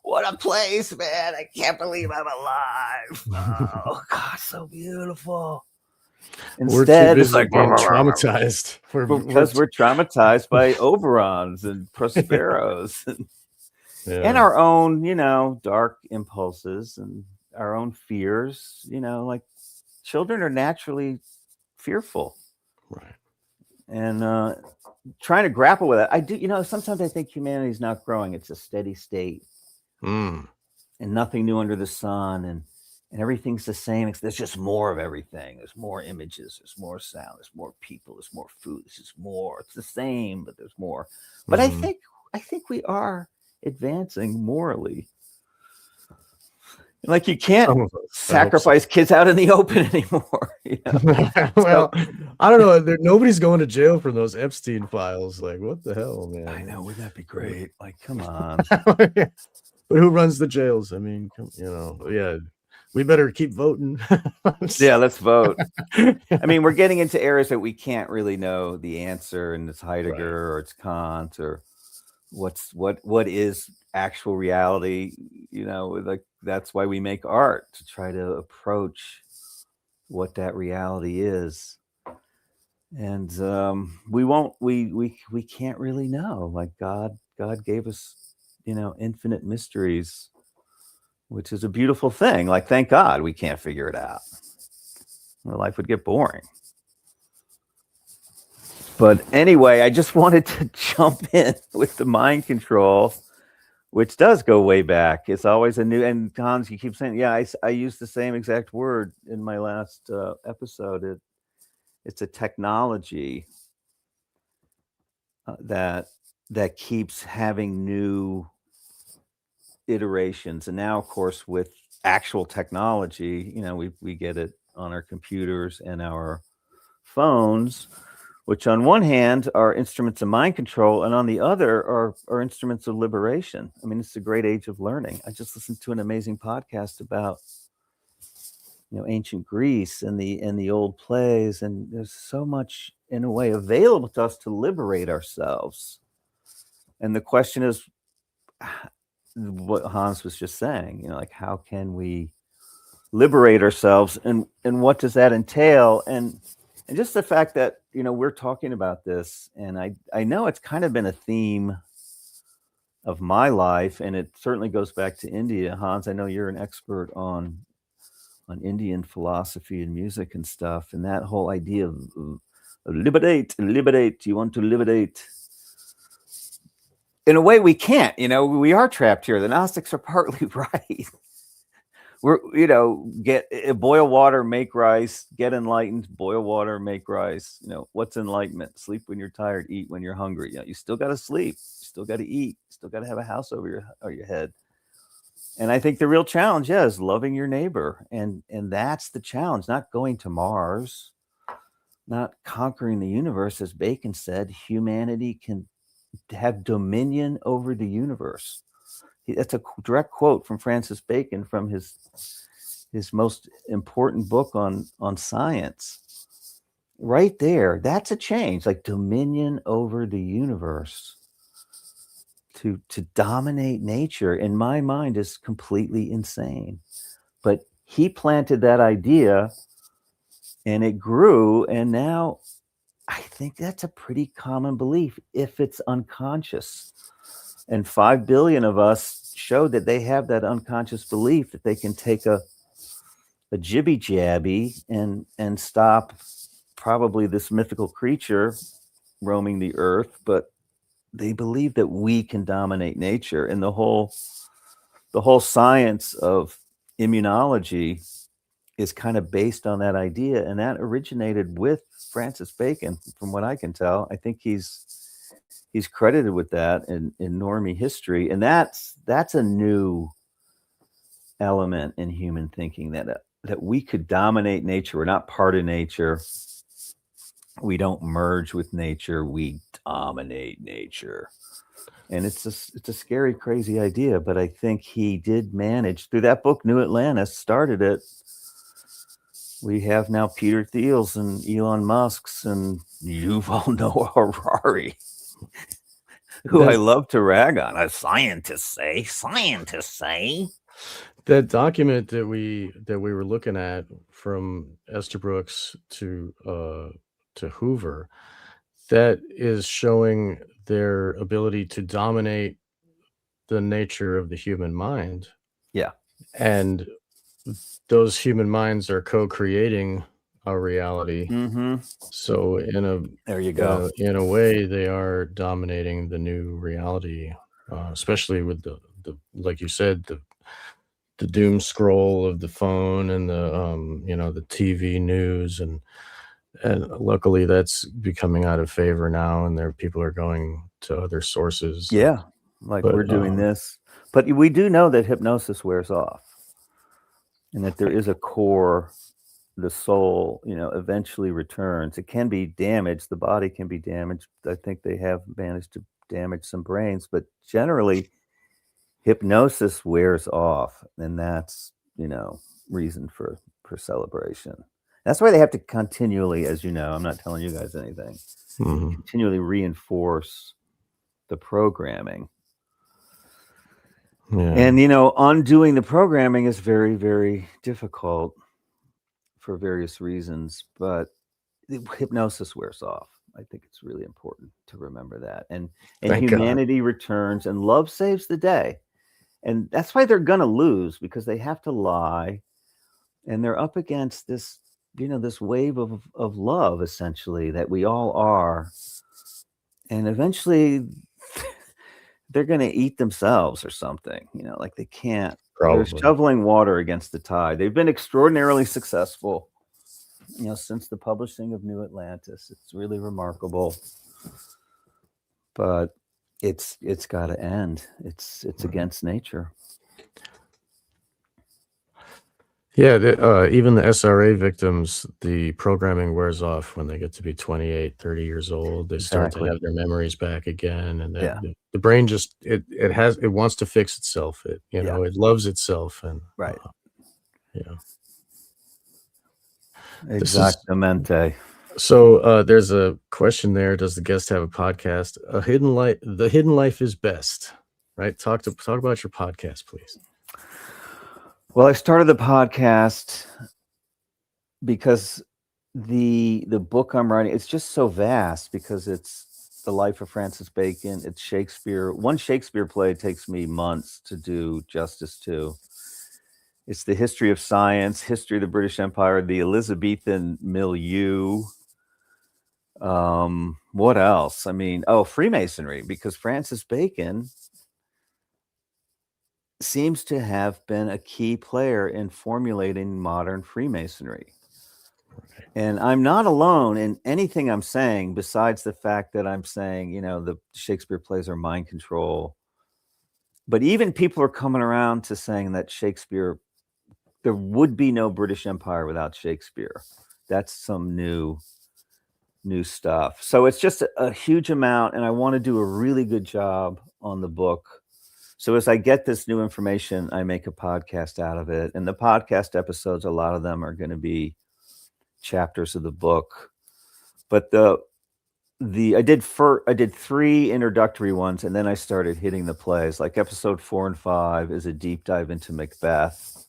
what a place, man. I can't believe I'm alive. Oh, God, so beautiful. Instead,
it's like being traumatized.
Because we're traumatized by Oberons and Prosperos and our own, dark impulses and our own fears. Like, children are naturally fearful.
Right.
And trying to grapple with it. I do, sometimes I think humanity is not growing. It's a steady state. And nothing new under the sun. And everything's the same. There's just more of everything. There's more images. There's more sound. There's more people. There's more food. There's just more. It's the same, but there's more. But I think we are advancing morally. Like, you can't sacrifice kids out in the open anymore.
Well, I don't know. Nobody's going to jail for those Epstein files. Like, what the hell, man?
I know. Wouldn't that be great? Like, come on.
But who runs the jails? I mean, we better keep voting.
Yeah, let's vote. I mean, we're getting into areas that we can't really know the answer, and it's Heidegger or it's Kant or what is actual reality. Like, that's why we make art, to try to approach what that reality is. And we can't really know. Like, God gave us infinite mysteries, which is a beautiful thing. Like, thank God we can't figure it out. Life would get boring. But anyway, I just wanted to jump in with the mind control, which does go way back. It's always a new, and Hans, you keep saying, yeah, I used the same exact word in my last episode. It's a technology that keeps having new iterations. And now, of course, with actual technology, we get it on our computers and our phones, which on one hand are instruments of mind control, and on the other are instruments of liberation. I mean, it's a great age of learning. I just listened to an amazing podcast about ancient Greece and the old plays, and there's so much in a way available to us to liberate ourselves. And the question is what Hans was just saying, like, how can we liberate ourselves, and what does that entail? And just the fact that we're talking about this, and I know it's kind of been a theme of my life, and it certainly goes back to India. Hans, I know you're an expert on Indian philosophy and music and stuff, and that whole idea of liberate, you want to liberate. In a way, we can't. We are trapped here. The Gnostics are partly right. We're, boil water, make rice, get enlightened, boil water, make rice. What's enlightenment? Sleep when you're tired, eat when you're hungry. You still got to sleep, you still got to eat, you still got to have a house over your head. And I think the real challenge is loving your neighbor. And that's the challenge, not going to Mars, not conquering the universe. As Bacon said, humanity can have dominion over the universe. That's a direct quote from Francis Bacon from his most important book on science. Right there, that's a change, like dominion over the universe. To dominate nature, in my mind, is completely insane. But he planted that idea, and it grew, and now I think that's a pretty common belief if it's unconscious. And 5 billion of us show that they have that unconscious belief that they can take a jibby jabby and stop probably this mythical creature roaming the earth, but they believe that we can dominate nature. And the whole science of immunology is kind of based on that idea, and that originated with Francis Bacon, from what I can tell. I think he's credited with that in normie history, and that's a new element in human thinking, that we could dominate nature. We're not part of nature. We don't merge with nature. We dominate nature. And it's a scary, crazy idea, but I think he did manage, through that book, New Atlantis, started it. We have now Peter Thiel's and Elon Musk's and Yuval Noah Harari, who I love to rag on. As scientists say.
That document that we were looking at, from Estabrooks to Hoover, that is showing their ability to dominate the nature of the human mind.
Yeah.
And those human minds are co-creating our reality.
Mm-hmm.
So
there you go.
In a way, they are dominating the new reality, especially with the like you said, the doom scroll of the phone and the TV news, and luckily that's becoming out of favor now, and people are going to other sources.
Yeah, we're doing this, but we do know that hypnosis wears off, and that there is a core. The soul, eventually returns. It can be damaged. The body can be damaged. I think they have managed to damage some brains, but generally hypnosis wears off, and that's reason for celebration. That's why they have to continually, as I'm not telling you guys anything, continually reinforce the programming. Yeah. And undoing the programming is very, very difficult for various reasons, but hypnosis wears off. I think it's really important to remember that, and humanity returns, and love saves the day. And that's why they're going to lose, because they have to lie, and they're up against this, this wave of love, essentially, that we all are. And eventually they're going to eat themselves or something, like they can't. Probably. They're shoveling water against the tide. They've been extraordinarily successful, since the publishing of New Atlantis. It's really remarkable, but it's got to end. It's against nature.
Yeah, even the SRA victims, the programming wears off when they get to be 28, 30 years old. They start to
Exactly.
have their memories back again, and
Yeah.
the brain just it wants to fix itself. It
Yeah.
it loves itself, and
Right.
you know this is
Exactamente.
so. There's a question there. Does the guest have a podcast? A hidden life. The hidden life is best, right? Talk about your podcast, please.
Well, I started the podcast because the book I'm writing, it's just so vast because it's the life of Francis Bacon. It's Shakespeare. One Shakespeare play takes me months to do justice to. It's the history of science, history of the British Empire, the Elizabethan milieu. What else? I mean, Freemasonry, because Francis Bacon seems to have been a key player in formulating modern Freemasonry. And I'm not alone in anything I'm saying, besides the fact that I'm saying, the Shakespeare plays are mind control. But even people are coming around to saying that Shakespeare, there would be no British Empire without Shakespeare. That's some new stuff. So it's just a huge amount, and I want to do a really good job on the book. So as I get this new information, I make a podcast out of it. And the podcast episodes, a lot of them are going to be chapters of the book. But I did 3 introductory ones, and then I started hitting the plays. Like episode 4 and 5 is a deep dive into Macbeth,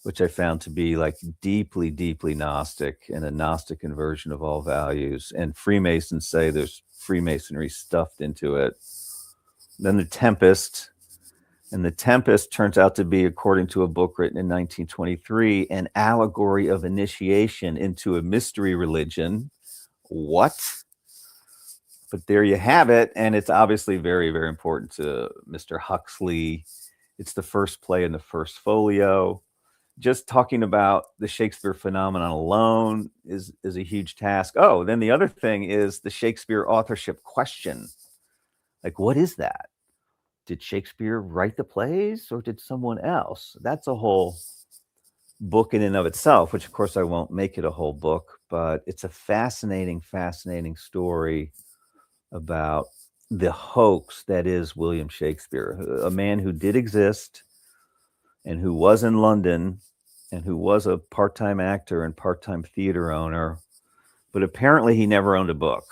which I found to be like deeply, deeply Gnostic, and a Gnostic inversion of all values. And Freemasons say there's Freemasonry stuffed into it. Then The Tempest. And The Tempest turns out to be, according to a book written in 1923, an allegory of initiation into a mystery religion. What? But there you have it. And it's obviously very, very important to Mr. Huxley. It's the first play in the first folio. Just talking about the Shakespeare phenomenon alone is a huge task. Oh, then the other thing is the Shakespeare authorship question. Like, what is that? Did Shakespeare write the plays, or did someone else? That's a whole book in and of itself, which of course I won't make it a whole book, but it's a fascinating, fascinating story about the hoax that is William Shakespeare, a man who did exist and who was in London and who was a part-time actor and part-time theater owner, but apparently he never owned a book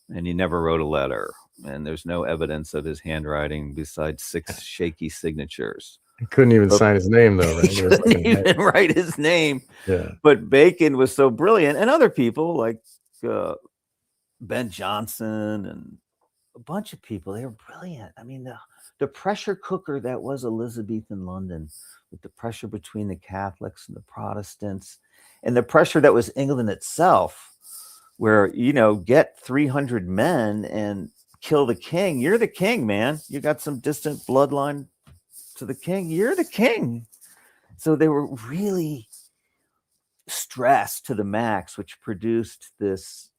and he never wrote a letter. And there's no evidence of his handwriting besides 6 shaky signatures.
He couldn't even sign his name, though, right?
He couldn't even write his name.
Yeah.
But Bacon was so brilliant, and other people like Ben Jonson and a bunch of people, they were brilliant. I mean, the pressure cooker that was Elizabethan London, with the pressure between the Catholics and the Protestants, and the pressure that was England itself, where, get 300 men and kill the king. You're the king, man. You got some distant bloodline to the king. You're the king. So they were really stressed to the max, which produced this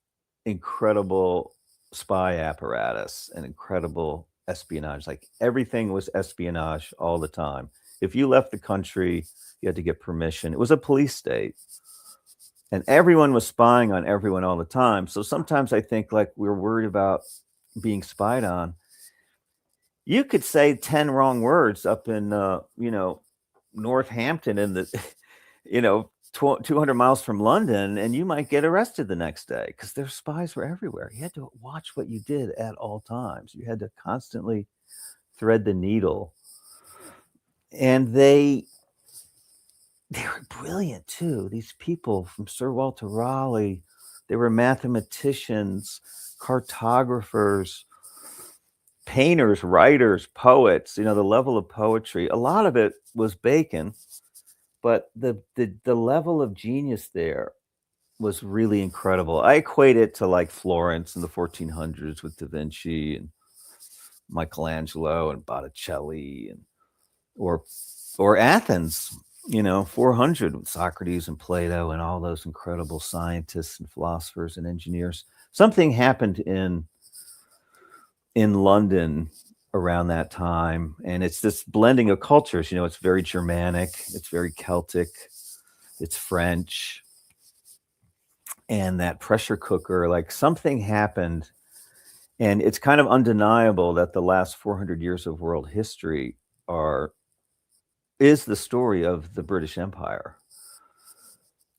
incredible spy apparatus and incredible espionage. Like everything was espionage all the time. If you left the country, you had to get permission. It was a police state. And everyone was spying on everyone all the time. So sometimes I think like we're worried about being spied on. You could say 10 wrong words up in, Northampton in the, 200 miles from London, and you might get arrested the next day because their spies were everywhere. You had to watch what you did at all times. You had to constantly thread the needle. And they were brilliant too. These people from Sir Walter Raleigh, they were mathematicians, cartographers, painters, writers, poets. The level of poetry, a lot of it was Bacon, but the level of genius there was really incredible. I equate it to like Florence in the 1400s with Da Vinci and Michelangelo and Botticelli, and or Athens, 400 with Socrates and Plato and all those incredible scientists and philosophers and engineers. Something happened in London around that time, and it's this blending of cultures. It's very Germanic, it's very Celtic, it's French. And that pressure cooker, like something happened. And it's kind of undeniable that the last 400 years of world history is the story of the British Empire.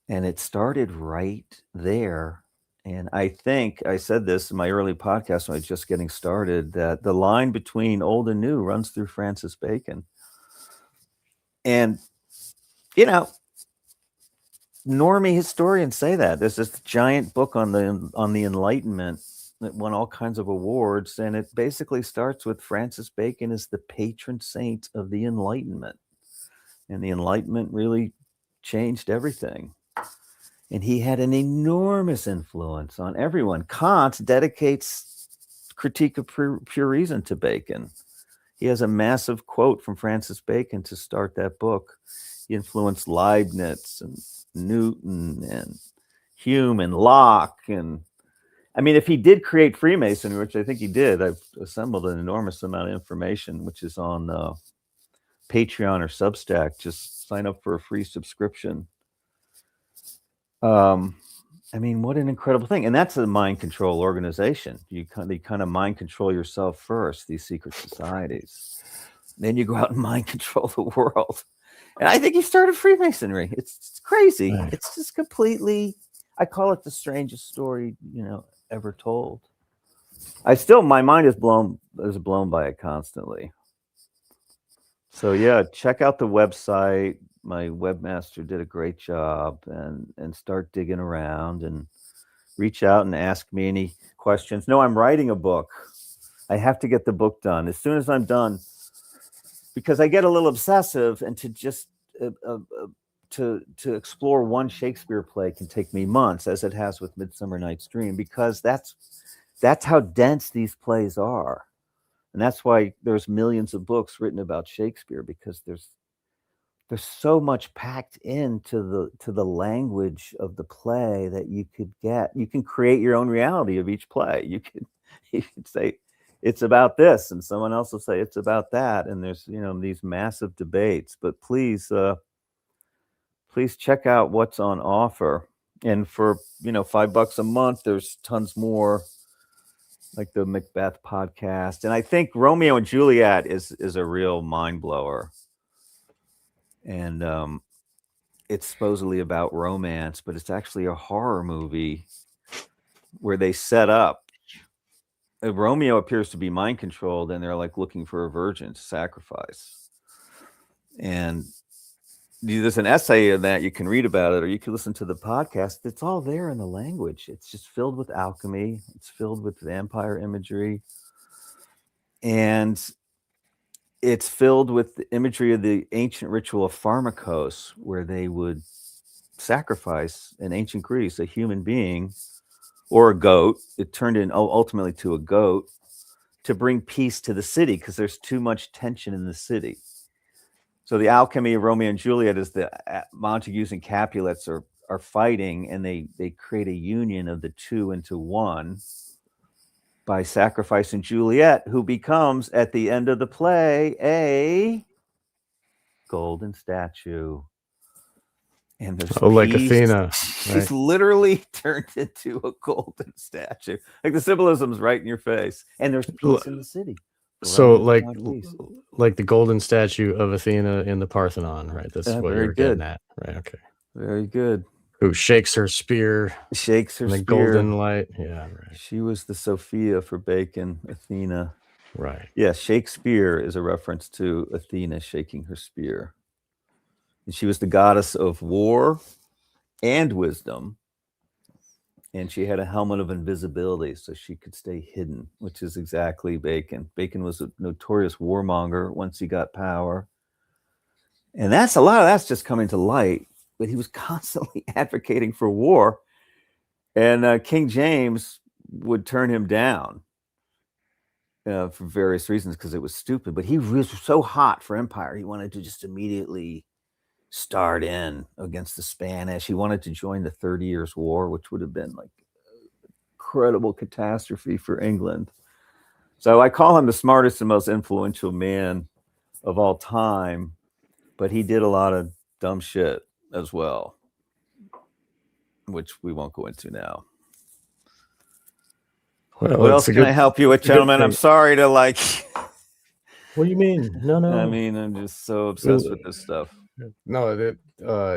And it started right there. And I think I said this in my early podcast when I was just getting started, that the line between old and new runs through Francis Bacon. And, you know, normie historians say that. There's this giant book on the Enlightenment that won all kinds of awards, and it basically starts with Francis Bacon as the patron saint of the Enlightenment. And the Enlightenment really changed everything. And he had an enormous influence on everyone. Kant dedicates Critique of Pure Reason to Bacon. He has a massive quote from Francis Bacon to start that book. He influenced Leibniz and Newton and Hume and Locke. And I mean, if he did create Freemasonry, which I think he did, I've assembled an enormous amount of information, which is on Patreon or Substack. Just sign up for a free subscription. I mean, what an incredible thing. And that's a mind control organization. You kind of mind control yourself first, these secret societies. Then you go out and mind control the world. And I think he started Freemasonry. It's crazy.
Right.
It's just completely, I call it the strangest story, ever told. My mind is blown by it constantly. So yeah, check out the website. My webmaster did a great job, and start digging around and reach out and ask me any questions. No, I'm writing a book. I have to get the book done as soon as I'm done, because I get a little obsessive, and to just to explore one Shakespeare play can take me months, as it has with Midsummer Night's Dream, because that's how dense these plays are. And that's why there's millions of books written about Shakespeare, because there's so much packed into the language of the play that you can create your own reality of each play. You could say it's about this, and someone else will say it's about that, and there's these massive debates. But please check out what's on offer. And for $5 a month, there's tons more, like the Macbeth podcast. And I think Romeo and Juliet is a real mind blower. And it's supposedly about romance, but it's actually a horror movie where they set up Romeo appears to be mind controlled, and they're like looking for a virgin to sacrifice. And there's an essay in that, you can read about it, or you can listen to the podcast. It's all there in the language. It's just filled with alchemy. It's filled with vampire imagery. And it's filled with the imagery of the ancient ritual of pharmakos, where they would sacrifice, in ancient Greece, a human being or a goat. It turned in ultimately to a goat, to bring peace to the city, because there's too much tension in the city. So the alchemy of Romeo and Juliet is the Montagues and Capulets are fighting, and they create a union of the two into one by sacrificing Juliet, who becomes, at the end of the play, a golden statue. And there's
like
peace.
Athena.
She's
Right?
literally turned into a golden statue. Like, the symbolism's right in your face. And there's peace in the city.
So
Romeo
like the golden statue of Athena in the Parthenon, right? That's what
very
you're
good.
getting at, right? Okay.
Very good.
Who shakes her spear
Shakes her
in the
spear.
golden light? Yeah, right.
She was the Sophia for Bacon, Athena.
Right.
Yeah, Shakespeare is a reference to Athena shaking her spear. And she was the goddess of war and wisdom. And she had a helmet of invisibility, so she could stay hidden, which is exactly Bacon. Bacon was a notorious warmonger once he got power. And a lot of that's just coming to light. But he was constantly advocating for war. And King James would turn him down for various reasons, because it was stupid. But he was so hot for empire, he wanted to just immediately start in against the Spanish. He wanted to join the 30 Years' War, which would have been like an incredible catastrophe for England. So I call him the smartest and most influential man of all time, but he did a lot of dumb shit as well. which we won't go into now.
Well,
What
it's
else can I help you with,
it's a good
gentlemen? I'm
thing.
sorry to like.
What do you mean? No, no.
I mean, I'm just so obsessed with this stuff.
No, that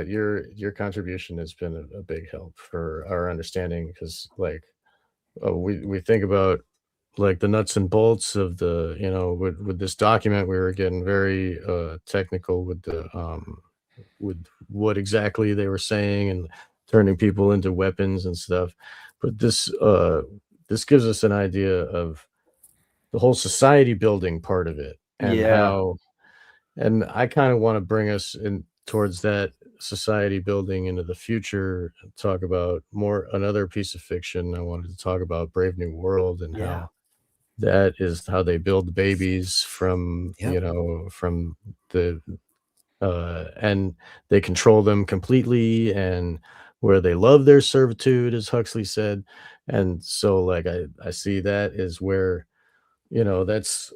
your contribution has been a big help for our understanding, because like we think about like the nuts and bolts of the, you know, with this document we were getting very technical with the with what exactly they were saying and turning people into weapons and stuff. But this gives us an idea of the whole society building part of it, and
Yeah.
how, and I kind of want to bring us in towards that society building into the future, talk about more another piece of fiction. I wanted to talk about Brave New World, and
Yeah.
how that is how they build babies from,
Yep.
you know, from the and they control them completely, and where they love their servitude, as Huxley said. And so like I see that is where, you know, that's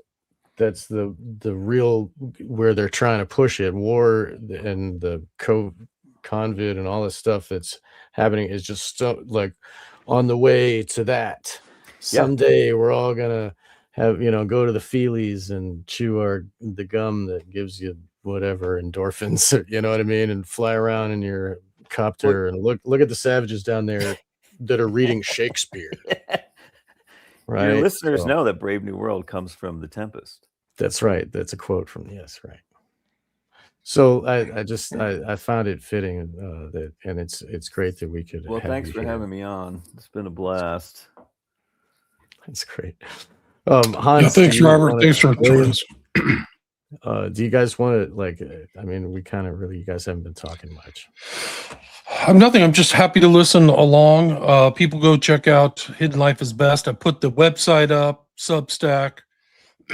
the real, where they're trying to push it. War and the convid and all this stuff that's happening is just like on the way to that.
Yeah.
Someday we're all gonna have, you know, go to the Feelies and chew the gum that gives you whatever endorphins, you know what I mean, and fly around in your copter and look at the savages down there that are reading Shakespeare, right?
Your listeners
So,
know that Brave New World comes from The Tempest.
that's right. That's a quote from, yes, right. So I found it fitting that, and it's great that we could.
Well,
have
thanks
you
for
here.
having me on. It's been a blast.
That's great. Hans,
Yeah, thanks,
do you
Robert.
wanna-
Thanks for joining us.
do you guys want to like? I mean, we kind of really, you guys haven't been talking much.
I'm nothing. I'm just happy to listen along. People go check out Hidden Life is Best. I put the website up, Substack,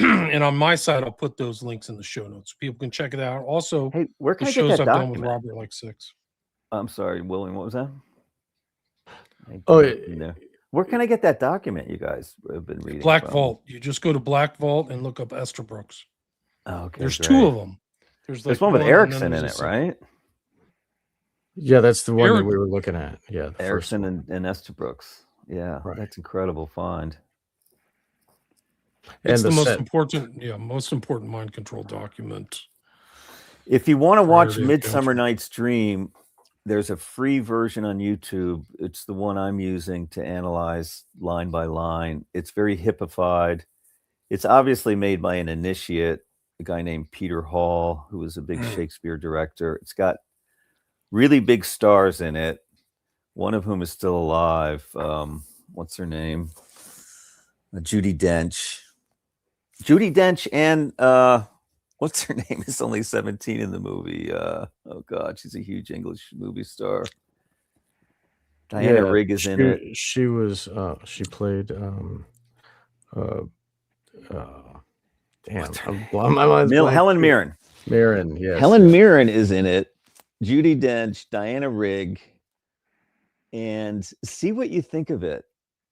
and on my side, I'll put those links in the show notes. People can check it out. Also,
Hey, where
the
can I get
shows
that
I've done with
document?
Robert, like 6.
I'm sorry, William. What was that?
Oh,
In there. Where can I get that document you guys have been reading?
Black
from?
Vault. You just go to Black Vault and look up Estabrooks.
Oh, okay,
There's
great.
2 of them.
There's
like
one with
and then
Erickson in
there's a
it,
second.
right?
Yeah, that's the one that
Eric-
we were looking at. Yeah, the first
Erickson
one.
and Estabrooks. Yeah,
Right.
that's incredible find.
It's
And
the
the
most
set.
important mind control document.
If you want to
Prior
watch
to the
Midsummer
encounter.
Night's Dream, there's a free version on YouTube. It's the one I'm using to analyze line by line. It's very hippified. It's obviously made by an initiate, a guy named Peter Hall, who was a big Shakespeare director. It's got really big stars in it, one of whom is still alive. What's her name? Judi Dench. Judi Dench and what's her name is only 17 in the movie. Oh God, she's a huge English movie star. Diana Rigg is in it.
She was she played damn, my mind's blank.
Helen Mirren.
Mirren, yes.
Helen Mirren is in it. Judi Dench, Diana Rigg, and see what you think of it.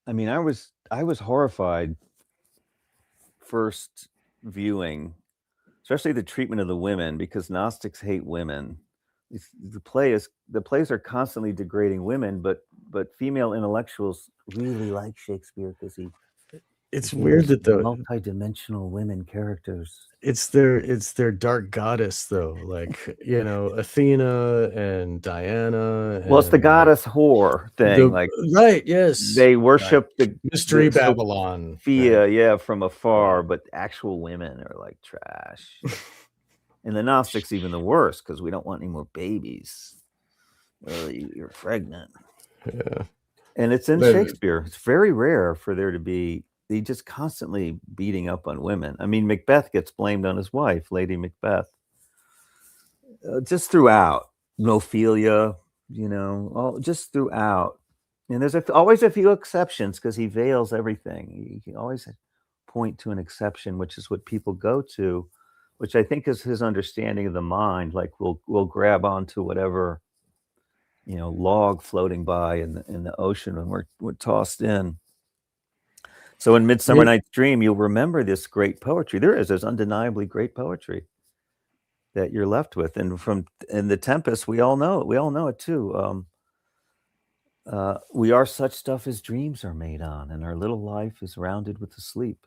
I mean, I was horrified first viewing, especially the treatment of the women, because Gnostics hate women. The plays are constantly degrading women, but female intellectuals really like Shakespeare because
It's weird that the
multi-dimensional women characters.
it's their dark goddess though, like, you know, Athena and Diana.
Well, it's the
and,
goddess whore thing.
right, yes.
They worship the
Mystery
the
Babylon.
Sophia, yeah, from afar, but actual women are like trash. And the Gnostics even the worst because we don't want any more babies. Well, you're pregnant.
Yeah.
And it's in Shakespeare. It's very rare for there to be just constantly beating up on women. I mean, Macbeth gets blamed on his wife, Lady Macbeth. Just throughout. Ophelia, you know, just throughout. And there's always a few exceptions because he veils everything. You can always point to an exception, which is what people go to, which I think is his understanding of the mind. Like we'll grab onto whatever, you know, log floating by in the ocean when we're tossed in. So in Midsummer Night's Dream, you'll remember this great poetry. There's undeniably great poetry that you're left with. And in The Tempest, we all know it. We all know it too. We are such stuff as dreams are made on, and our little life is rounded with the sleep.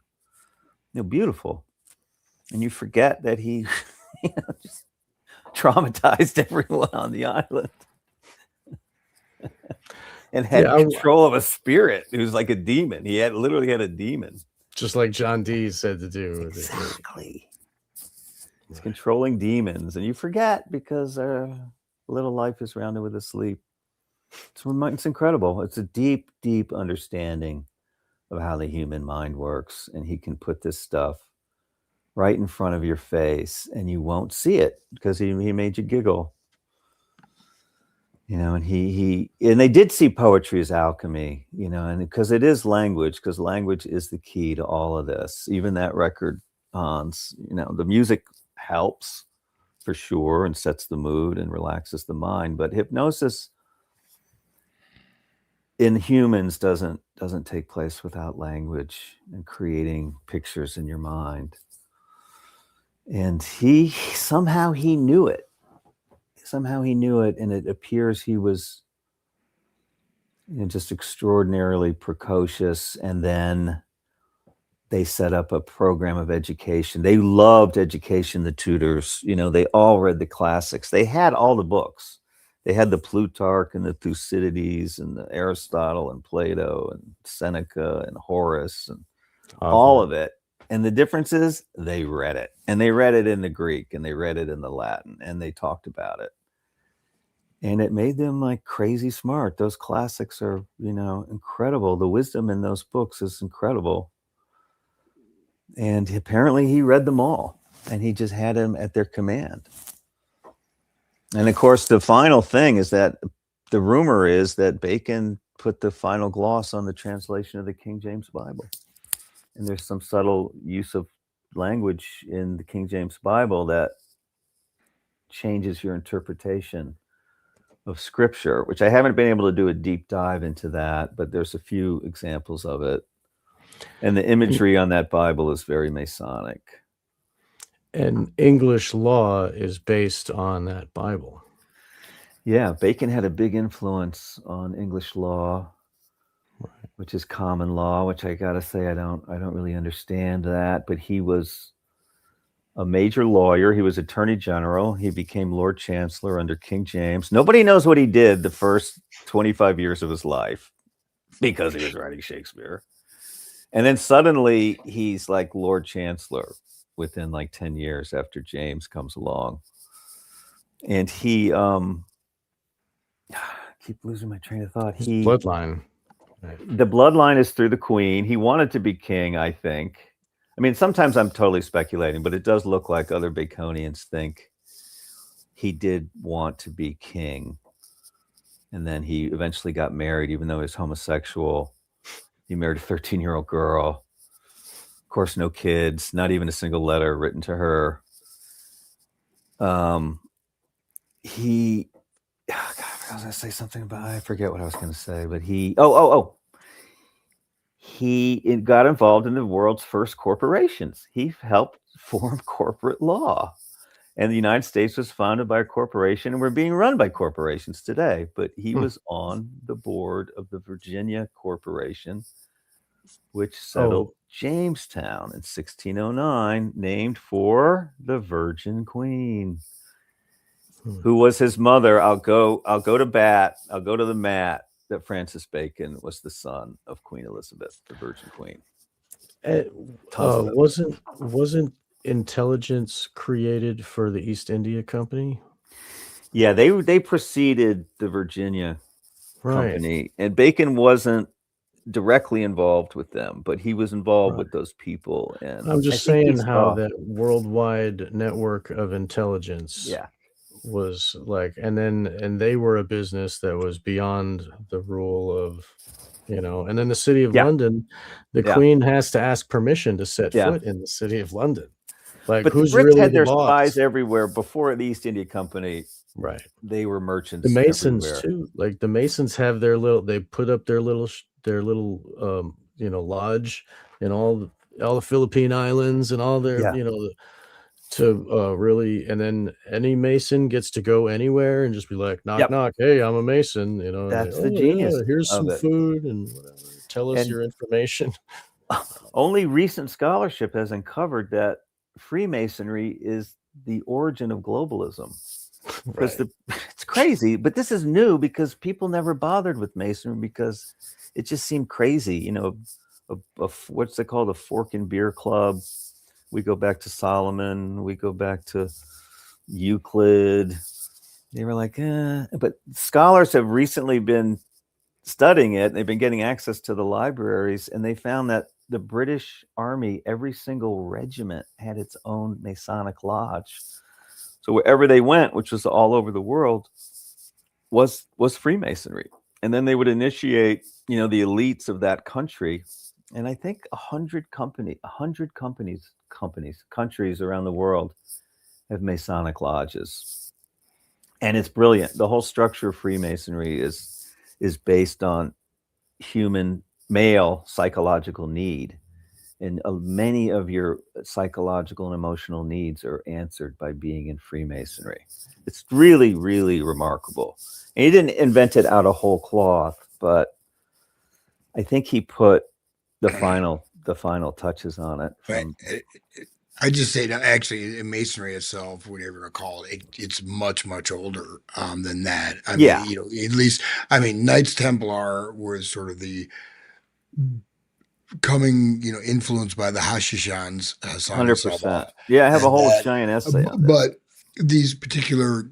Beautiful. And you forget that he just traumatized everyone on the island and had control of a spirit who's like a demon. He literally had a demon.
Just like John Dee said to do.
Exactly. He's controlling demons, and you forget because our little life is rounded with a sleep. It's incredible. It's a deep, deep understanding of how the human mind works, and he can put this stuff right in front of your face, and you won't see it because he made you giggle. And and they did see poetry as alchemy, and because it is language, because language is the key to all of this. Even that record, Hans, the music helps for sure and sets the mood and relaxes the mind, but hypnosis in humans doesn't take place without language and creating pictures in your mind. And he somehow knew it. And it appears he was just extraordinarily precocious. And then they set up a program of education. They loved education, the Tudors. They all read the classics. They had all the books. They had the Plutarch and the Thucydides and the Aristotle and Plato and Seneca and Horace and all of it. And the difference is they read it, and they read it in the Greek, and they read it in the Latin, and they talked about it. And it made them like crazy smart. Those classics are, incredible. The wisdom in those books is incredible. And apparently he read them all, and he just had them at their command. And of course, the final thing is that the rumor is that Bacon put the final gloss on the translation of the King James Bible. And there's some subtle use of language in the King James Bible that changes your interpretation of scripture, which I haven't been able to do a deep dive into that, but there's a few examples of it. And the imagery on that Bible is very Masonic.
And English law is based on that Bible.
Yeah, Bacon had a big influence on English law, which is common law, which I gotta say I don't really understand that. But he was a major lawyer. He was Attorney General. He became Lord Chancellor under King James. Nobody knows what he did the first 25 years of his life because he was writing Shakespeare. And then suddenly he's like Lord Chancellor within like 10 years after James comes along. And he keep losing my train of thought.
Bloodline.
The bloodline is through the Queen. He wanted to be king, I think. I mean, sometimes I'm totally speculating, but it does look like other Baconians think he did want to be king. And then he eventually got married, even though he was homosexual. He married a 13-year-old girl. Of course, no kids, not even a single letter written to her. God, I was going to say something about, I forget what I was going to say, but he got involved in the world's first corporations. He helped form corporate law. And the United States was founded by a corporation, and we're being run by corporations today. But he was on the board of the Virginia Corporation, which settled Jamestown in 1609, named for the Virgin Queen, who was his mother. I'll go to bat. I'll go to the mat that Francis Bacon was the son of Queen Elizabeth, the Virgin Queen.
Wasn't intelligence created for the East India Company?
Yeah, they preceded the Virginia Company, and Bacon wasn't directly involved with them, but he was involved with those people. And
I'm just saying how that worldwide network of intelligence was like, and they were a business that was beyond the rule of, and then the city of London, the Queen has to ask permission to set foot in the city of London. Like,
but
who's
the Brits
really
had
the
their
boss?
spies everywhere before the East India Company.
Right.
They were merchants.
The Masons
everywhere.
too. Like the Masons have their little. They put up their little lodge in all the Philippine islands and all their to really, and then any Mason gets to go anywhere and just be like, knock,
Yep.
knock. Hey, I'm a Mason. You know, and
That's
like,
the
oh
genius
yeah, here's
of
some
it.
food and whatever. Tell us
And
your information.
only recent scholarship has uncovered that Freemasonry is the origin of globalism. Because
Right.
it's crazy, but this is new because people never bothered with Masonry because it just seemed crazy. You know, what's it called? A fork and beer club. We go back to Solomon. We go back to Euclid. They were like, but scholars have recently been studying it. They've been getting access to the libraries, and they found that the British Army, every single regiment had its own Masonic lodge. So wherever they went, which was all over the world, was Freemasonry. And then they would initiate, you know, the elites of that country. And I think 100 countries around the world have Masonic lodges. And it's brilliant. The whole structure of Freemasonry is based on human male psychological need. And many of your psychological and emotional needs are answered by being in Freemasonry. It's really, really remarkable. And he didn't invent it out of whole cloth, but I think he put the final touches on it. From
I just say that actually in masonry itself, whatever you call it, it's much, much older than that. I mean,
yeah,
you know, at least, I mean, Knights Templar was sort of the coming, you know, influenced by the Hashishans, Hassan and
100%.
Sabah,
Yeah, I have a
and
whole
that,
giant essay on this.
but these particular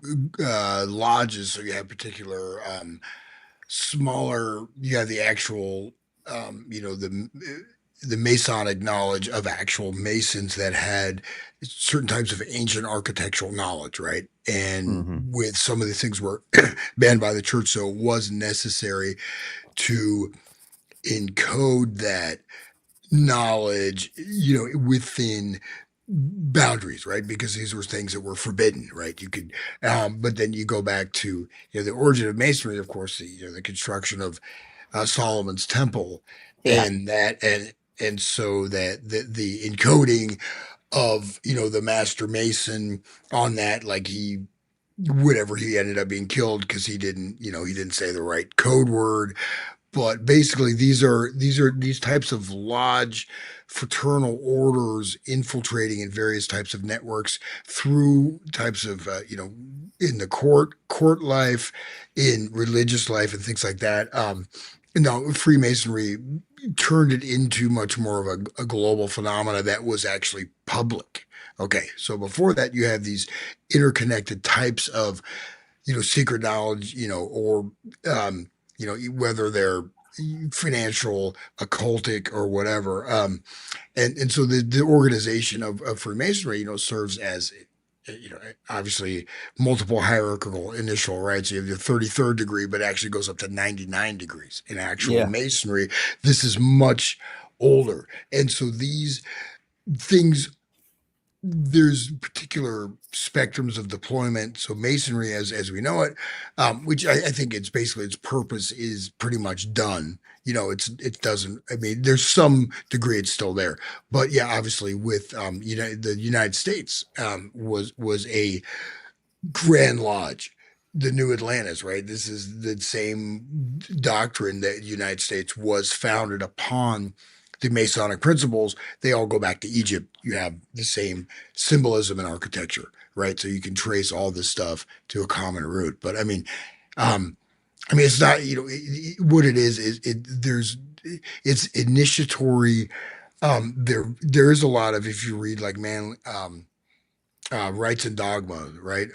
lodges, so you have particular smaller, you have the actual, you know, the Masonic knowledge of actual Masons that had certain types of ancient architectural knowledge, right? And
Mm-hmm.
with some of the things were banned by the church, so it was necessary to encode that knowledge, you know, within boundaries, right? Because these were things that were forbidden, right? You could, but then you go back to, you know, the origin of masonry, of course, the, you know, the construction of Solomon's temple,
Yeah,
and that, and so that the encoding of, you know, the master mason on that, like he, whatever, he ended up being killed because he didn't, you know, he didn't say the right code word. But basically, these types of lodge fraternal orders infiltrating in various types of networks through types of, you know, in the court life, in religious life, and things like that. No, Freemasonry turned it into much more of a global phenomena that was actually public. Okay, so before that, you have these interconnected types of, you know, secret knowledge, you know, or you know, whether they're financial, occultic, or whatever. And so the organization of Freemasonry, you know, serves as, you know, obviously multiple hierarchical initial, right? So you have the 33rd degree, but it actually goes up to 99 degrees in actual
yeah,
masonry. This is much older. And so these things, there's particular spectrums of deployment. So masonry, as we know it, which I think it's basically its purpose is pretty much done. You know, it doesn't. I mean, there's some degree it's still there, but yeah, obviously with the United States was a Grand Lodge, the New Atlantis, right? This is the same doctrine that the United States was founded upon the Masonic principles. They all go back to Egypt. You have the same symbolism and architecture, right? So you can trace all this stuff to a common root. But I mean, it's not, you know, what it is there's, it's initiatory. There is a lot of, if you read like Rights and Dogma, right?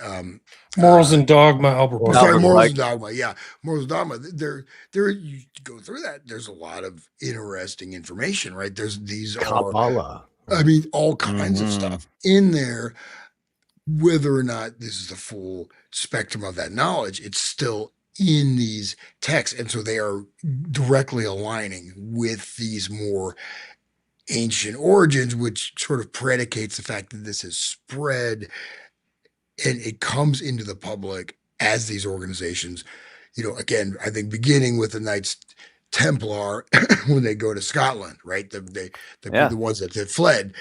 Morals and Dogma, Albert
Oh, sorry,
Albert
Barkley.
Morals
Pike.
and Dogma. Yeah, Morals and Dogma. There. You go through that. There's a lot of interesting information, right? These are,
Kabbalah.
I mean, all kinds of
Mm-hmm.
stuff in there. Whether or not this is the full spectrum of that knowledge, it's still in these texts, and so they are directly aligning with these more ancient origins, which sort of predicates the fact that this has spread and it comes into the public as these organizations, you know, again, I think beginning with the Knights Templar when they go to Scotland, right? The
Yeah,
ones that fled.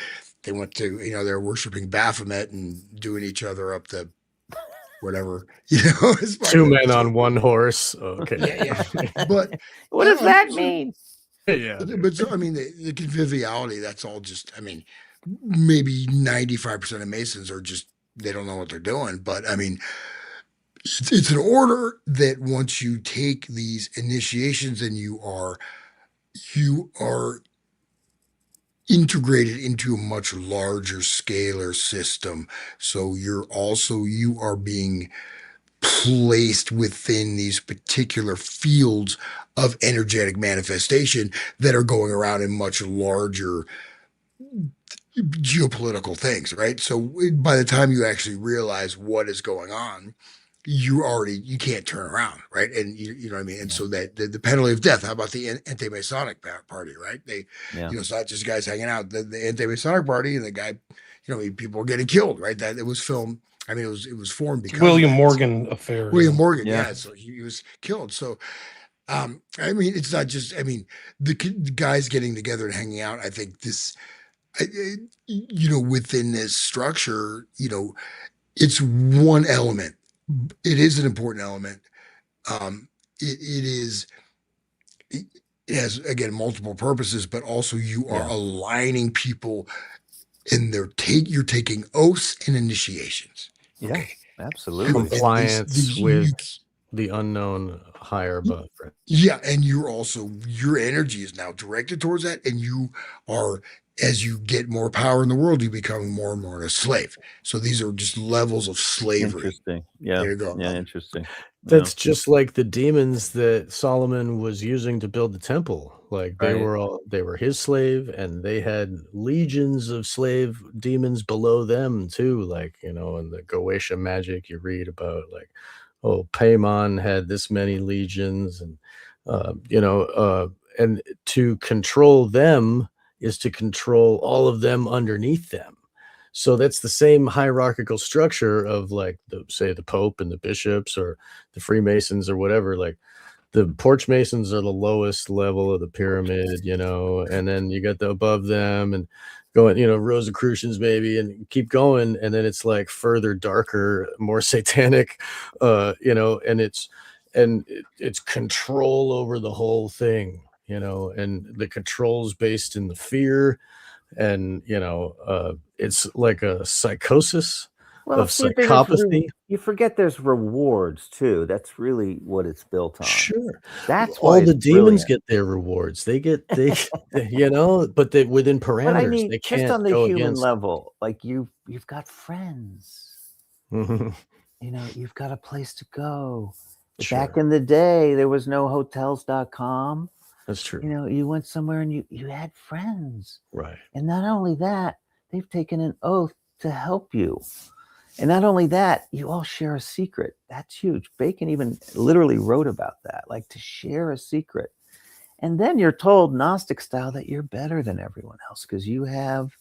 they went to, they're worshiping Baphomet and doing each other up the whatever, as part
Two
of
men
it.
on one horse. Okay.
Yeah. But
What does
I mean,
that
so,
mean?
Yeah.
but so, I mean, the conviviality, that's all just, I mean, maybe 95% of Masons are just, they don't know what they're doing. But I mean, it's an order that once you take these initiations and you are integrated into a much larger scalar system. So you are being placed within these particular fields of energetic manifestation that are going around in much larger geopolitical things, right? So by the time you actually realize what is going on, you can't turn around, right? And you know what I mean. And so that the penalty of death. How about the anti-Masonic party, right?
Yeah.
It's not just guys hanging out. The anti-Masonic party and the guy, people were getting killed, right? That it was filmed. I mean, it was formed because of
William
that.
Morgan affair.
William
yeah.
Morgan,
Yeah.
yeah. So he was killed. So I mean, it's not just. I mean, the guys getting together and hanging out. I think this, within this structure, it's one element. It is an important element. It is. It has again multiple purposes, but also you are
Yeah.
aligning people, and you're taking oaths and initiations.
Yeah.
Okay,
Absolutely.
and
Compliance with the unknown higher above. Right?
yeah, and your energy is now directed towards that, and you are, as you get more power in the world, you become more and more a slave. So these are just levels of slavery.
Interesting. Yeah.
There you go.
Yeah. Interesting.
That's just like the demons that Solomon was using to build the temple. Like they were his slave, and they had legions of slave demons below them too. Like, in the Goetia magic you read about, like, oh, Paimon had this many legions, and and to control them is to control all of them underneath them. So that's the same hierarchical structure of, like, the Pope and the bishops or the Freemasons or whatever. Like the Porch Masons are the lowest level of the pyramid, and then you got the above them and going, Rosicrucians maybe, and keep going. And then it's like further darker, more satanic, and it's control over the whole thing, and the control's based in the fear. And it's like a psychosis
Well,
of
see, the thing is,
psychopathy.
you forget there's rewards too. That's really what it's built on.
Sure,
That's
all
why
the
it's
demons
brilliant.
get their rewards. They but they within parameters.
But I mean,
They
just
can't
on the
go
human
against.
level, like you've got friends.
Mhm.
You've got a place to go. Back
Sure,
in the day, there was no hotels.com.
that's true.
You went somewhere and you had friends.
Right.
And not only that, they've taken an oath to help you. And not only that, you all share a secret. That's huge. Bacon even literally wrote about that, like to share a secret. And then you're told, Gnostic style, that you're better than everyone else because you have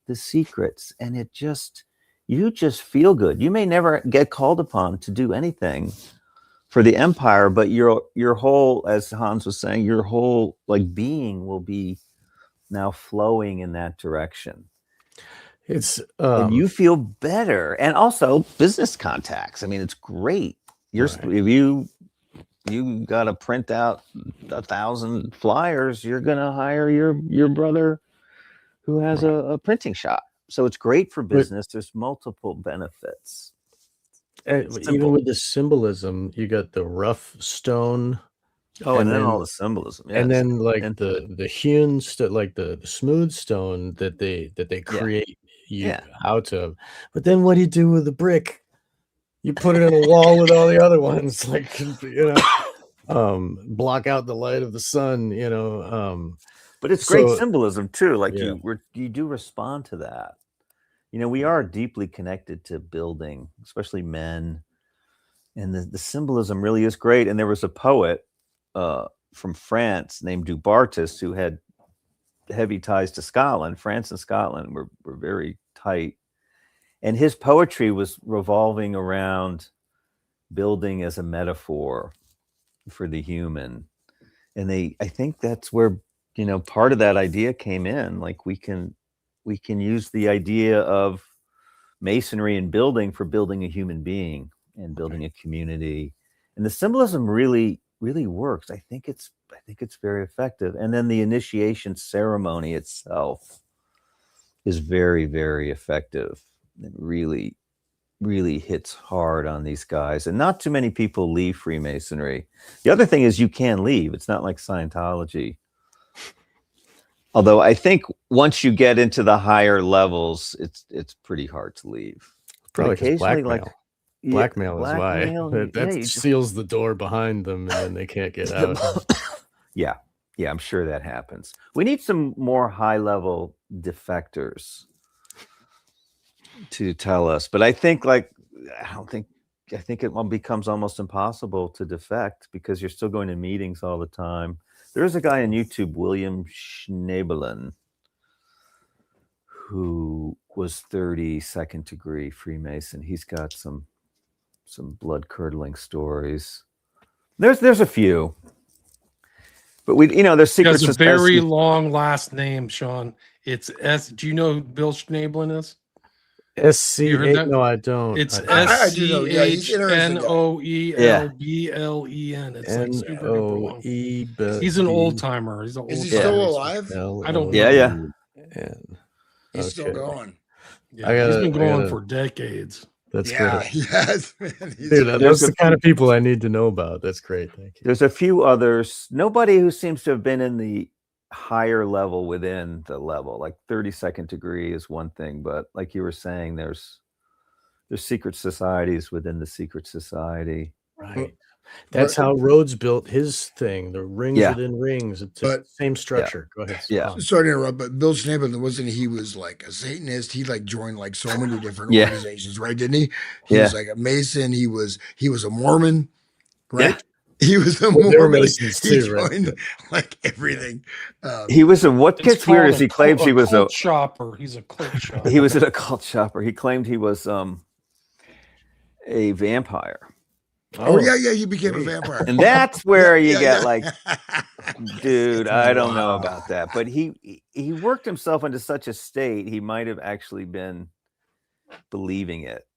the secrets. And you just feel good. You may never get called upon to do anything for the empire, but your whole, as Hans was saying, your whole like being will be now flowing in that direction.
It's
And you feel better. And also business contacts. I mean, it's great. If you got to print out 1,000 flyers, you're going to hire your brother who has a printing shop. So it's great for business. There's multiple benefits.
even with the symbolism, you got the rough stone.
Oh, and then all the symbolism.
And
yes.
then like the hewn like the smooth stone that they create out of. But then what do you do with the brick? You put it in a wall with all the other ones, like, block out the light of the sun,
But it's great symbolism too. Like you do respond to that. We are deeply connected to building, especially men. And the symbolism really is great. And there was a poet from France named Dubartas who had heavy ties to Scotland. France and Scotland were very tight. And his poetry was revolving around building as a metaphor for the human. And I think that's where, part of that idea came in. Like we can we can use the idea of masonry and building for building a human being and building a community. And the symbolism really works. I think it's very effective. And then the initiation ceremony itself is very, very effective. It really hits hard on these guys. And not too many people leave Freemasonry. The other thing is you can leave. It's not like Scientology. Although I think once you get into the higher levels, it's pretty hard to leave.
Probably
occasionally,
blackmail.
like
Blackmail is
blackmail,
why. That
just-
seals the door behind them, and then they can't get out.
yeah, I'm sure that happens. We need some more high-level defectors to tell us. But I think I think it becomes almost impossible to defect because you're still going to meetings all the time. There's a guy on YouTube, William Schnabelen, who was 32nd degree Freemason. He's got some blood-curdling stories. There's a few. But there's
He
secret
has a very
society.
long last name, Sean. It's S. Do you know who Bill Schnabelen is? You heard
SC8?
that?
No, I don't.
It's
I do know. Yeah, he's interesting guy.
SCHNOELBLEN. It's like super duper long.
N-O-E.
He's an old timer. He's an old
Is he
timer.
still alive?
I don't
Yeah, yeah.
He's still going.
Yeah, he's been going for decades.
That's
Yeah,
great.
he has, man. He's
Dude,
a-
those are the kind of people I need to know about. That's great. Thank you.
There's a few others. Nobody who seems to have been in the higher level within the level. Like 32nd degree is one thing, but like you were saying, there's secret societies within the secret society.
Right. That's how Rhodes built his thing. The rings
Yeah.
within rings. It's the
But-
same structure. Go ahead.
Yeah.
Tom.
Sorry to interrupt, but Bill Schnabelen, wasn't he was like a Satanist? He like joined like so many different
Yeah.
organizations, right? Didn't he? He
Yeah.
was like a Mason. He was a Mormon, right?
Yeah.
He was a
Well, they were
Mormon.
Masons
He
too, right?
joined like everything.
He was what
It's
gets weird
called
is he claims he was
cult shopper. He's a cult shopper.
he was a cult shopper. He claimed he was a vampire.
Oh yeah, he became a vampire.
And that's where you
Yeah,
get
yeah.
like, dude, I don't know
Wow.
about that. But he worked himself into such a state, he might have actually been believing it,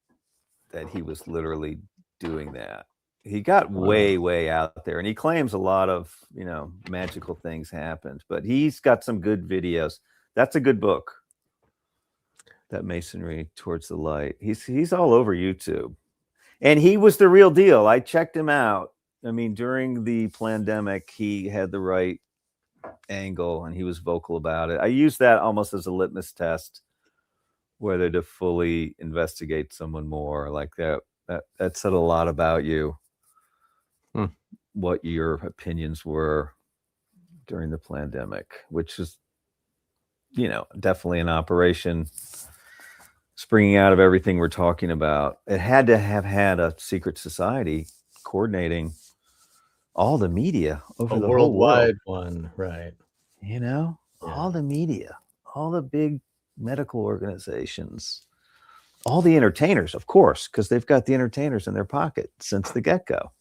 that he was literally doing that. He got way out there, and he claims a lot of magical things happened. But he's got some good videos. That's a good book. That Masonry Towards the Light. He's all over YouTube. And he was the real deal. I checked him out. I mean, during the pandemic, he had the right angle and he was vocal about it. I used that almost as a litmus test, whether to fully investigate someone more. Like that said a lot about you, what your opinions were during the pandemic, which is, definitely an operation springing out of everything we're talking about. It had to have had a secret society coordinating all the media over
A
the whole world.
worldwide one, right?
All the media, all the big medical organizations, all the entertainers, of course, because they've got the entertainers in their pocket since the get-go.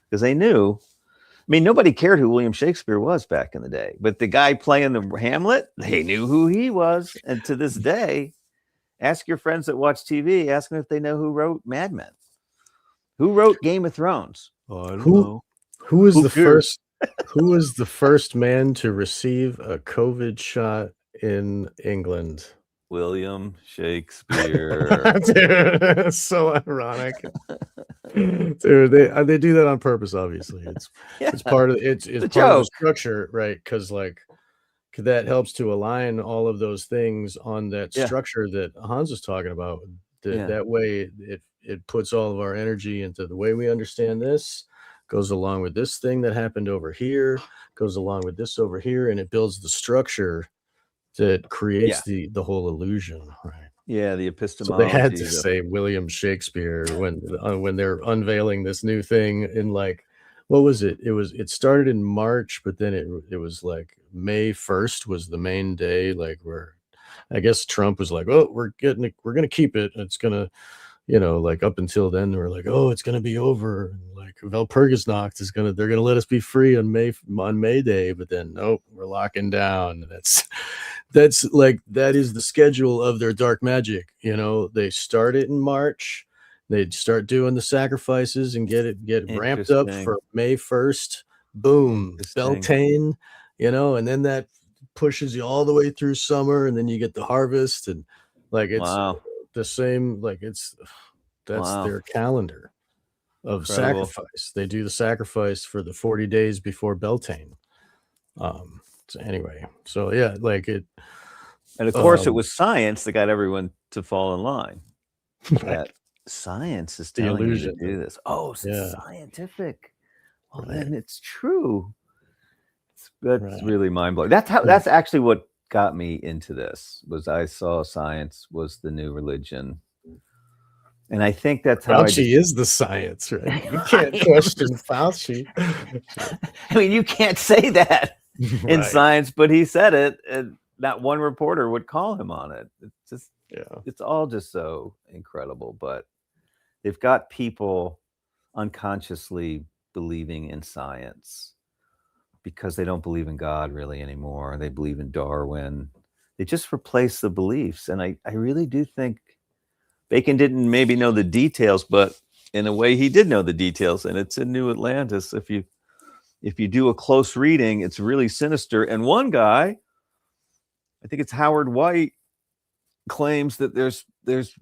Because they knew, nobody cared who William Shakespeare was back in the day, but the guy playing the Hamlet, they knew who he was. And to this day, ask your friends that watch TV, ask them if they know who wrote Mad Men. Who wrote Game of Thrones? Oh, I don't know.
Who was
Who
the
cares?
first? Who was the first man to receive a COVID shot in England?
William Shakespeare.
Dude, so ironic. Dude, they do that on purpose. Obviously, it's part of it's part of the
joke.
structure, right? Because that helps to align all of those things on that
Yeah.
structure that Hans was talking about.
Yeah.
That way, it puts all of our energy into the way we understand this. Goes along with this thing that happened over here. Goes along with this over here, and it builds the structure that creates the whole illusion, right?
Yeah, the
So
epistemology.
they had to say William Shakespeare when they're unveiling this new thing in what was it? It started in March, but then it was like May 1st was the main day, where I guess Trump was like, oh, we're gonna keep it. It's gonna, up until then we're like, oh, it's gonna be over. Walpurgisnacht they're gonna let us be free on May Day, but then nope, we're locking down. that's like that is the schedule of their dark magic. You know, they start it in March. They'd start doing the sacrifices and get ramped up
Interesting.
for May 1st. Boom,
Interesting.
Beltane, you know, and then that pushes you all the way through summer, and then you get the harvest, and like it's
Wow.
the same, like that's
Wow.
their calendar of
Incredible.
sacrifice. They do the sacrifice for the 40 days before Beltane. So anyway, so yeah, like it.
And of course, it
Um,
was science that got everyone to fall in line.
right,
That science is
the
telling you to
illusion.
do this. Oh, so
Yeah,
it's scientific. Well,
right,
then it's true. That's
right.
really mind blowing. That's how.
Yeah.
That's actually what got me into this. Was I saw science was the new religion, and I think that's how I.
Fauci is the science, right? You can't question Fauci.
I mean, you can't say that in
Right.
science, but he said it, and not one reporter would call him on it. It's just,
Yeah.
it's all just so incredible. But they've got people unconsciously believing in science because they don't believe in God really anymore. They believe in Darwin. They just replace the beliefs. And I really do think Bacon didn't maybe know the details, but in a way he did know the details. And it's in New Atlantis. If you do a close reading, it's really sinister. And one guy, I think it's Howard White, claims that there's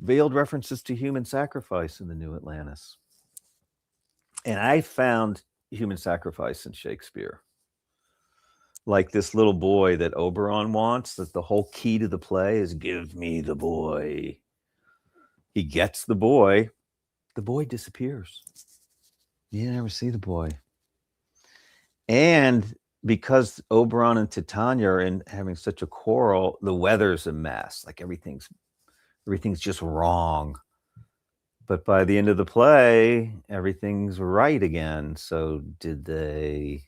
veiled references to human sacrifice in the New Atlantis. And I found human sacrifice in Shakespeare. Like this little boy that Oberon wants, that the whole key to the play is give me the boy. He gets the boy disappears. You never see the boy. And because Oberon and Titania are in having such a quarrel, the weather's a mess. Like everything's just wrong. But by the end of the play, everything's right again. So did they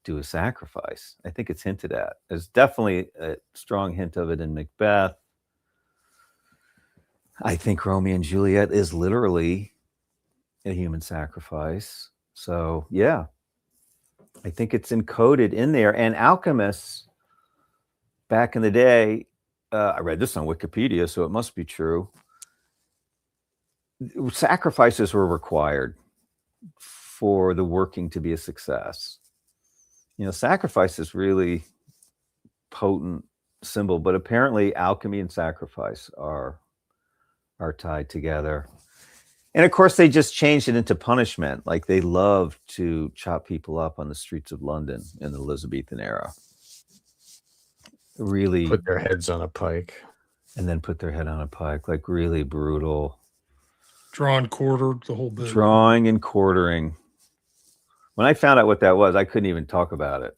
do a sacrifice? I think it's hinted at. There's definitely a strong hint of it in Macbeth. I think Romeo and Juliet is literally a human sacrifice. So yeah, I think it's encoded in there. And alchemists back in the day, I read this on Wikipedia, so it must be true. Sacrifices were required for the working to be a success. You know, sacrifice is really potent symbol, but apparently alchemy and sacrifice are tied together. And of course, they just changed it into punishment. Like they loved to chop people up on the streets of London in the Elizabethan era. Really
Put their heads on a pike.
And then put their head on a pike, like really brutal.
Drawn, quartered, the whole bit.
Drawing and quartering. When I found out what that was, I couldn't even talk about it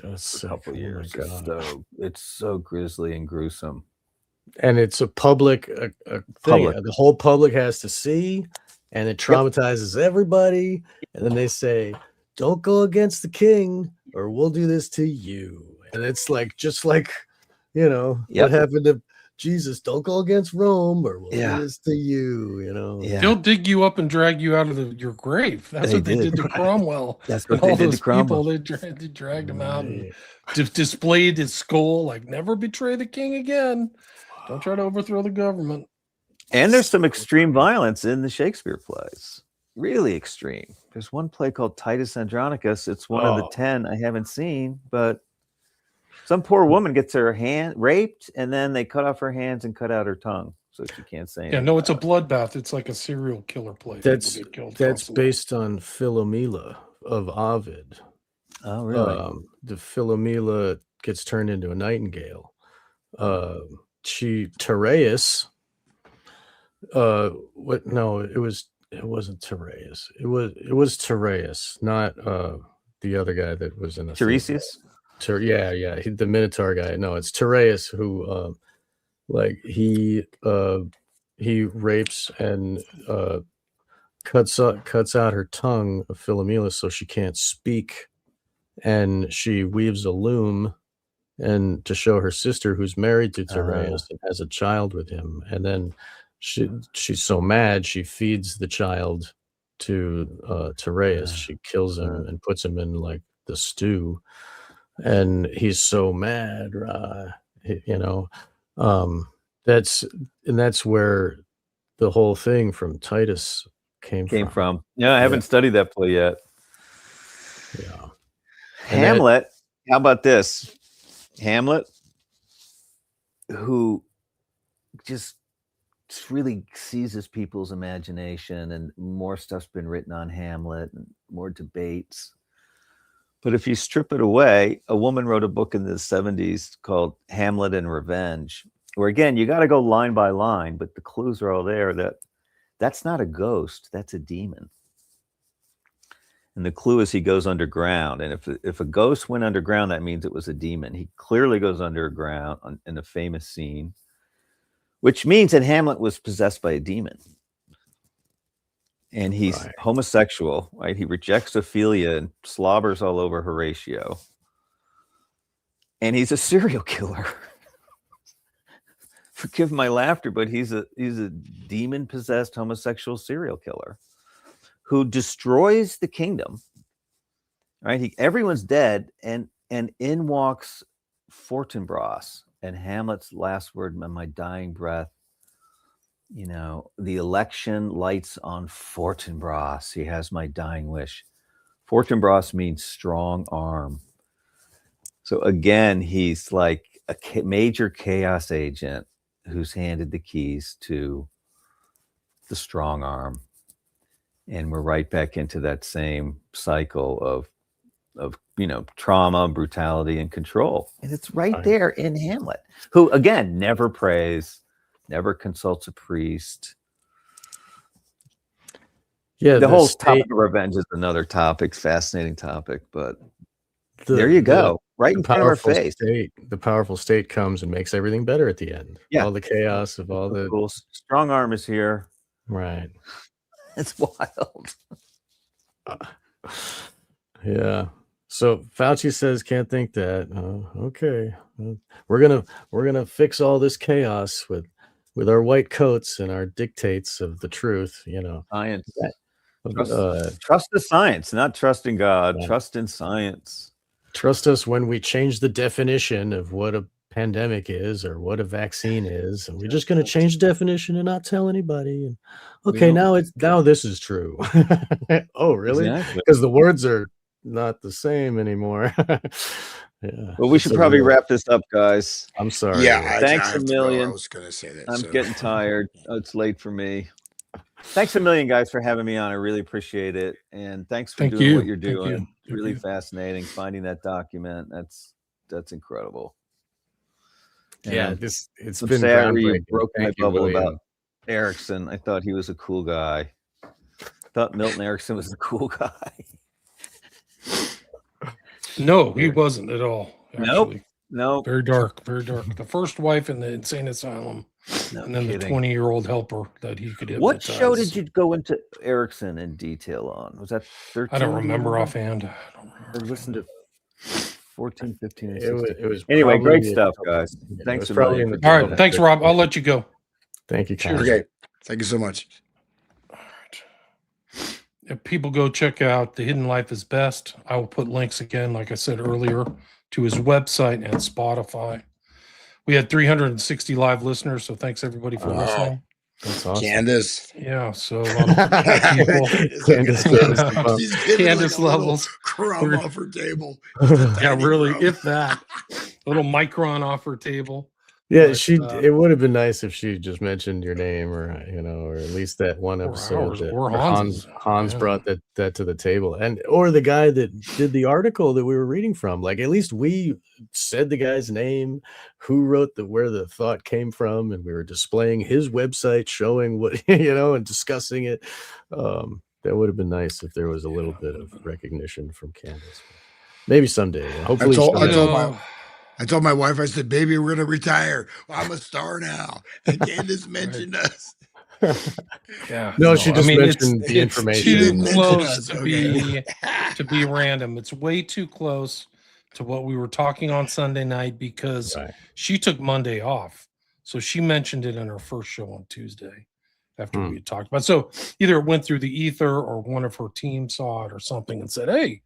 That's
for a couple years. It's so grisly and gruesome.
And it's a public thing.
Public.
The whole public has to see, and it traumatizes everybody. And then they say, "Don't go against the king, or we'll do this to you." And it's like just like, you know, what happened to Jesus? Don't go against Rome, or we'll do this to you. You know,
They'll dig you up and drag you out of your grave. That's what they did to Cromwell.
That's what they did to Cromwell.
They dragged him out and displayed his skull, like never betray the king again. Don't try to overthrow the government.
And there's some extreme violence in the Shakespeare plays. Really extreme. There's one play called Titus Andronicus. It's one of the 10 I haven't seen, but some poor woman gets her hand raped, and then they cut off her hands and cut out her tongue, so she can't say anything.
Yeah, no, it's a bloodbath. It's like a serial killer play.
That's based on Philomela of Ovid.
Oh, really?
The Philomela gets turned into a nightingale. Tereus. It wasn't Tereus. It was Tereus, not the other guy that was in
Tiresias.
The Minotaur guy. No, it's Tereus who, he rapes and cuts out her tongue of Philomela so she can't speak, and she weaves a loom and to show her sister who's married to Tereus and has a child with him, and then she's so mad she feeds the child to Tereus. She kills him and puts him in like the stew, and he's so mad, you know, um, that's where the whole thing from Titus came from.
Yeah, I
Yeah,
haven't studied that play yet.
yeah. And that
Hamlet. How about this? Hamlet, who just really seizes people's imagination, and more stuff's been written on Hamlet and more debates. But if you strip it away, a woman wrote a book in the 70s called Hamlet and Revenge, where again, you got to go line by line, but the clues are all there that that's not a ghost, that's a demon. And the clue is he goes underground. And if a ghost went underground, that means it was a demon. He clearly goes underground in a famous scene, which means that Hamlet was possessed by a demon. And he's
Right.
homosexual, right? He rejects Ophelia and slobbers all over Horatio. And he's a serial killer. Forgive my laughter, but he's a demon-possessed homosexual serial killer who destroys the kingdom. Right? Everyone's dead, and in walks Fortinbras, and Hamlet's last word, my dying breath. You know, the election lights on Fortinbras. He has my dying wish. Fortinbras means strong arm. So again, he's like a major chaos agent who's handed the keys to the strong arm. And we're right back into that same cycle of trauma, brutality, and control. And it's right there in Hamlet, who again never prays, never consults a priest.
Yeah,
the whole topic of revenge is another topic, fascinating topic, but there you go, right in front of our face.
The powerful state comes and makes everything better at the end.
Yeah.
All the chaos of all the
cool. Strong arm is here.
Right.
It's wild.
Yeah. So Fauci says can't think that. Okay. We're gonna fix all this chaos with our white coats and our dictates of the truth, you know.
Science. Trust the science, not trust in God. Yeah. Trust in science.
Trust us when we change the definition of what a pandemic is or what a vaccine is, and we're just going to change the definition and not tell anybody. And okay, now this is true. Oh, really? Because the words are not the same anymore. Yeah.
Well, we should probably wrap this up, guys.
I'm sorry.
Yeah,
thanks a million.
I was going to say that.
I'm getting tired. Oh, it's late for me. Thanks a million, guys, for having me on. I really appreciate it, and thanks for doing what you're doing. It's really fascinating finding that document. That's incredible.
Yeah, it's been
groundbreaking. You broke my bubble about Erickson. I thought he was a cool guy. I thought Milton Erickson was a cool guy.
No, he wasn't at all. Actually.
Nope.
Very dark, very dark. The first wife in the insane asylum, and then the 20-year-old helper that he could hypnotize.
What show did you go into Erickson in detail on? Was that 13?
I don't remember offhand.
I listened to 14, 15, and 16.
It was
anyway, great stuff, guys. Thanks a million.
All right, thanks, Rob. I'll let you go.
Thank you.
Cheers.
Okay, thank you so much.
All right. If people go check out The Hidden Life is Best, I will put links again, like I said earlier, to his website and Spotify. We had 360 live listeners, so thanks everybody for listening.
That's awesome.
Candace.
Yeah, so a lot of people. Candace levels.
Crumb off her table.
Yeah, really, if that. A little micron off her table.
Yeah, but, it would have been nice if she just mentioned your name, or or at least that one episode that Hans brought that to the table, or the guy that did the article that we were reading from. Like, at least we said the guy's name, who wrote where the thought came from, and we were displaying his website, showing what and discussing it. That would have been nice if there was a little bit of recognition from Candace. Maybe someday. Hopefully,
I told my wife, I said, baby, we're going to retire. Well, I'm a star now. And Candace mentioned us.
Yeah. No, she just mentioned the information.
It's too close to be random. It's way too close to what we were talking on Sunday night, because she took Monday off. So she mentioned it in her first show on Tuesday after we had talked about it. So either it went through the ether or one of her team saw it or something and said, hey,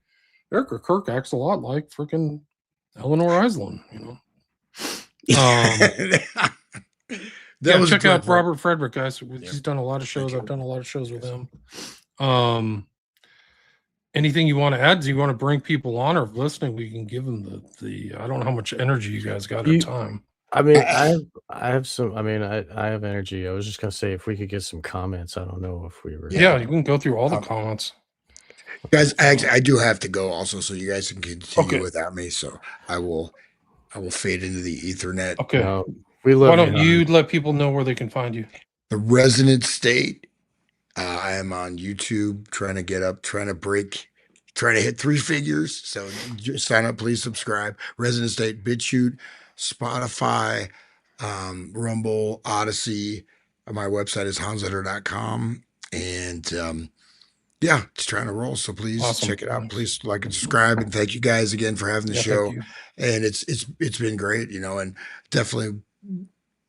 Erica Kirk acts a lot like freaking Eleanor Island,
that
Yeah,
was
check
good,
out
right?
Robert Frederick, guys. He's done a lot of shows.
you.
I've done a lot of shows with him. Anything you want to add? Do you want to bring people on, or if listening, we can give them the I don't know how much energy you guys got or time.
I mean,
I-
I have some. I mean, I have energy. I was just gonna say if we could get some comments. I don't know if we were.
Yeah, you can go through all the comments.
Guys, I do have to go also, so you guys can continue
Okay.
without me. So I will fade into the Ethernet.
Okay.
We love.
Why don't you let people know where they can find you?
The Resonant State. I am on YouTube trying to hit 3 figures. So just sign up, please subscribe. Resonant State, BitChute, Spotify, Rumble, Odyssey. My website is hansletter.com. And yeah, just trying to roll. So please
Awesome.
check it out. Please like and subscribe. And thank you guys again for having the show.
Thank you.
And it's been great, and definitely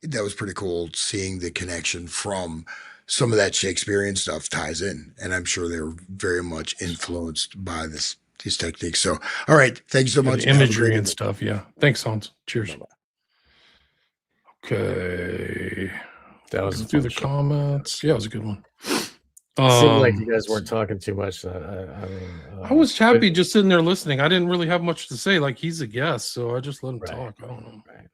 that was pretty cool seeing the connection from some of that Shakespearean stuff ties in. And I'm sure they were very much influenced by these techniques. So, all right. Thank you so
Yeah,
much.
the imagery and stuff. Yeah. Thanks, Hans. Cheers. Okay.
That was
through the comments. Yeah, it was a good one.
Seemed like you guys weren't talking too much.
I was happy just sitting there listening. I didn't really have much to say. Like, he's a guest, so I just let him talk. I don't know.
Right.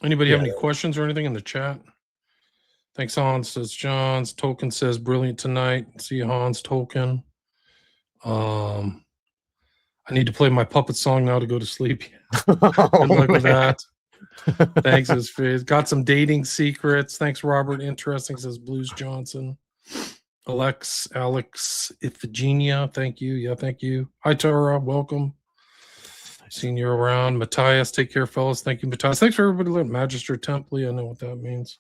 Anybody have any questions or anything in the chat? Thanks, Hans, says John's. Tolkien says, brilliant tonight. See you, Hans. Tolkien. I need to play my puppet song now to go to sleep. Good luck with that. Thanks, his face. Got some dating secrets. Thanks, Robert. Interesting, says Blues Johnson. Alex Iphigenia, thank you. Yeah, thank you. Hi, Tara. Welcome. Seen you around. Matthias, take care, fellas. Thank you, Matthias. Thanks for everybody learning. Magister Templi. I know what that means.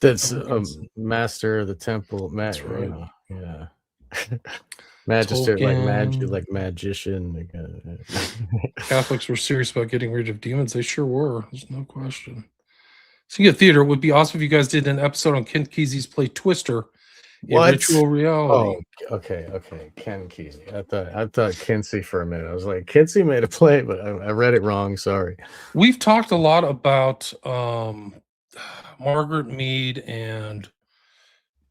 That's master of the temple.
That's right.
Yeah. Magister, like magician.
Catholics were serious about getting rid of demons. They sure were. There's no question. Speaking of theater, it would be awesome if you guys did an episode on Ken Kesey's play Twister.
What?
Virtual reality.
Oh, okay. Ken Kesey. I thought Kinsey for a minute. I was like, Kinsey made a play, but I read it wrong. Sorry.
We've talked a lot about Margaret Mead and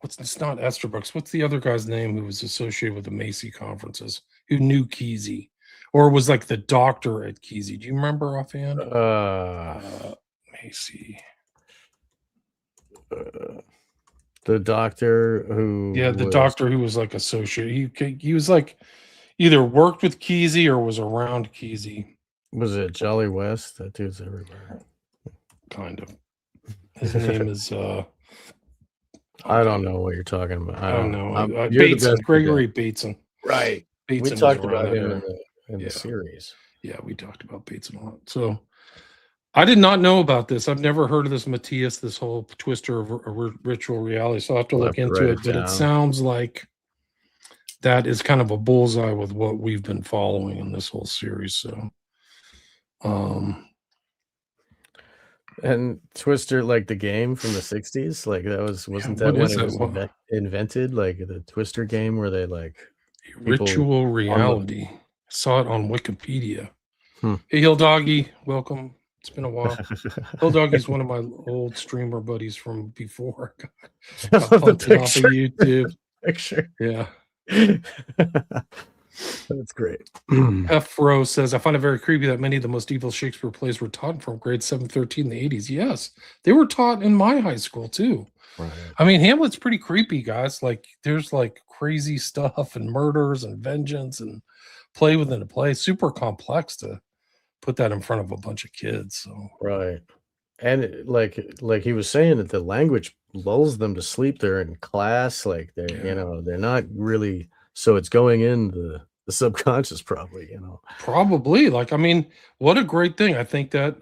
it's not Esther Brooks. What's the other guy's name who was associated with the Macy conferences, who knew Kesey or was like the doctor at Kesey? Do you remember offhand? Macy.
The doctor who
doctor who was like associated. He was like either worked with Kesey or was around Kesey.
Was it Jolly West? That dude's everywhere.
Kind of. His name is
I don't know what you're talking about.
I don't know. Bateson, Gregory Bateson.
Right.
Bateson
we talked about him in the series.
Yeah, we talked about Bateson a lot. So I did not know about this. I've never heard of this Matthias, this whole Twister of virtual reality. So I'll have to look into it. But it sounds like that is kind of a bullseye with what we've been following in this whole series. So,
and Twister, like the game from the 60s, like wasn't that when it was invented? Like the Twister game where they like
virtual reality. Saw it on Wikipedia. Hey, Hill Doggy, welcome. It's been a while. Hill Doggy's one of my old streamer buddies from before. I got off of YouTube.
Picture.
Yeah.
That's great.
F. Rose says, I find it very creepy that many of the most evil Shakespeare plays were taught from grade 7, 13 in the 80s. Yes, they were taught in my high school too.
Right.
I mean, Hamlet's pretty creepy, guys. Like, there's like crazy stuff and murders and vengeance and play within a play. Super complex to put that in front of a bunch of kids. So
right. And like he was saying that the language lulls them to sleep. They're in class, like they're not really. So it's going in the subconscious, probably.
Probably. Like, I mean, what a great thing. I think that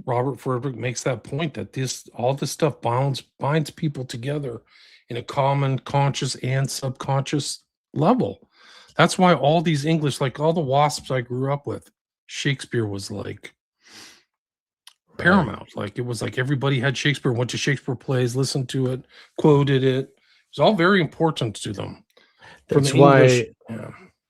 Robert Frederick makes that point that all this stuff binds people together in a common conscious and subconscious level. That's why all these English, like all the WASPs I grew up with, Shakespeare was like paramount. Like, it was like everybody had Shakespeare, went to Shakespeare plays, listened to it, quoted it. It was all very important to them.
That's why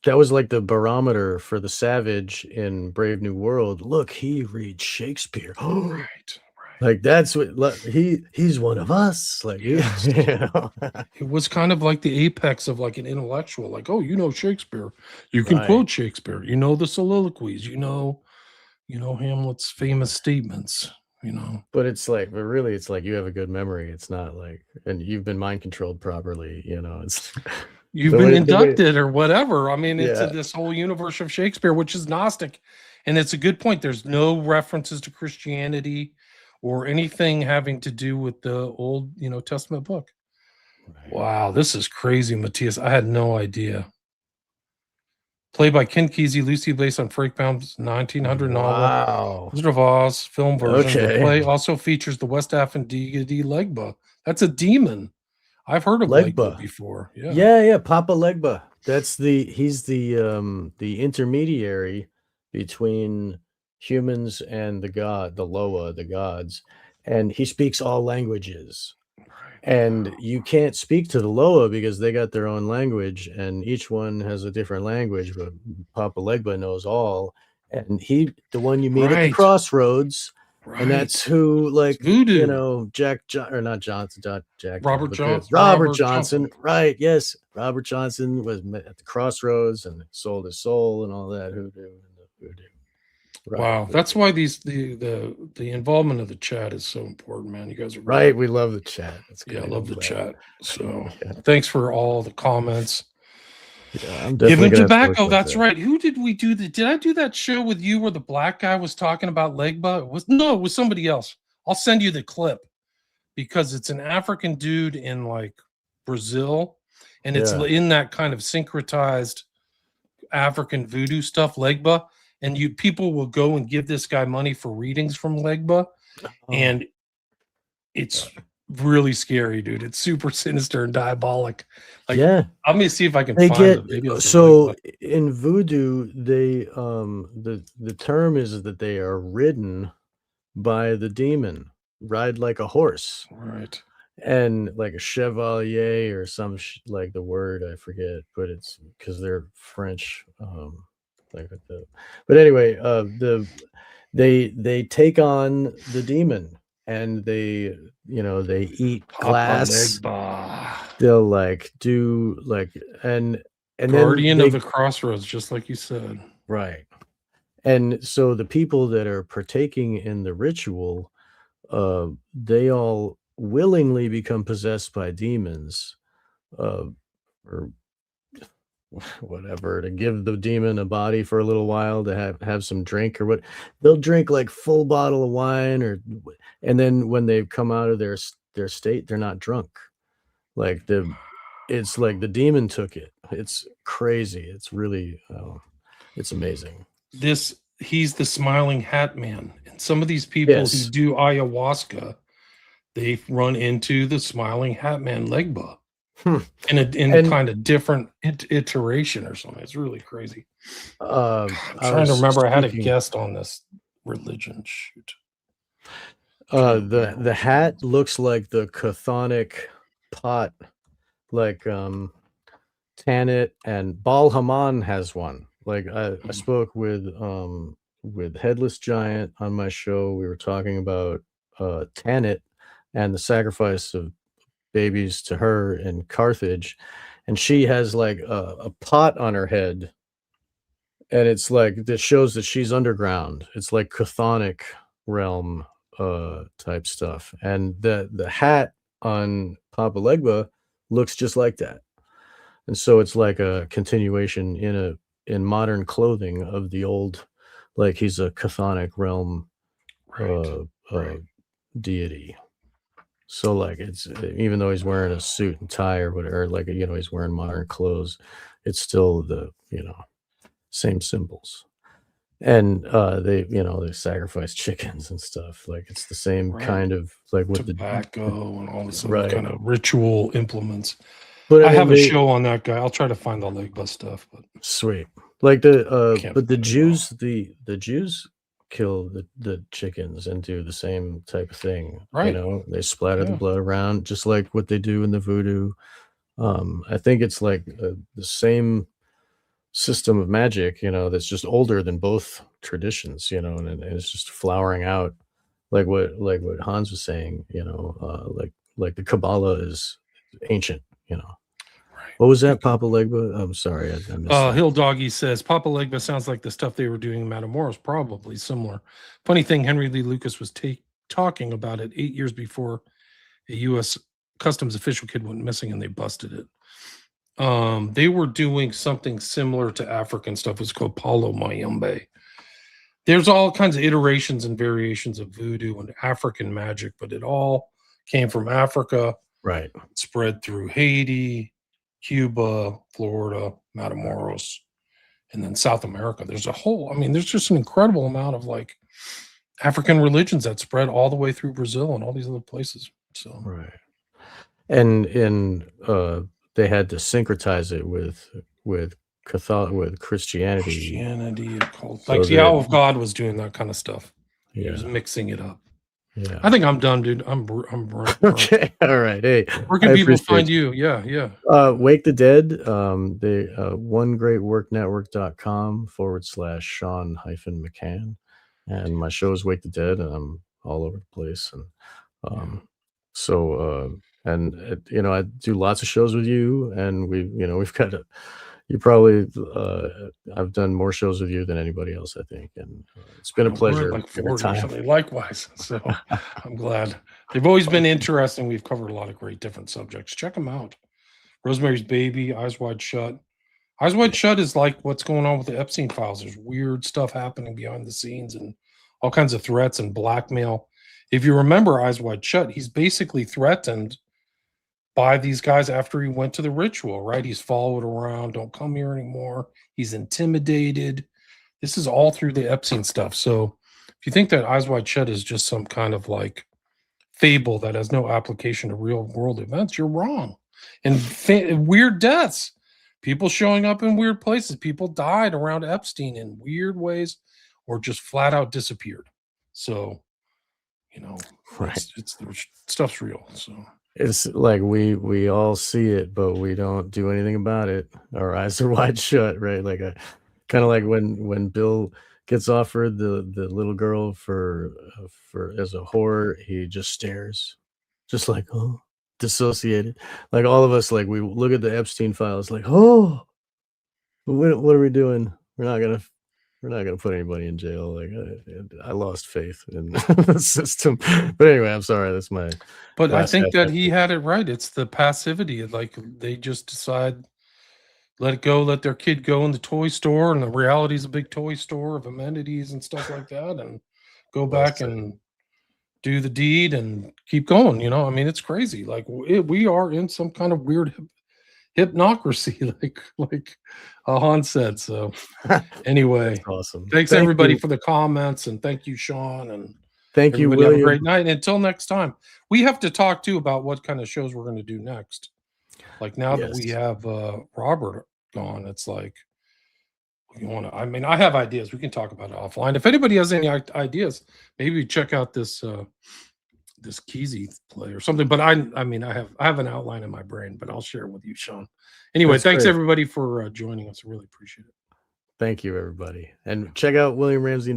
that was like the barometer for the savage in Brave New World. Look, he reads Shakespeare.
Right.
Like that's what he's one of us. Like
Yes.
you know?
It was kind of like the apex of like an intellectual, like, oh, you know Shakespeare, you can
Right.
quote Shakespeare, you know the soliloquies, you know Hamlet's famous statements, you know.
But it's like, but really, it's like you have a good memory. It's not like, and you've been mind controlled properly. You know, it's
You've
the
been
way,
inducted or whatever. I mean, into
yeah,
this whole universe of Shakespeare, which is Gnostic. And it's a good point. There's no references to Christianity or anything having to do with the Old, Testament book.
right.
Wow, this is crazy, Matthias. I had no idea. Played by Ken Kesey, loosely based on Frank Baum's 1900 novel,
Wow.
Wizard of Oz film version. The
Okay.
play also features the West African deity Legba. That's a demon. I've heard of Legba
Legba.
before. Yeah.
Yeah, Papa Legba. He's the intermediary between humans and the Loa, the gods, and he speaks all languages. And you can't speak to the Loa because they got their own language, and each one has a different language. But Papa Legba knows all, and the one you meet at the
Right.
crossroads,
Right.
and that's who, like,
Voodoo.
or not Johnson, Jack,
Robert Johnson.
Robert Johnson, right? Yes, Robert Johnson was met at the crossroads and sold his soul and all that hoodoo and the voodoo. Right.
Wow, that's why the involvement of the chat is so important, man. You guys are
right. We love the chat. That's
yeah, I
great.
love the chat. So
Yeah.
thanks for all the comments.
Yeah, I'm
Give
definitely
him
gonna have to
tobacco.
look
That's
that.
right. Who did we do the? Did I do that show with you where the black guy was talking about Legba? It was somebody else. I'll send you the clip because it's an African dude in like Brazil, and it's
Yeah.
in that kind of syncretized African voodoo stuff, Legba. And people will go and give this guy money for readings from Legba, and it's really scary, dude. It's super sinister and diabolic. Like,
yeah,
let me see if I can
they
find
get
the videos.
so in voodoo. They the term is that they are ridden by the demon, ride like a horse,
Right.
and like a chevalier or some like the word I forget, but it's because they're French. Like but anyway, they take on the demon and they eat
Papa
glass.
Legba.
They'll like do like and
Guardian
then
of the Crossroads, just like you said.
right. And so the people that are partaking in the ritual, they all willingly become possessed by demons, or whatever, to give the demon a body for a little while to have some drink or what. They'll drink like full bottle of wine and then when they come out of their state, they're not drunk. Like it's like the demon took it. It's crazy. It's really it's amazing.
He's the smiling hat man. And some of these people
Yes.
who do ayahuasca, they run into the smiling hat man Legba. In a kind of different iteration or something. It's really crazy. I'm trying to remember. I had a guest on this religion. Shoot.
The hat looks like the chthonic pot, like Tanit, and Bal Haman has one. Like I spoke with Headless Giant on my show. We were talking about Tanit and the sacrifice of babies to her in Carthage, and she has like a pot on her head, and it's like that shows that she's underground. It's like chthonic realm type stuff, and the hat on Papa Legba looks just like that, and so it's like a continuation in modern clothing of the old, like he's a chthonic realm deity. So like it's even though he's wearing a suit and tie or whatever, like he's wearing modern clothes, it's still the same symbols. And they sacrifice chickens and stuff. Like it's the same kind of like with
tobacco and all this other
right.
kind of ritual implements.
But
I have a show on that guy. I'll try to find the Legba stuff. But
sweet, like but the Jews, the Jews kill the chickens and do the same type of thing.
Right.
They splatter the blood around just like what they do in the voodoo. I think it's like the system of magic, that's just older than both traditions, and it's just flowering out, like what Hans was saying, like the Kabbalah is ancient.
Right.
What was that, Papa Legba? I'm sorry, I missed that.
Hill Doggy says Papa Legba sounds like the stuff they were doing in Matamoros, probably similar. Funny thing, Henry Lee Lucas was talking about it 8 years before a U.S. Customs official kid went missing and they busted it. They were doing something similar to African stuff. It's called Palo Mayombe. There's all kinds of iterations and variations of voodoo and African magic, but it all came from Africa,
Right.
spread through Haiti, Cuba, Florida, Matamoros, and then South America. There's just an incredible amount of like African religions that spread all the way through Brazil and all these other places. So
Right. And they had to syncretize it with Christianity.
Christianity, called
So
like the
that-
Owl of God was doing that kind of stuff. He
Yeah.
was mixing it up.
Yeah.
I think I'm done, dude. I'm burnt.
Okay. All right. Hey,
Where can
I
people
appreciate
find you? Yeah.
Wake the Dead, they onegreatworknetwork.com/Sean-McCann. And my show is Wake the Dead, and I'm all over the place. And I do lots of shows with you, and we've got I've done more shows with you than anybody else, I think. And it's been a pleasure.
Like
every
40 or
time.
something. Likewise. So I'm glad. They've always been interesting. We've covered a lot of great different subjects. Check them out. Rosemary's Baby, Eyes Wide Shut. Eyes Wide Shut is like what's going on with the Epstein files. There's weird stuff happening behind the scenes and all kinds of threats and blackmail. If you remember Eyes Wide Shut, he's basically threatened by these guys after he went to the ritual, right? He's followed around, don't come here anymore. He's intimidated. This is all through the Epstein stuff. So if you think that Eyes Wide Shut is just some kind of like fable that has no application to real world events, you're wrong. And weird deaths, people showing up in weird places. People died around Epstein in weird ways or just flat out disappeared. So,
Right.
Stuff's real. So
it's like we all see it, but we don't do anything about it. Our eyes are wide shut, right? Like kind of like when Bill gets offered the little girl for as a whore, he just stares, just like, oh, dissociated. Like all of us, like we look at the Epstein files, like, oh, what are we doing? We're not gonna put anybody in jail. Like I lost faith in the system. But anyway, I'm sorry. That's my.
But I
last
think that
half.
he had it right. It's the passivity. Like they just decide, let it go, let their kid go in the toy store, and the reality is a big toy store of amenities and stuff like that, and go back and do the deed and keep going. It's crazy. Like we are in some kind of weird hypnocracy, like Hans said. So anyway,
awesome.
Thanks
Thank
everybody
you.
for the comments, and thank you, Sean, and
Thank you,
everybody have a
William.
great night. And until next time, we have to talk too about what kind of shows we're going to do next. Like now that we
Yes.
have Robert gone, it's like I have ideas. We can talk about it offline. If anybody has any ideas, maybe check out this this Keezy play or something. But I have an outline in my brain, but I'll share it with you, Sean. Anyway,
That's
thanks
great.
everybody for joining us. I really appreciate it.
Thank you, everybody. And check out William Ramsey